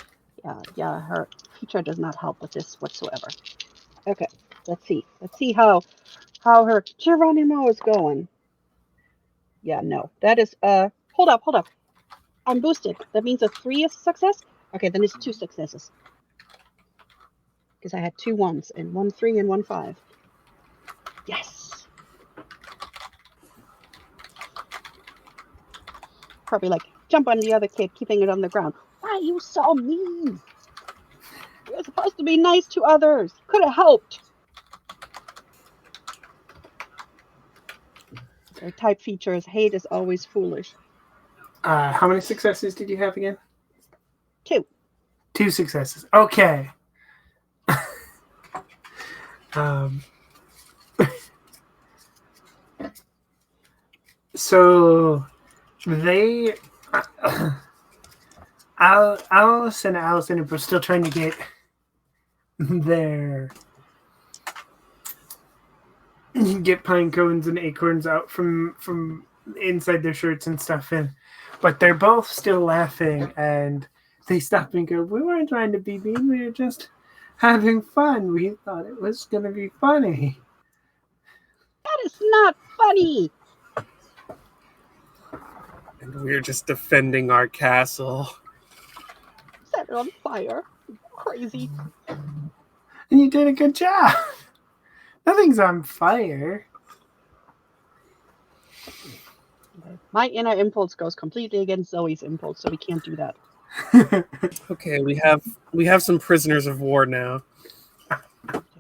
S5: Yeah. Her feature does not help with this whatsoever. Okay. Let's see how her Geronimo is going. Yeah, no. That is hold up. I'm boosted. That means a 3 is a success? Okay, then it's 2 successes. Because I had 2 1s and 1 3 and 1 5. Yes. Probably like jump on the other kid, keeping it on the ground. Why are you so mean? You're supposed to be nice to others. Could have helped. Their type feature is hate is always foolish.
S1: How many successes did you have again?
S5: 2.
S1: 2 successes. Okay. So they, Alice and Allison are still trying to get get pine cones and acorns out from inside their shirts and stuff, but they're both still laughing, and they stop and go, "We weren't trying to be mean. We were just having fun. We thought it was going to be funny."
S5: That is not funny.
S4: And we're just defending our castle.
S5: Set it on fire. Crazy.
S1: And you did a good job. Nothing's on fire.
S5: My inner impulse goes completely against Zoe's impulse, so we can't do that.
S4: Okay, we have some prisoners of war now.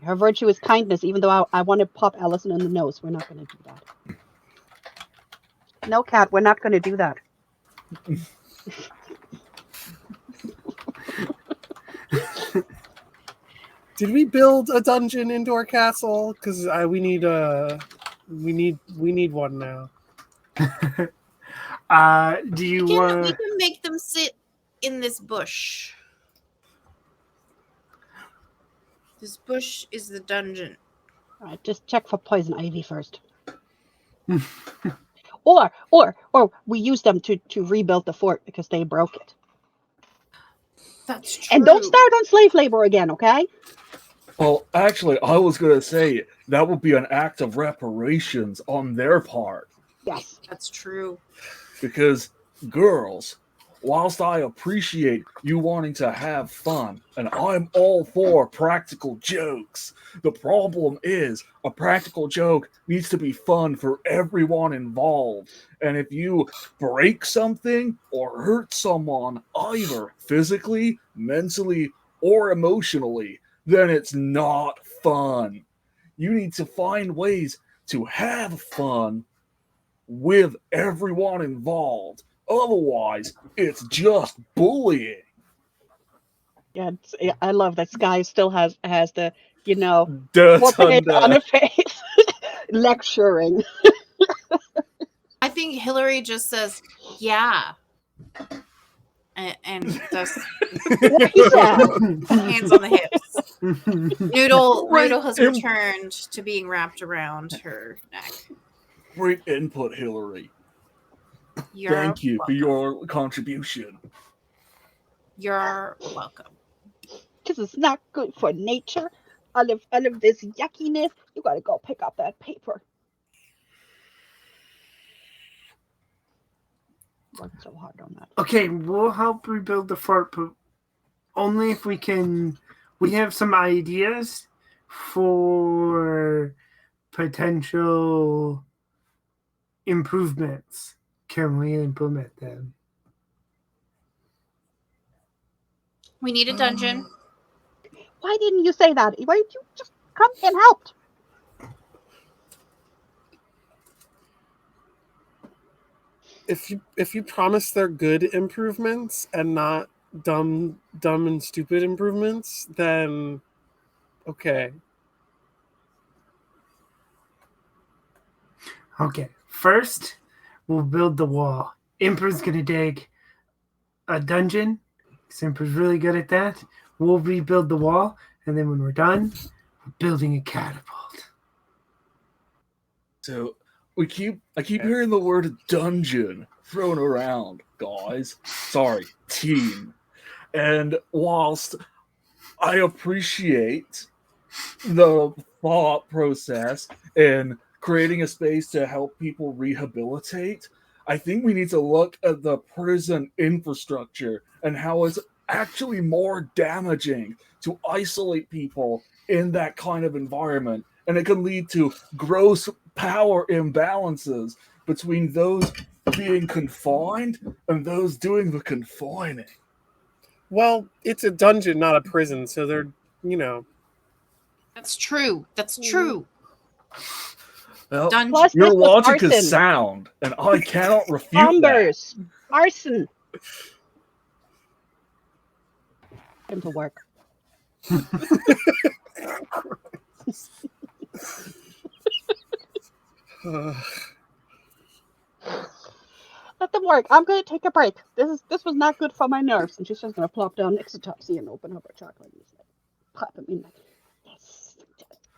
S5: Her virtue is kindness, even though I want to pop Allison in the nose. We're not going to do that. No, Cat, we're not going to do that.
S4: Did we build a dungeon into our castle? Because we need one now.
S1: Do you
S2: We
S1: want?
S2: can make them sit in this bush. This bush is the dungeon.
S5: All right, just check for poison ivy first. or we use them to rebuild the fort because they broke it.
S2: That's true.
S5: And don't start on slave labor again, okay?
S3: Well, actually, I was going to say that would be an act of reparations on their part.
S5: Yes.
S2: That's true.
S3: Because, girls, whilst I appreciate you wanting to have fun, and I'm all for practical jokes, the problem is a practical joke needs to be fun for everyone involved. And if you break something or hurt someone, either physically, mentally, or emotionally, then it's not fun. You need to find ways to have fun with everyone involved. Otherwise, it's just bullying.
S5: Yeah, I love that Sky still has the
S3: Dirt
S5: 4 page on
S3: under.
S5: her face lecturing.
S2: I think Hillary just says, "Yeah," and does
S5: What he said.
S2: hands on the hips. Noodle
S3: Great
S2: has
S3: im-
S2: returned to being wrapped around her neck.
S3: Great input, Hillary.
S2: You're
S3: Thank you for
S2: welcome.
S3: your contribution.
S2: You're welcome.
S5: Because it's not good for nature. All of this yuckiness. You gotta go pick up that paper. Worked so hard on that.
S1: Okay, we'll help rebuild the fort, but only if we can. We have some ideas for potential improvements. Can we implement them?
S2: We need a dungeon.
S5: Why didn't you say that? Why didn't you just come and help?
S4: If you promise they're good improvements and not dumb and stupid improvements, then okay.
S1: Okay, first we'll build the wall. Imper's gonna dig a dungeon. Imper's really good at that. We'll rebuild the wall, and then when we're done, we're building a catapult.
S3: So I keep hearing the word dungeon thrown around, guys. Sorry, team. And whilst I appreciate the thought process in creating a space to help people rehabilitate, I think we need to look at the prison infrastructure and how it's actually more damaging to isolate people in that kind of environment. And it can lead to gross power imbalances between those being confined and those doing the confining.
S4: Well, it's a dungeon, not a prison, so they're
S2: That's true. That's true.
S3: Well,
S2: Dungeon.
S5: Plus,
S3: your
S5: this was
S3: logic
S5: arson.
S3: is sound, and I cannot refute that.
S5: Bombers. Arson. Put him to work. Let them work. I'm gonna take a break. This was not good for my nerves. And she's just gonna plop down next to Topsy and open up her chocolate and just like pop him in. Like, yes,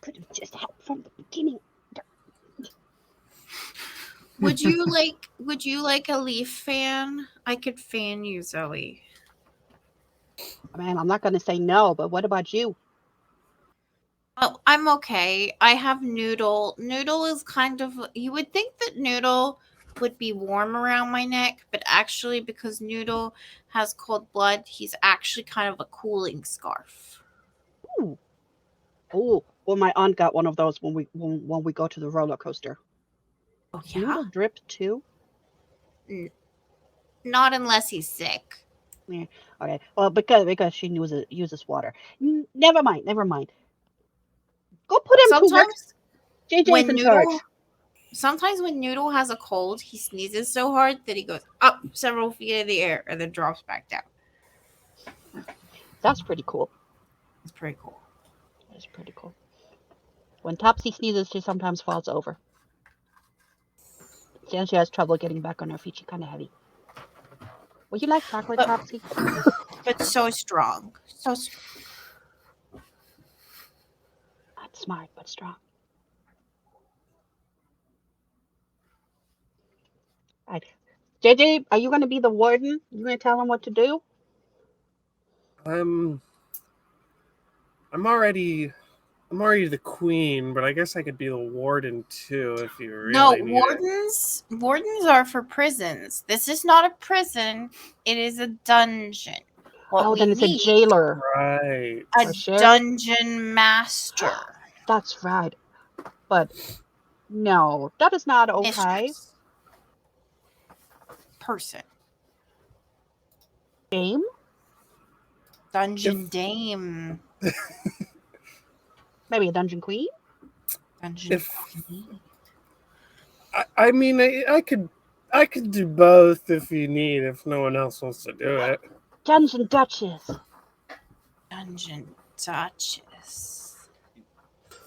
S5: could have just helped from the beginning.
S2: Would you like a leaf fan? I could fan you, Zoe.
S5: Man, I'm not gonna say no, but what about you?
S2: Oh, I'm okay. I have Noodle. Noodle is kind of, you would think that Noodle would be warm around my neck, but actually because Noodle has cold blood, he's actually kind of a cooling scarf.
S5: Ooh. Oh, well, my aunt got one of those when we go to the roller coaster.
S2: Oh yeah.
S5: Noodle drip too.
S2: Not unless he's sick.
S5: Yeah. Okay. Well, because she uses water. Never mind. Go put him to work.
S2: Sometimes
S5: JJ's
S2: when
S5: in charge.
S2: Sometimes when Noodle has a cold, he sneezes so hard that he goes up several feet in the air and then drops back down.
S5: That's pretty cool.
S2: It's pretty cool.
S5: That's pretty cool. When Topsy sneezes, she sometimes falls over. Since she has trouble getting back on her feet, she's kind of heavy. Would you like chocolate,
S2: But-
S5: Topsy?
S2: But so strong.
S5: Not smart, but strong. Right. JJ, are you going to be the warden? You going to tell him what to do?
S4: I'm already the queen, but I guess I could be the warden too if you really
S2: No,
S4: need it.
S2: wardens are for prisons. This is not a prison. It is a dungeon. What we
S5: Then it's a
S2: need
S5: jailer.
S4: Right.
S2: a
S5: Or sheriff?
S2: dungeon master.
S5: That's right. But no, that is not okay.
S2: Mistress. Person.
S5: Dame?
S2: Dungeon dame.
S5: Maybe a dungeon queen?
S2: Dungeon
S4: If-
S2: queen.
S4: I mean, I could do both if you need. If no one else wants to do it.
S5: Dungeon duchess.
S2: Dungeon duchess.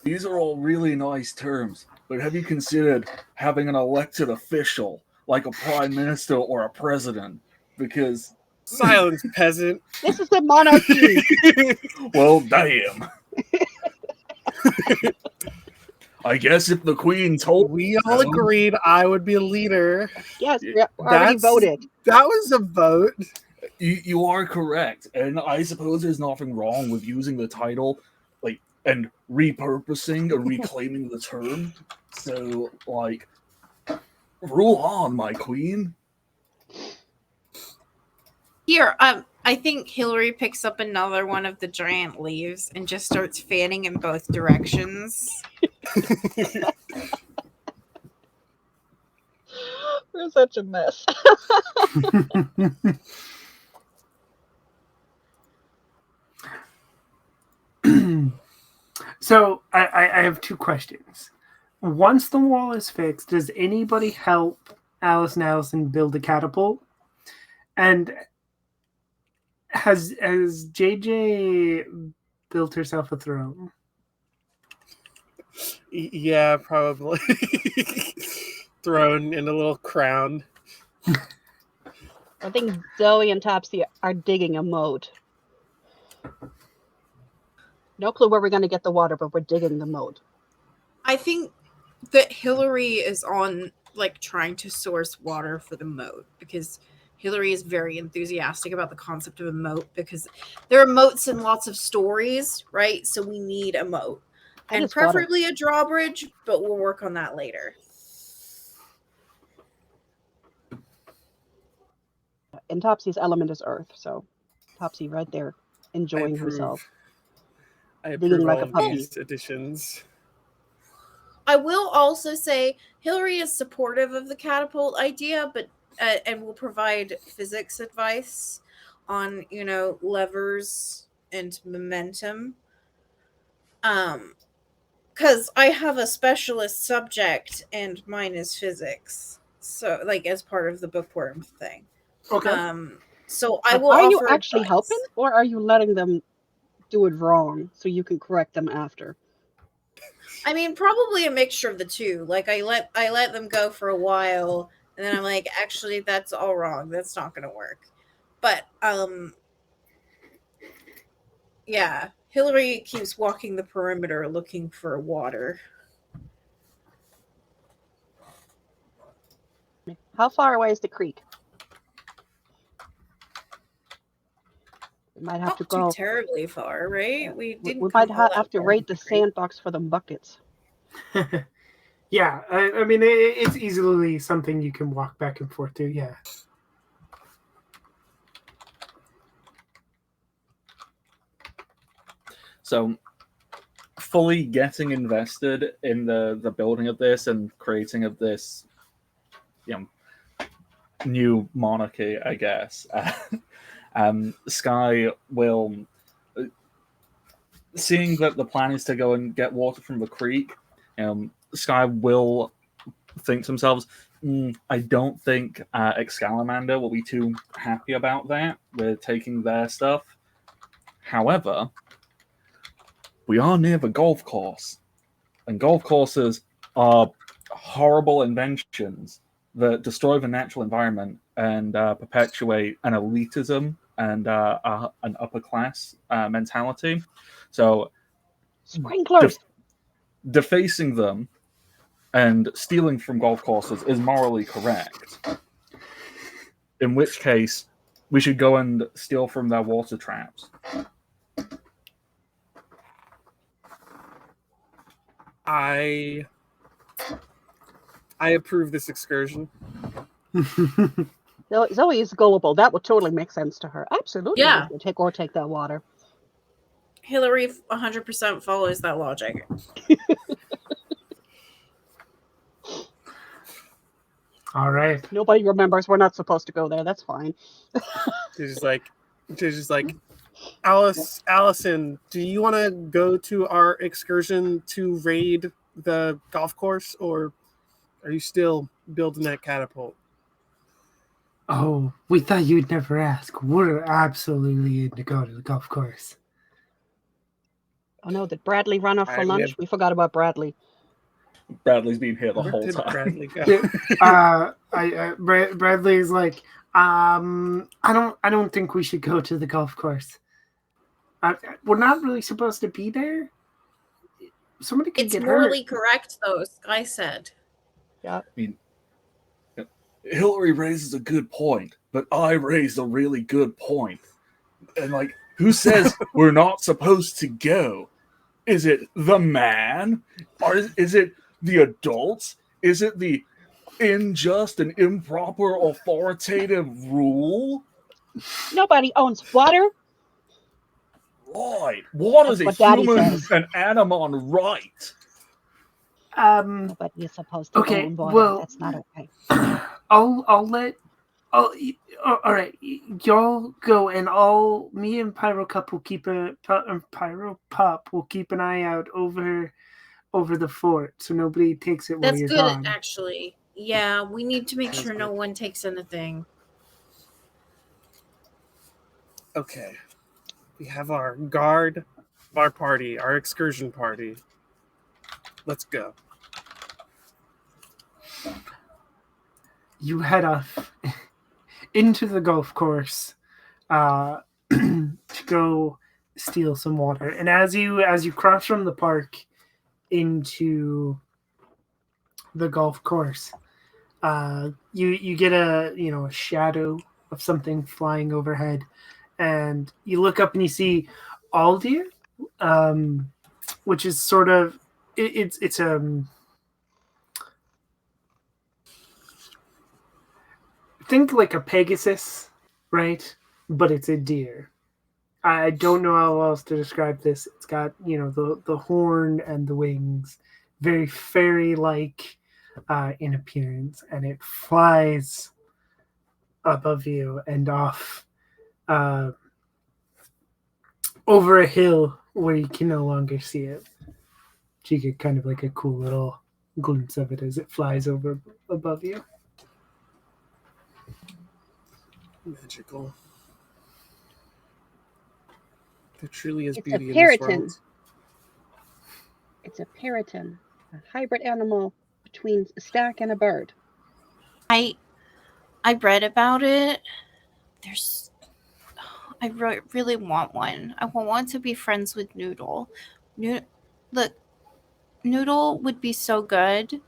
S3: These are all really nice terms, but have you considered having an elected official, like a prime minister or a president? Because,
S4: Silence, peasant.
S5: This is the monarchy.
S3: well, damn. I guess if the queen told
S4: We all agreed I would be a leader.
S5: Yes, we already
S4: That's-
S5: voted.
S4: That was a vote.
S3: you are correct, and I suppose there's nothing wrong with using the title, like, and repurposing or reclaiming the term. So, like, rule on, my queen.
S2: Here, I think Hillary picks up another one of the giant leaves and just starts fanning in both directions.
S5: We're such a mess.
S1: So I have two questions. Once the wall is fixed, does anybody help Alice and Allison build a catapult? And has JJ built herself a throne?
S4: Yeah, probably. Thrown in a little crown.
S5: I think Zoe and Topsy are digging a moat. No clue where we're going to get the water, but we're digging the moat.
S2: I think that Hillary is on trying to source water for the moat because Hillary is very enthusiastic about the concept of a moat because there are moats in lots of stories, right? So we need a moat. And preferably a drawbridge, but we'll work on that later.
S5: And Topsy's element is earth, so Topsy right there enjoying herself.
S4: I
S5: Digging
S4: approve
S5: like
S4: all
S5: a
S4: of
S5: puppy.
S4: these additions.
S2: I will also say Hillary is supportive of the catapult idea, but and will provide physics advice on levers and momentum. Because I have a specialist subject and mine is physics, so as part of the bookworm thing.
S1: Okay.
S2: So I will.
S5: Are you
S2: offer
S5: actually
S2: advice.
S5: helping, or are you letting them do it wrong so you can correct them after?
S2: I mean, probably a mixture of the two. I let them go for a while, and then I'm like, actually, that's all wrong. That's not going to work. But yeah, Hillary keeps walking the perimeter looking for water.
S5: How far away is the creek? We might have
S2: Not
S5: to go.
S2: too terribly far, right? We didn't.
S5: We might
S2: come all that
S5: have to
S2: far
S5: raid
S2: from
S5: the
S2: creek.
S5: sandbox for them buckets.
S1: Yeah, I mean, it's easily something you can walk back and forth to, yeah.
S3: So, fully getting invested in the building of this and creating of this, new monarchy, I guess. Sky will, seeing that the plan is to go and get water from the creek, Sky will think to themselves, I don't think Excalamander will be too happy about that. We're taking their stuff. However, we are near the golf course, and golf courses are horrible inventions. that destroy the natural environment and perpetuate an elitism and an upper class mentality. So
S5: Sprinklers.
S3: defacing them and stealing from golf courses is morally correct. In which case, we should go and steal from their water traps.
S4: I approve this excursion.
S5: Zoe is gullible. That would totally make sense to her. Absolutely.
S2: Yeah.
S5: We should take that water.
S2: Hillary 100% follows that logic.
S1: All right.
S5: Nobody remembers we're not supposed to go there. That's fine.
S4: She's just like, Allison, do you want to go to our excursion to raid the golf course, or are you still building that catapult?
S1: Oh, we thought you'd never ask. We're absolutely in to go to the golf course.
S5: Oh no, did Bradley run off for
S4: I
S5: lunch?
S4: have-
S5: We forgot about Bradley.
S3: Bradley's been here the
S4: Where
S3: whole
S4: did
S3: time.
S4: Bradley go?
S1: Bradley's like, I don't think we should go to the golf course. We're not really supposed to be there. Somebody could
S2: It's
S1: get
S2: morally
S1: hurt.
S2: correct, though, Sky said.
S5: Yeah.
S3: Hillary raises a good point, but I raised a really good point. And like, who says we're not supposed to go? Is it the man? Or is it the adults? Is it the unjust and improper authoritative rule?
S5: Nobody owns water.
S3: Right. What
S5: That's
S3: is
S5: what
S3: a
S5: Daddy
S3: human
S5: says.
S3: and Amimon right?
S5: Nobody is supposed to
S1: Okay,
S5: own water.
S1: well-
S5: That's not okay.
S1: All right, y'all go, and me and Pyro Cup will keep Pyro Pup will keep an eye out over the fort, so nobody takes it while
S2: That's
S1: you're
S2: good,
S1: gone.
S2: actually. Yeah, we need to make
S4: That's
S2: sure no
S4: good.
S2: one takes anything.
S4: Okay. We have our guard of our party, our excursion party. Let's go.
S1: You head off into the golf course to go steal some water, and as you cross from the park into the golf course, you get a shadow of something flying overhead, and you look up and you see Aldir, which is sort of it's think like a Pegasus, right? But it's a deer. I don't know how else to describe this. It's got the horn and the wings, very fairy-like in appearance, and it flies above you and off over a hill where you can no longer see it. So you get kind of like a cool little glimpse of it as it flies over above you.
S4: Magical. There truly is
S5: It's a
S4: beauty in this
S5: periton.
S4: world.
S5: It's a periton, a hybrid animal between a stag and a bird.
S2: I read about it. I really want one. I want to be friends with Noodle. Look, Noodle would be so good,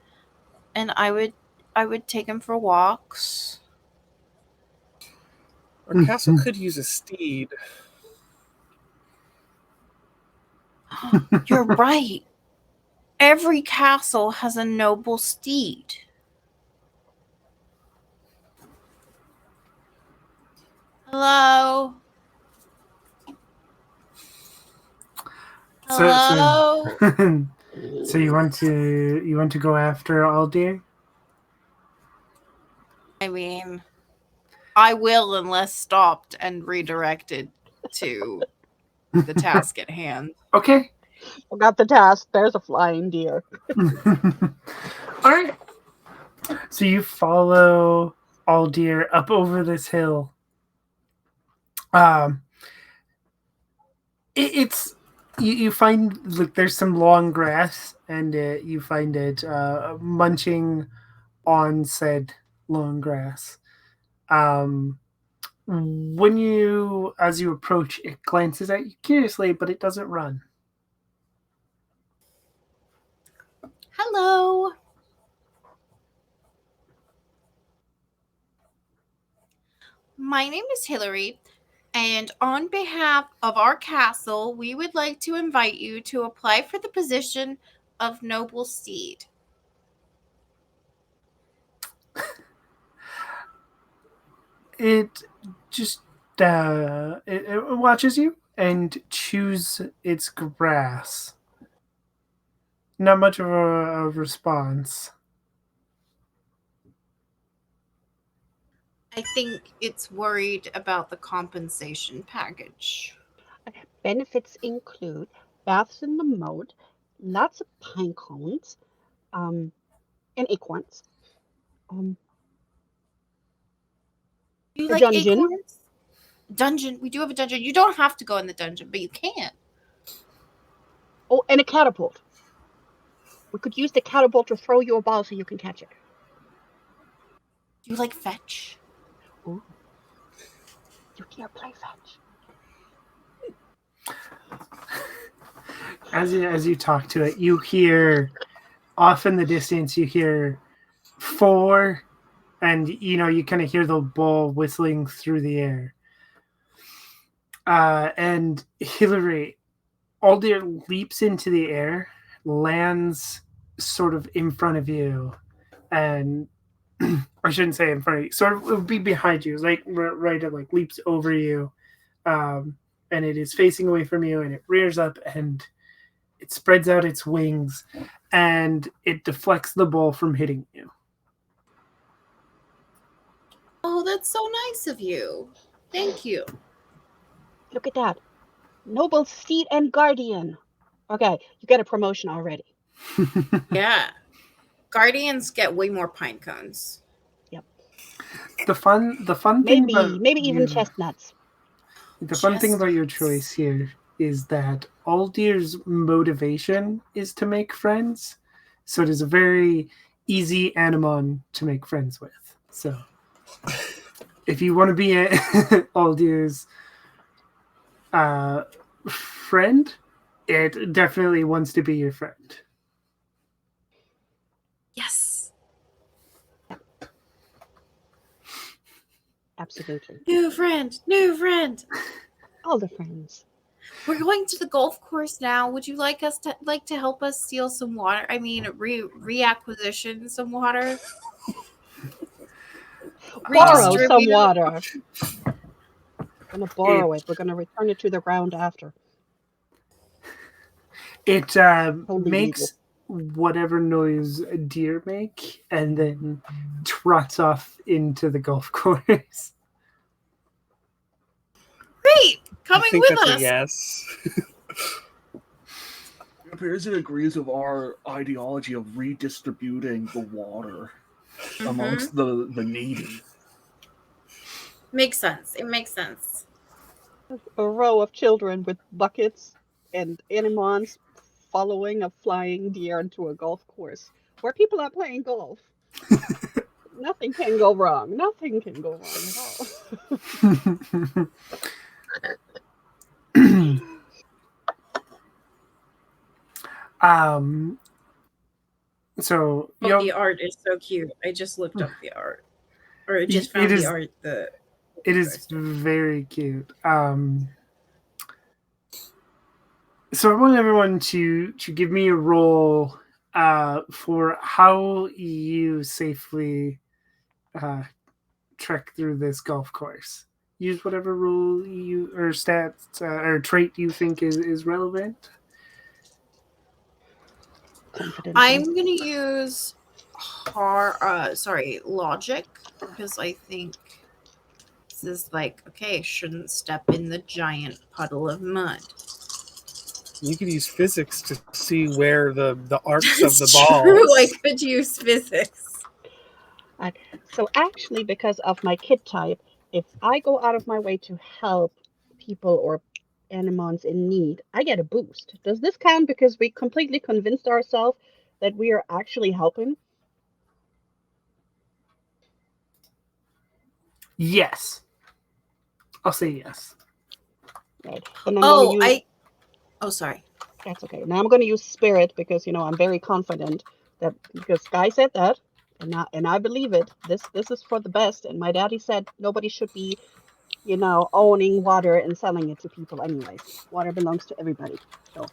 S2: and I would take him for walks.
S4: Our castle could use a steed.
S2: You're right. Every castle has a noble steed. Hello. Hello.
S1: So you want to go after Aldir?
S2: I mean, I will unless stopped and redirected to the task at hand.
S1: Okay.
S5: Forgot the task. There's a flying deer.
S1: All right. So you follow Aldir up over this hill. It's you find like there's some long grass, and you find it munching on said long grass. As you approach, it glances at you curiously, but it doesn't run.
S2: Hello. My name is Hillary, and on behalf of our castle, we would like to invite you to apply for the position of noble steed.
S1: It just it watches you and chews its grass. Not much of a response.
S2: I think it's worried about the compensation package.
S5: Benefits include baths in the moat, lots of pine cones, and acorns, um,
S2: Do you
S5: a
S2: like
S5: dungeon.
S2: acorns? Dungeon. We do have a dungeon. You don't have to go in the dungeon, but you can.
S5: Oh, and a catapult. We could use the catapult to throw you a ball so you can catch it.
S2: Do you like fetch?
S5: Ooh. You can't play fetch.
S1: As you talk to it, you hear off in the distance. You hear four, and you kind of hear the ball whistling through the air. And Hillary, Aldir leaps into the air, lands sort of in front of you, and I shouldn't say in front of you. Sort of, it would be behind you, like right, it like leaps over you, and it is facing away from you, and it rears up and it spreads out its wings, and it deflects the ball from hitting you.
S2: Oh, that's so nice of you. Thank you.
S5: Look at that. Noble steed and guardian. Okay, you get a promotion already.
S2: Yeah. Guardians get way more pine cones.
S5: Yep.
S1: The fun thing about
S5: Maybe even
S1: your,
S5: chestnuts.
S1: the fun thing about your choice here is that Aldir's motivation is to make friends, so it is a very easy Amimon to make friends with. So, if you want to be Aldir's friend, it definitely wants to be your friend.
S2: Yes.
S5: Absolutely.
S2: New friend. New friend.
S5: All the friends.
S2: We're going to the golf course now. Would you like to help us steal some water? I mean, reacquisition some water.
S5: Borrow some
S2: Redistribute.
S5: water. We're gonna borrow
S1: It
S5: it. We're gonna return it to the ground after.
S1: it
S5: Totally legal.
S1: makes whatever noise a deer make, and then trots off into the golf course.
S2: Great,
S4: I
S2: coming
S4: think
S2: with
S4: that's a
S2: us.
S4: yes.
S3: It appears it agrees with our ideology of redistributing the water amongst the needy.
S2: Makes sense. It makes sense.
S5: A row of children with buckets and Amimons following a flying deer into a golf course where people are playing golf. Nothing can go wrong. Nothing can go wrong at all.
S1: So
S2: Oh, the art is so cute. I just looked up the art, or I just
S1: it
S2: found the
S1: is
S2: art.
S1: it is very cute. So I want everyone to give me a roll for how you safely trek through this golf course. Use whatever rule you or stats or trait you think is relevant.
S5: Confidence.
S2: I'm gonna use logic, because I think this is like, okay, shouldn't step in the giant puddle of mud.
S4: You could use physics to see where the arcs of the
S2: It's
S4: balls.
S2: true. I could use physics.
S5: So actually, because of my kid type, if I go out of my way to help people or animals in need, I get a boost. Does this count because we completely convinced ourselves that we are actually helping?
S1: Yes. I'll say yes.
S5: Right. Then I'm going to
S2: Oh,
S5: use.
S2: Oh, sorry.
S5: That's okay. Now I'm going to use spirit because I'm very confident that because Sky said that, and I believe it. This is for the best. And my daddy said nobody should be owning water and selling it to people. Anyways, water belongs to everybody. So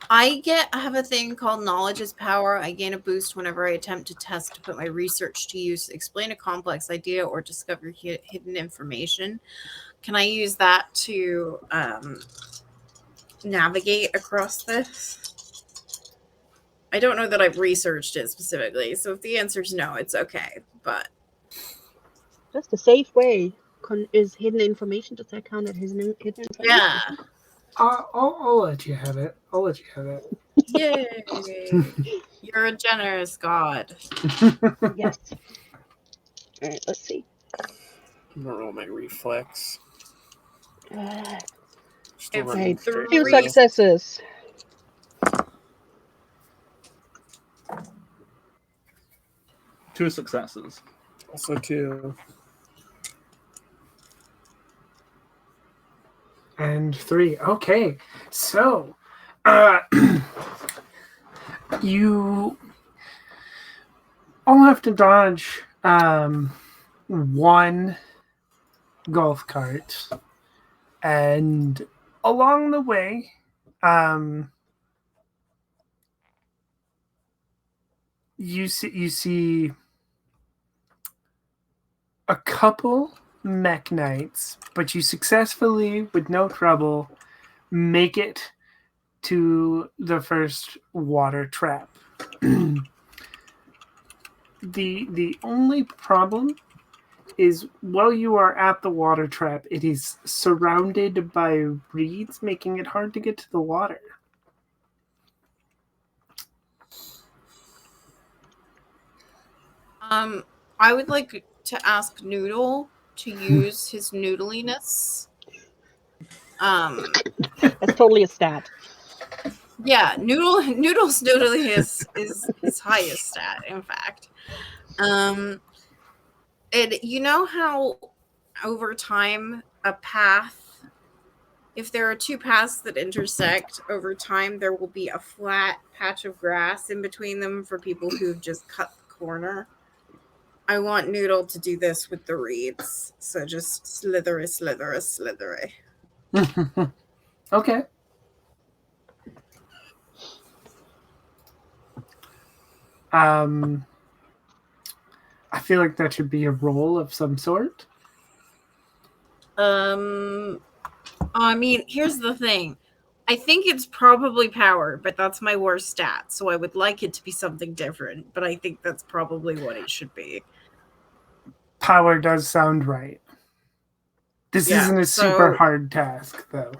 S2: I have a thing called knowledge is power. I gain a boost whenever I attempt to test to put my research to use, explain a complex idea, or discover hidden information. Can I use that to navigate across this? I don't know that I've researched it specifically, so if the answer is no, it's okay. But
S5: just a safe way is hidden information. Does that count as hidden information?
S2: yeah,
S1: I'll let you have it. I'll let you have it.
S2: yay! You're a generous god.
S5: Yes. All right. Let's see.
S4: I'm gonna roll my reflex. Still
S2: It's
S4: running
S5: Right.
S4: straight
S5: 2
S2: three.
S4: through.
S5: successes.
S3: Two successes.
S4: Also 2.
S1: And 3. Okay. So, you all have to dodge one golf cart, and along the way, you see a couple mech knights, but you successfully, with no trouble, make it to the first water trap. The only problem is while you are at the water trap, it is surrounded by reeds, making it hard to get to the water.
S2: I would like to ask Noodle to use his noodliness.
S5: That's totally a stat.
S2: Yeah, Noodle's noodliness is his highest stat, in fact. And you know how over time a path, if there are two paths that intersect over time, there will be a flat patch of grass in between them for people who've just cut the corner. I want Noodle to do this with the reeds. So just slithery, slithery, slithery.
S1: Okay. I feel like that should be a roll of some sort.
S2: I mean, here's the thing. I think it's probably power, but that's my worst stat. So I would like it to be something different, but I think that's probably what it should be.
S1: Power does sound right. This isn't a super hard task, though.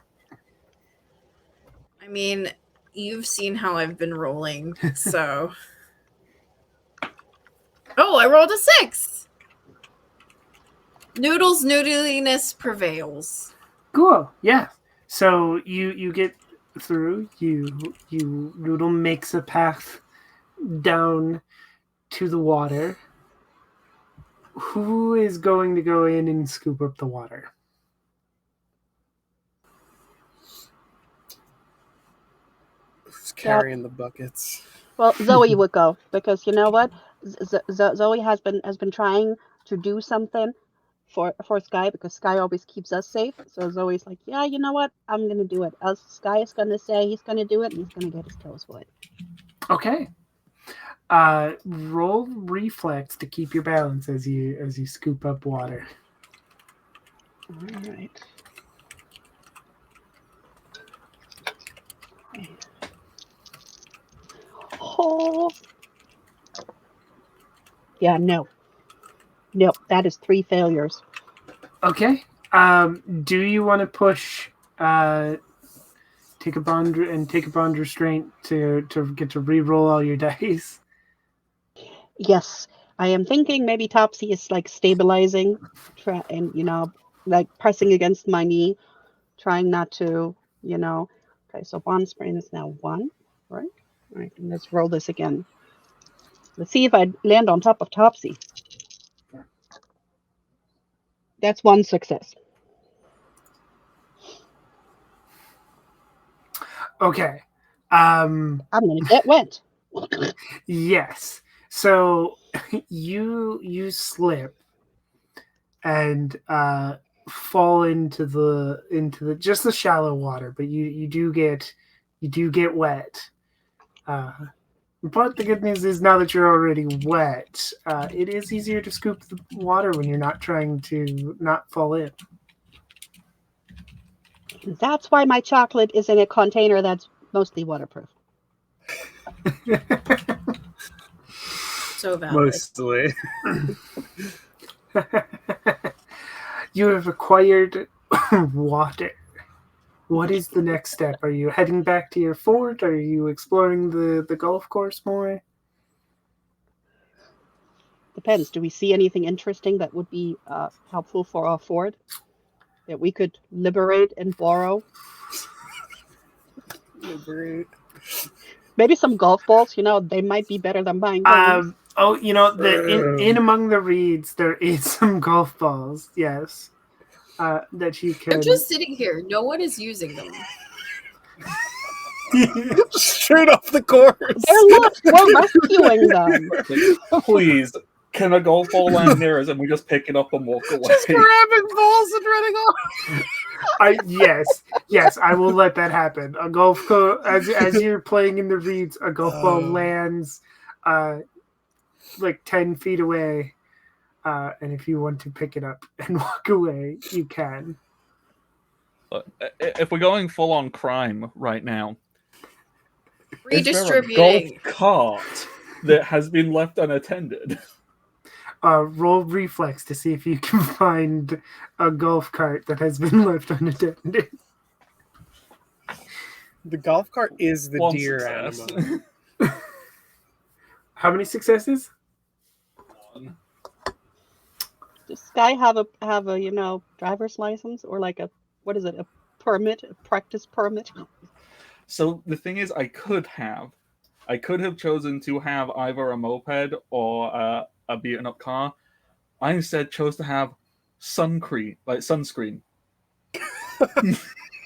S2: I mean, you've seen how I've been rolling, so. Oh, I rolled a 6. Noodle's noodliness prevails.
S1: Cool. Yeah. So you get through. You Noodle makes a path down to the water. Who is going to go in and scoop up the water?
S4: Who's carrying the buckets?
S5: Well, Zoe would go because you know what? Zoe has been trying to do something for Sky because Sky always keeps us safe. So Zoe's like, yeah, you know what? I'm gonna do it. As Sky is gonna say he's gonna do it, and he's gonna get his toes wet.
S1: Okay. Roll reflex to keep your balance as you scoop up water.
S5: All right. Oh. Yeah, no. Nope, that is 3 failures.
S1: Okay. Do you want to push take a bond restraint to get to re-roll all your dice?
S5: Yes, I am thinking maybe Topsy is like stabilizing, and like pressing against my knee, trying not to, Okay, so bond sprain is now 1, right? All right, and let's roll this again. Let's see if I land on top of Topsy. That's one success.
S1: Okay.
S5: I'm gonna get wet.
S1: Yes. So you slip and fall into the just the shallow water, but you do get wet. Uh, but the good news is now that you're already wet, it is easier to scoop the water when you're not trying to not fall in.
S5: That's why my chocolate is in a container that's mostly waterproof.
S2: So valid.
S4: Mostly.
S1: You have acquired water. What is the next step? Are you heading back to your fort? Are you exploring the golf course more?
S5: Depends. Do we see anything interesting that would be helpful for our fort that we could liberate and borrow?
S4: Liberate.
S5: Maybe some golf balls. They might be better than buying things.
S1: In among the reeds there is some golf balls. Yes, that you can.
S2: I'm just sitting here. No one is using them.
S4: Straight off the course.
S5: They're lost. We're rescuing them.
S3: Like, please, can a golf ball land near us and we just pick it up and walk away?
S4: Just grabbing balls and running off.
S1: Yes, I will let that happen. A as you're playing in the reeds, a golf ball lands, like 10 feet away, and if you want to pick it up and walk away, you can.
S3: If we're going full on crime right now,
S2: Redistributing.
S3: is there a golf cart that has been left unattended?
S1: Roll reflex to see if you can find a golf cart that has been left unattended.
S4: The golf cart is the
S3: One
S4: deer
S3: success.
S4: animal.
S1: How many successes?
S3: One.
S5: Does Sky have a driver's license or like a permit, a practice permit?
S3: So the thing is, I could have chosen to have either a moped or a beaten up car. I instead chose to have sunscreen.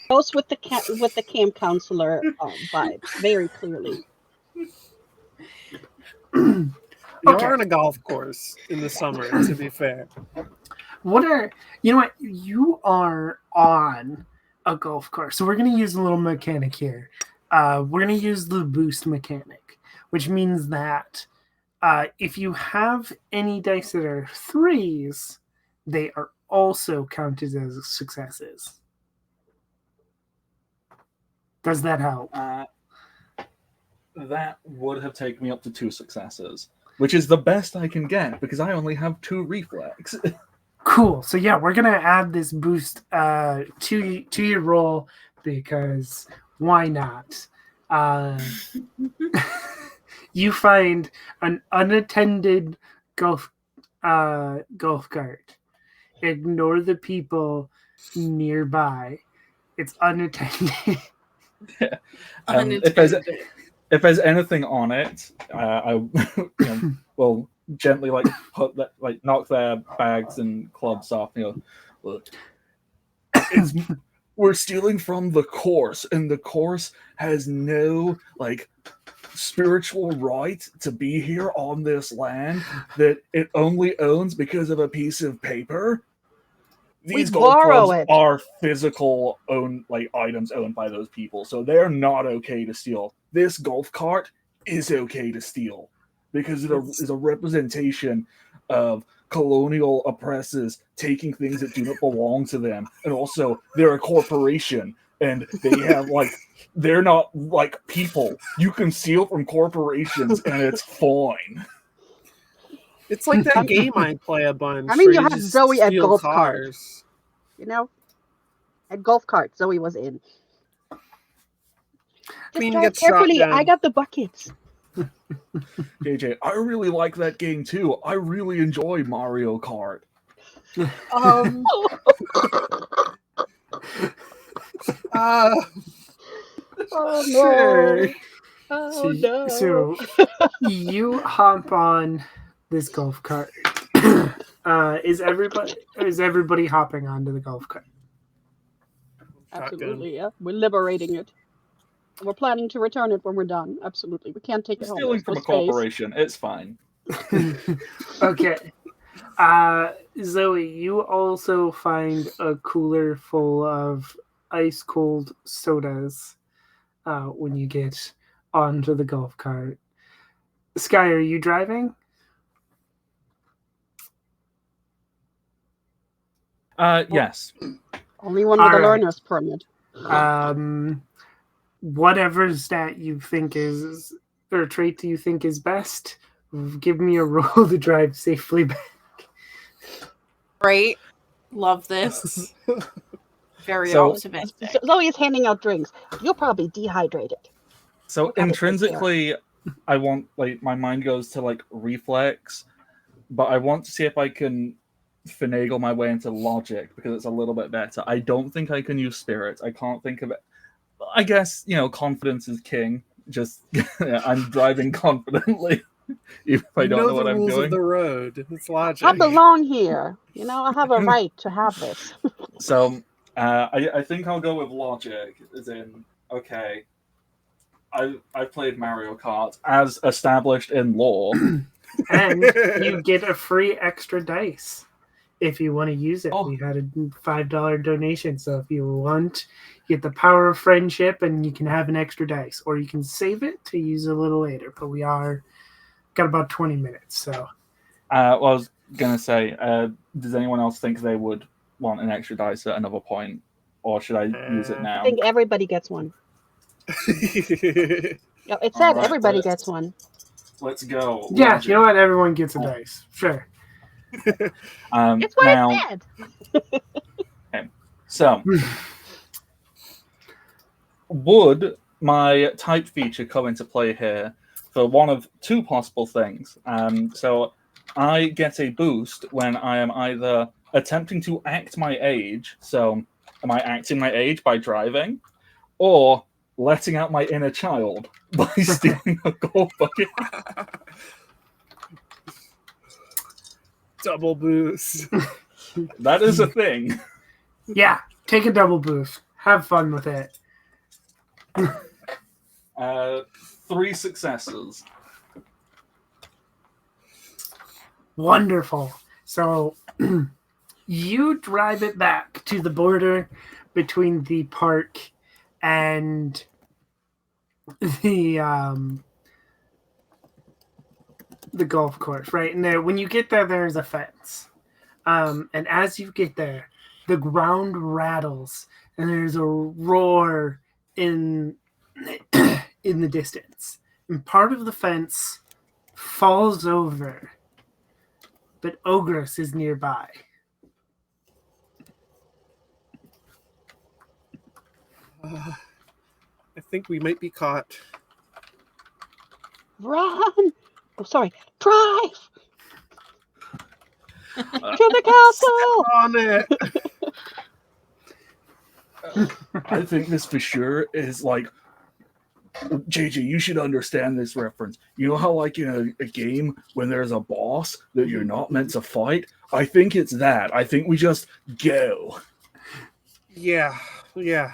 S5: Goes with the camp counselor vibes very clearly.
S4: You
S1: Okay.
S4: are on a golf course in the summer, to be fair.
S1: You are on a golf course. So we're going to use a little mechanic here. We're going to use the boost mechanic, which means that if you have any dice that are threes, they are also counted as successes. Does that help?
S3: That would have taken me up to 2 successes, which is the best I can get because I only have 2 reflex.
S1: Cool. So yeah, we're gonna add this boost to your roll because why not? You find an unattended golf cart. Ignore the people nearby. It's unattended.
S3: If there's anything on it, I will gently knock their bags and clubs off. Look, we're stealing from the course, and the course has no spiritual right to be here on this land that it only owns because of a piece of paper. These golf clubs are physical items owned by those people, so they're not okay to steal. This golf cart is okay to steal because it is a representation of colonial oppressors taking things that do not belong to them, and also they're a corporation and they have they're not like people. You can steal from corporations and it's fine.
S4: It's like that game I play a bunch.
S5: I mean, you
S4: where
S5: have
S4: just
S5: Zoe at
S4: steal
S5: golf
S4: cars.
S5: At golf cart, Zoe was in. Just drive
S4: Gets
S5: carefully.
S4: shot down.
S5: I got the buckets.
S3: JJ, I really like that game too. I really enjoy Mario Kart.
S5: Oh
S4: Sure.
S5: no! Oh no!
S1: So you hop on this golf cart is everybody hopping onto the golf cart?
S5: Absolutely, yeah. We're liberating it. We're planning to return it when we're done. Absolutely. We can't take it home.
S3: Stealing
S5: There's no
S3: from a
S5: space.
S3: corporation, it's fine.
S1: Okay. Zoe, you also find a cooler full of ice cold sodas when you get onto the golf cart. Sky, are you driving?
S3: Yes.
S5: Only one with a
S1: All right.
S5: learner's permit.
S1: Whatever stat you think is, or trait do you think is best, give me a roll to drive safely back.
S2: Great. Love this. Very
S3: So-
S2: optimistic.
S5: Zoe is handing out drinks. You're probably dehydrated.
S3: So
S5: We'll probably take care.
S3: intrinsically, I want, like, my mind goes to, like, reflex, but I want to see if I can finagle my way into logic because it's a little bit better. I don't think I can use spirits. I can't think of it. I guess, confidence is king. Just, I'm driving confidently, even if I don't know what
S4: the
S3: I'm
S4: rules
S3: doing.
S4: of the road. It's logic.
S5: I belong here. I have a right to have this.
S3: So, I think I'll go with logic, as in, okay, I've played Mario Kart as established in lore.
S1: And you get a free extra dice if you want to use it.
S3: Oh.
S1: We had a $5 donation, so if you want, you get the power of friendship and you can have an extra dice, or you can save it to use a little later. But we are got about 20 minutes, so.
S3: I was gonna say, does anyone else think they would want an extra dice at another point, or should I use it
S5: I
S3: now?
S5: think everybody gets one. Yeah, it said
S3: Alright,
S5: everybody
S3: let's-
S5: gets one.
S3: Let's go.
S1: Yeah,
S3: Logic.
S1: you know what? Everyone gets a dice. Sure.
S5: It's what
S3: now,
S5: it said.
S3: so would my type feature come into play here for one of two possible things? So I get a boost when I am either attempting to act my age, so am I acting my age by driving, or letting out my inner child by stealing a golf bucket?
S4: Double boost.
S3: That is a thing.
S1: Yeah, take a double boost. Have fun with it.
S3: 3 successes.
S1: Wonderful. So you drive it back to the border between the park and the golf course, right? And there, when you get there, there's a fence. And as you get there, the ground rattles, and there's a roar in the distance. And part of the fence falls over, but Ogress is nearby.
S4: I think we might be caught.
S5: Run! Oh, sorry. Drive to the castle.
S4: On it.
S3: I think this for sure is like, JJ, you should understand this reference. You know how, like, in a game when there's a boss that you're not meant to fight? I think it's that. I think we just go.
S4: Yeah. We're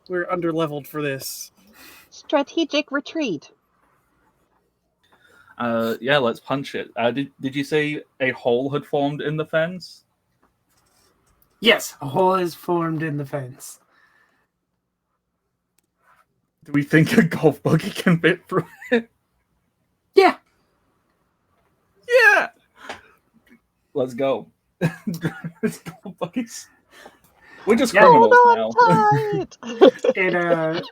S4: underleveled for this.
S5: Strategic retreat.
S3: Yeah, let's punch it. Did you say a hole had formed in the fence?
S1: Yes, a hole is formed in the fence.
S3: Do we think a golf buggy can fit through it?
S1: Yeah.
S3: Yeah! Let's go. Let's go, buggies. We're just criminals now.
S5: Tight.
S1: It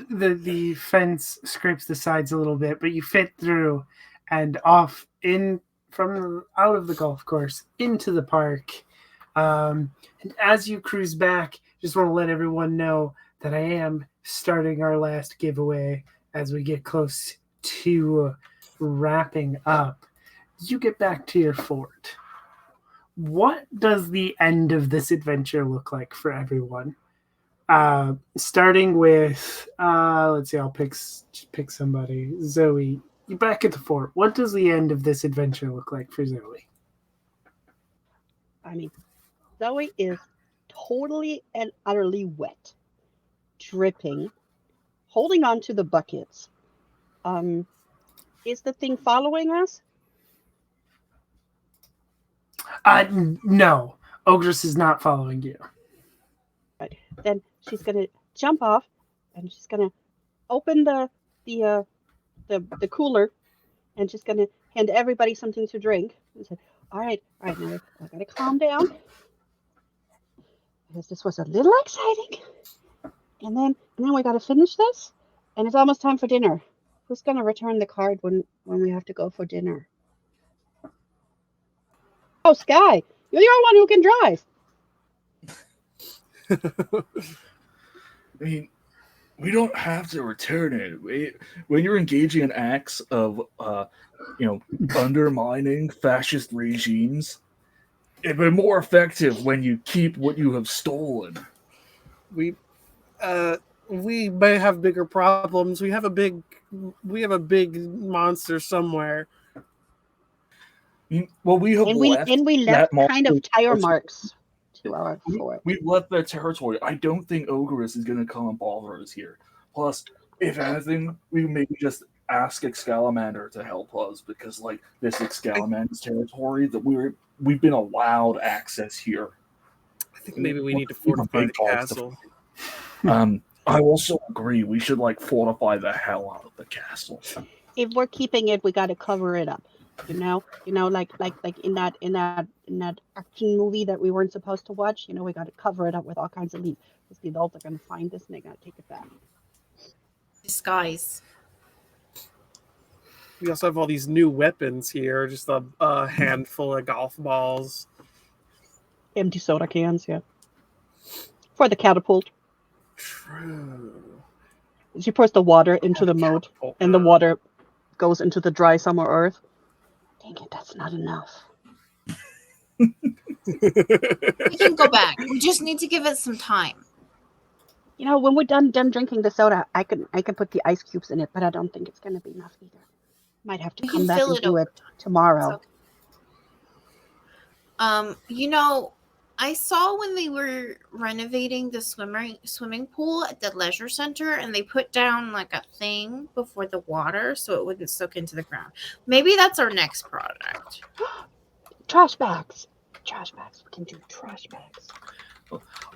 S1: the fence scrapes the sides a little bit, but you fit through and off in from out of the golf course into the park. And as you cruise back, just want to let everyone know that I am starting our last giveaway as we get close to wrapping up. You get back to your fort. What does the end of this adventure look like for everyone? Starting with, let's see, I'll pick somebody. Zoe, You're back at the fort. What does the end of this adventure look like for Zoe?
S5: I mean, Zoe is totally and utterly wet, dripping, holding on to the buckets. Is the thing following us?
S1: No. Ogress is not following you.
S5: Right. Then she's gonna jump off, and she's gonna open the cooler, and she's gonna hand everybody something to drink. And say, all right, now I gotta calm down because this was a little exciting. And then we gotta finish this, and it's almost time for dinner. Who's gonna return the card when we have to go for dinner? Oh, Sky, you're the only one who can drive.
S3: I mean, we don't have to return it. When you're engaging in acts of, undermining fascist regimes, it'd be more effective when you keep what you have stolen.
S4: We may have bigger problems. We have a big monster somewhere.
S3: Well, we have left
S5: kind of tire marks to our fort.
S3: We've left their territory. I don't think Ogress is going to come and bother us here. Plus, if anything, we maybe just ask Excalamander to help us because, this Excalamander's territory that we've been allowed access here.
S4: I think maybe we need to fortify the castle.
S3: I also agree. We should fortify the hell out of the castle.
S5: If we're keeping it, we got to cover it up. Like in that action movie that we weren't supposed to watch. We got to cover it up with all kinds of leaves because the adults are going to find this and they got to take it back.
S2: Disguise.
S4: We also have all these new weapons here. Just a handful of golf balls,
S5: empty soda cans. Yeah, for the catapult.
S4: True.
S5: She pours the water into the moat, and the water goes into the dry summer earth. Dang it, that's not enough.
S2: We can go back. We just need to give it some time.
S5: When we're done drinking the soda, I can put the ice cubes in it, but I don't think it's going to be enough either. Might have to come back and do it tomorrow.
S2: Okay. I saw when they were renovating the swimming pool at the leisure center, and they put down a thing before the water so it wouldn't soak into the ground. Maybe that's our next product.
S5: Trash bags. We can do trash bags.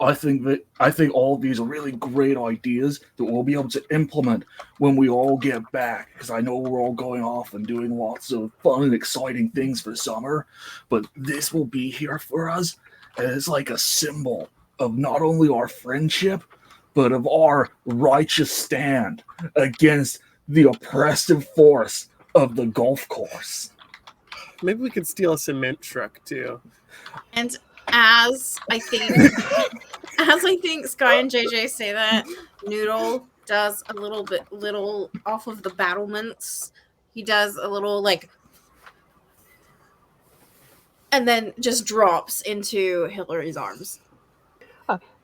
S3: I think all of these are really great ideas that we'll be able to implement when we all get back. Because I know we're all going off and doing lots of fun and exciting things for summer, but this will be here for us. And it's like a symbol of not only our friendship, but of our righteous stand against the oppressive force of the golf course.
S4: Maybe we could steal a cement truck too.
S2: And as I think Sky and JJ say that, Noodle does a little off of the battlements. He does a little and then just drops into Hillary's arms.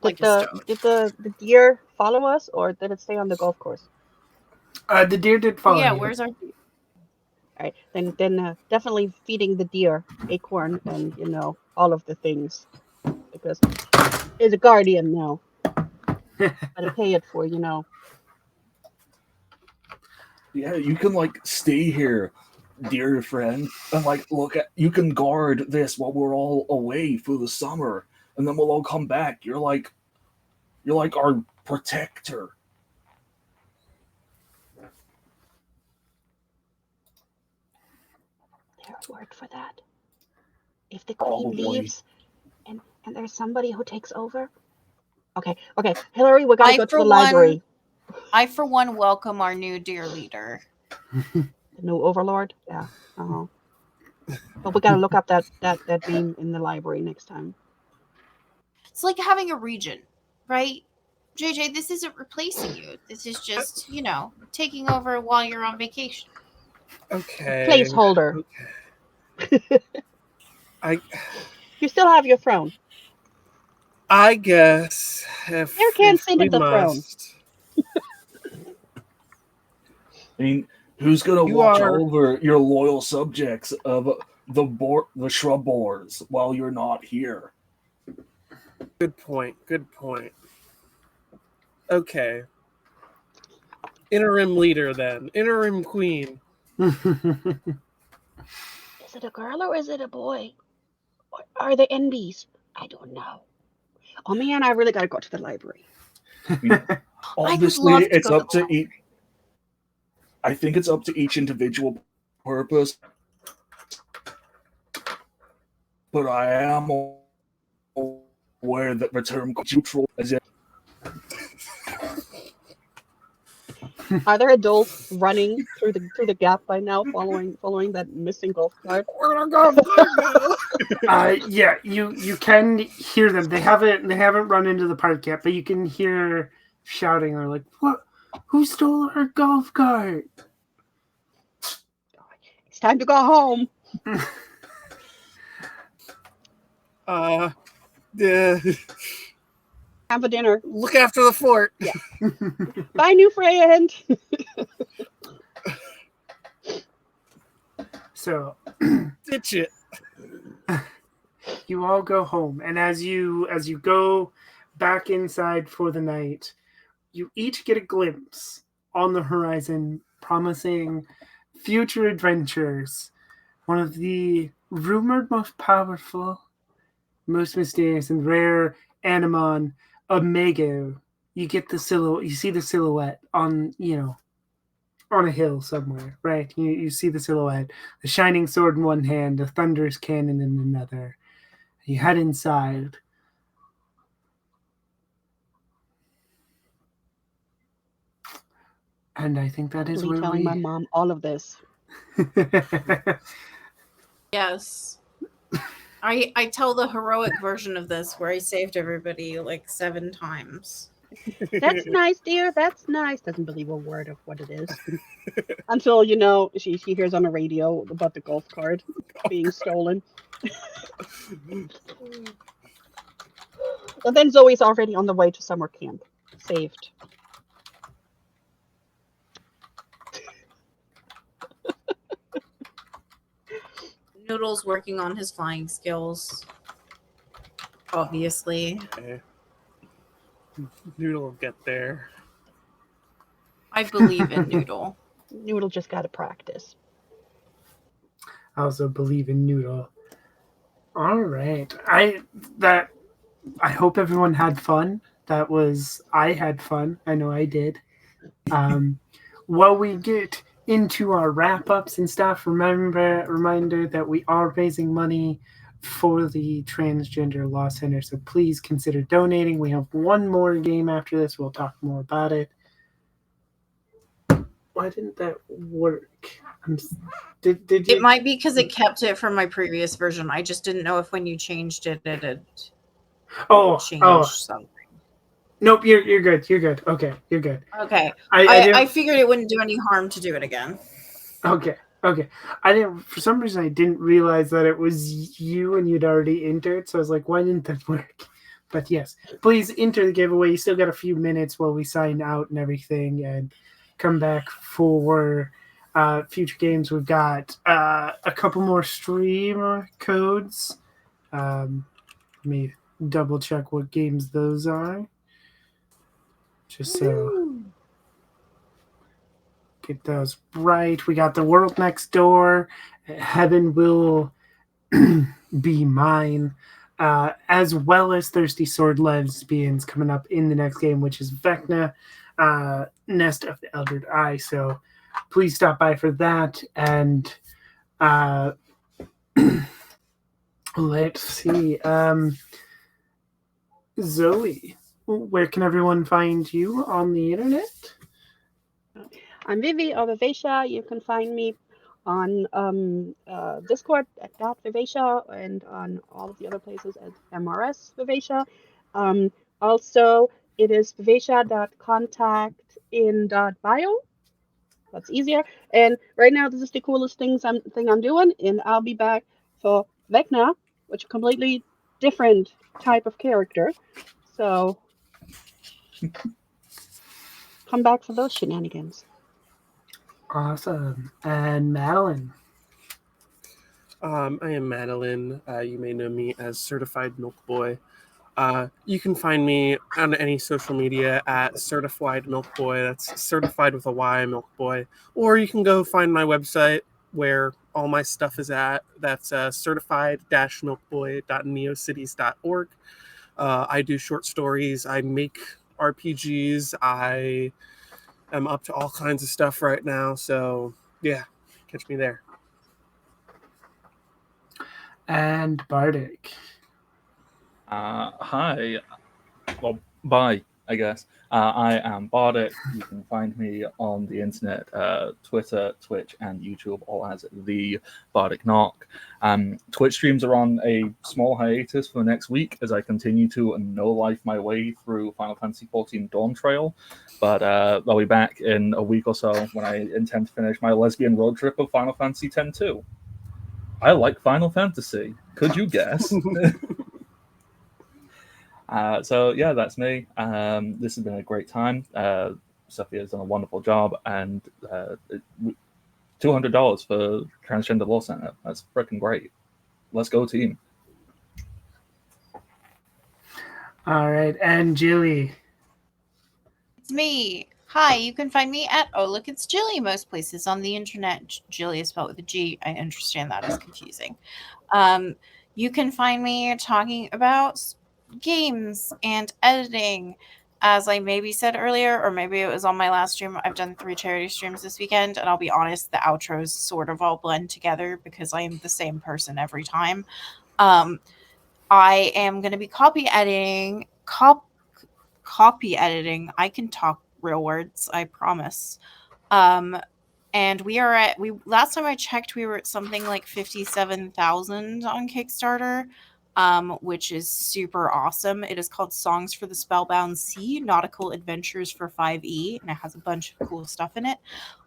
S5: Did the deer follow us, or did it stay on the golf course?
S1: The deer did follow.
S2: Yeah,
S1: you.
S2: where's our?
S5: All right, then definitely feeding the deer acorn and all of the things because it's a guardian now. Gotta pay it for
S3: Yeah, you can stay here, dear friend, and you can guard this while we're all away for the summer, and then we'll all come back. You're like our protector.
S5: There's a word for that. If the queen leaves and there's somebody who takes over. Okay, Hillary, we gotta go to the library.
S2: I, for one, welcome our new dear leader.
S5: The new overlord? Yeah. Uh-huh. But we gotta look up that name in the library next time.
S2: It's like having a regent, right? JJ, this isn't replacing you. This is just, taking over while you're on vacation.
S4: Okay.
S5: Placeholder.
S4: Okay.
S5: You still have your throne.
S4: I guess
S5: There can't sit at the throne.
S3: I mean, Who's gonna
S4: You
S3: watch
S4: are-
S3: over your loyal subjects of the shrub boars while you're not here?
S4: Good point. Good point. Okay. Interim leader then. Interim queen.
S5: Is it a girl or is it a boy? Or are they NBs? I don't know. Oh man, I really gotta go to the library.
S3: Obviously,
S2: love to
S3: it's
S2: go to
S3: up
S2: the
S3: to each. I think it's up to each individual purpose, but I am aware that the term neutral is it.
S5: Are there adults running through the gap by now, following that missing golf cart?
S4: We're gonna go now.
S1: Yeah, you can hear them. They haven't run into the park yet, but you can hear shouting or like, "What? Who stole our golf cart?"
S5: It's time to go home.
S4: Yeah.
S5: Have a dinner.
S4: Look after the fort.
S5: Yeah. Bye, new friend.
S1: So
S4: Ditch it.
S1: you all go home, and as you go back inside for the night, you each get a glimpse on the horizon, promising future adventures. One of the rumored most powerful, most mysterious, and rare Amimon, Omega. You get the silhouette. You see the silhouette on on a hill somewhere, right? You see the silhouette, the shining sword in one hand, the thunderous cannon in another. You head inside. And I think that is
S5: Really
S1: where
S5: telling my mom all of this.
S2: Yes. I tell the heroic version of this where I saved everybody like 7 times.
S5: That's nice, dear. That's nice. Doesn't believe a word of what it is. Until, she hears on the radio about the golf cart being stolen. And then Zoe's already on the way to summer camp. Saved.
S2: Noodle's working on his flying skills. Obviously.
S4: Okay. Noodle will get there.
S2: I believe in Noodle.
S5: Noodle just got to practice.
S1: I also believe in Noodle. All right. I hope everyone had fun. I had fun. I know I did. While we get into our wrap ups and stuff, reminder that we are raising money for the Transgender Law Center. So please consider donating. We have one more game after this. We'll talk more about it. Why didn't that work? Did you?
S2: It might be because it kept it from my previous version. I just didn't know if when you changed it, it had changed something.
S1: Nope, you're good. You're good. Okay, you're good.
S2: Okay.
S1: I
S2: I figured it wouldn't do any harm to do it again.
S1: Okay. I didn't. For some reason, I didn't realize that it was you and you'd already entered. So I was like, why didn't that work? But yes, please enter the giveaway. You still got a few minutes while we sign out and everything, and come back for future games. We've got a couple more streamer codes. Let me double check what games those are. Just so get those right. We got The World Next Door, Heaven Will Be Mine, as well as Thirsty Sword Lesbians coming up in the next game, which is Vecna, Nest of the Eldred Eye. So please stop by for that. And let's see. Zoe, where can everyone find you on the internet?
S5: I'm Vivi of Vivacia. You can find me on Discord at .vivacia and on all of the other places at MRS Vivacia. Also, it is vivacia.contact.in.bio. That's easier. And right now, this is the coolest thing I'm doing, and I'll be back for Vecna, which is a completely different type of character. So come back for those shenanigans.
S1: Awesome. And Madeline.
S4: I am Madeline. You may know me as Certified Milk Boy. You can find me on any social media at Certified Milk Boy. That's certified with a Y, Milk Boy. Or you can go find my website where all my stuff is at. That's certified-milkboy.neocities.org. I do short stories. I make RPGs. I am up to all kinds of stuff right now. So, yeah, catch me there.
S1: And Bardic.
S3: Hi. Well, bye, I guess. I am Bardic. You can find me on the internet, Twitter, Twitch, and YouTube, all as the Bardic Knock. Twitch streams are on a small hiatus for the next week as I continue to no-life my way through Final Fantasy XIV Dawn Trail. But I'll be back in a week or so when I intend to finish my lesbian road trip of Final Fantasy X too. I like Final Fantasy. Could you guess? So yeah, that's me. This has been a great time. Sophia's done a wonderful job, and $200 for Transgender Law Center. That's freaking great. Let's go, team.
S1: All right. And Julie.
S2: It's me. Hi, you can find me at Oh Look It's Jilly most places on the internet. Jilly is spelled with a G. I understand that is confusing. You can find me talking about games and editing. As I maybe said earlier, or maybe it was on my last stream, I've done 3 charity streams this weekend, and I'll be honest, the outros sort of all blend together because I am the same person every time. I am going to be copy editing. I can talk real words, I promise. And we last time I checked, we were at something like 57,000 on Kickstarter, which is super awesome. It is called Songs for the Spellbound Sea, Nautical Adventures for 5e, and it has a bunch of cool stuff in it.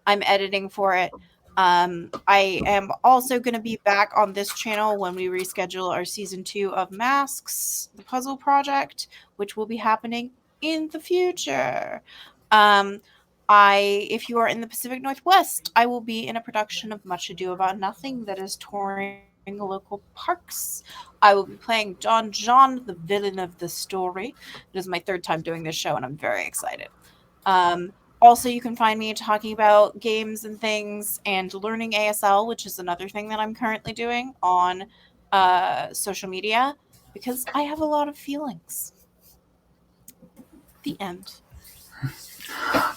S2: I'm editing for it. I am also going to be back on this channel when we reschedule our season 2 of Masks, the puzzle project, which will be happening in the future. If you are in the Pacific Northwest, I will be in a production of Much Ado About Nothing that is touring local parks. I will be playing Don John, the villain of the story. It is my 3rd time doing this show, and I'm very excited. Also, you can find me talking about games and things and learning ASL, which is another thing that I'm currently doing on social media because I have a lot of feelings. The end.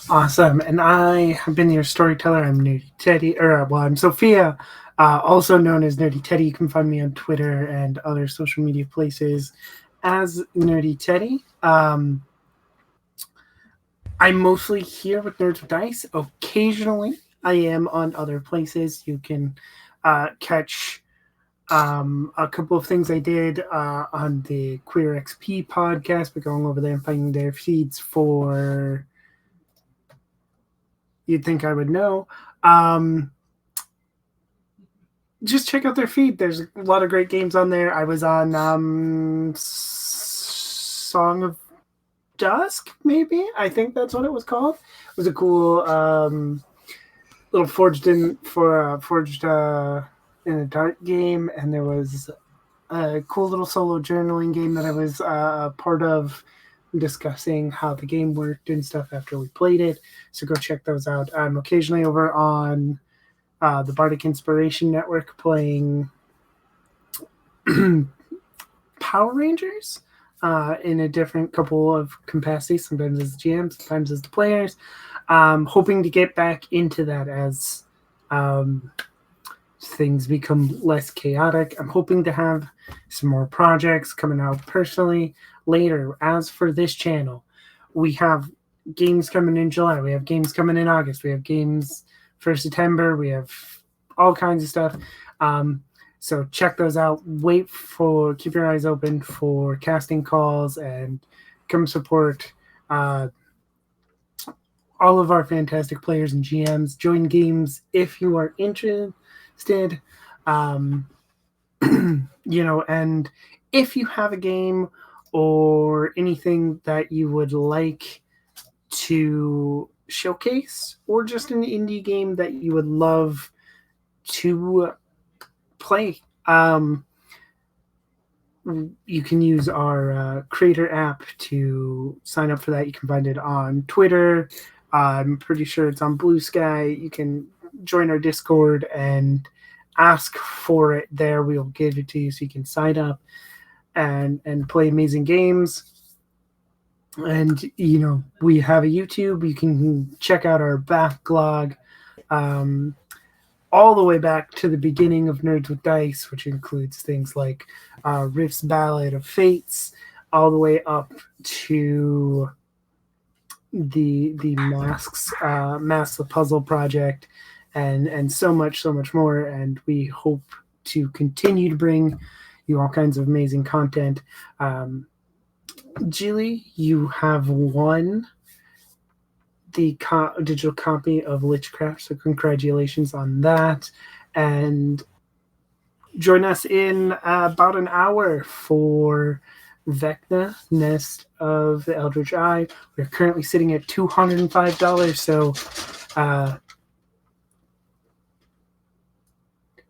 S1: Awesome. And I have been your storyteller. I'm Nerdy Teddy, I'm Sophia, also known as Nerdy Teddy. You can find me on Twitter and other social media places as Nerdy Teddy. I'm mostly here with Nerds with Dice. Occasionally, I am on other places. You can catch a couple of things I did on the Queer XP podcast, but going over there and finding their feeds for You'd Think I Would Know. Just check out their feed. There's a lot of great games on there. I was on Song of Dusk, maybe? I think that's what it was called. It was a cool little forged in a dark game, and there was a cool little solo journaling game that I was part of, discussing how the game worked and stuff after we played it. So go check those out. I'm occasionally over on the Bardic Inspiration Network playing Power Rangers in a different couple of capacities, sometimes as the GM, sometimes as the players. Hoping to get back into that as things become less chaotic. I'm hoping to have some more projects coming out personally later. As for this channel, we have games coming in July, we have games coming in August, we have games for September, we have all kinds of stuff. So check those out. Keep your eyes open for casting calls and come support all of our fantastic players and GMs. Join games if you are interested. And if you have a game or anything that you would like to showcase or just an indie game that you would love to play, you can use our creator app to sign up for that. You can find it on Twitter. I'm pretty sure it's on Blue Sky. You can join our Discord and ask for it there. We'll give it to you so you can sign up and play amazing games. And we have a YouTube. You can check out our backlog, all the way back to the beginning of Nerds with Dice, which includes things like Rift's Ballad of Fates, all the way up to the Masks the Puzzle Project, and so much more. And we hope to continue to bring you all kinds of amazing content. Julie, you have won the digital copy of Lichcraft, so congratulations on that. And join us in about an hour for Vecna, Nest of the Eldritch Eye. We're currently sitting at $205, so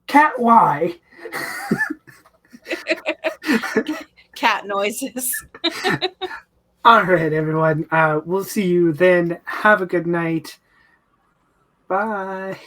S1: Cat Y.
S2: Cat noises.
S1: All right, everyone. We'll see you then. Have a good night. Bye.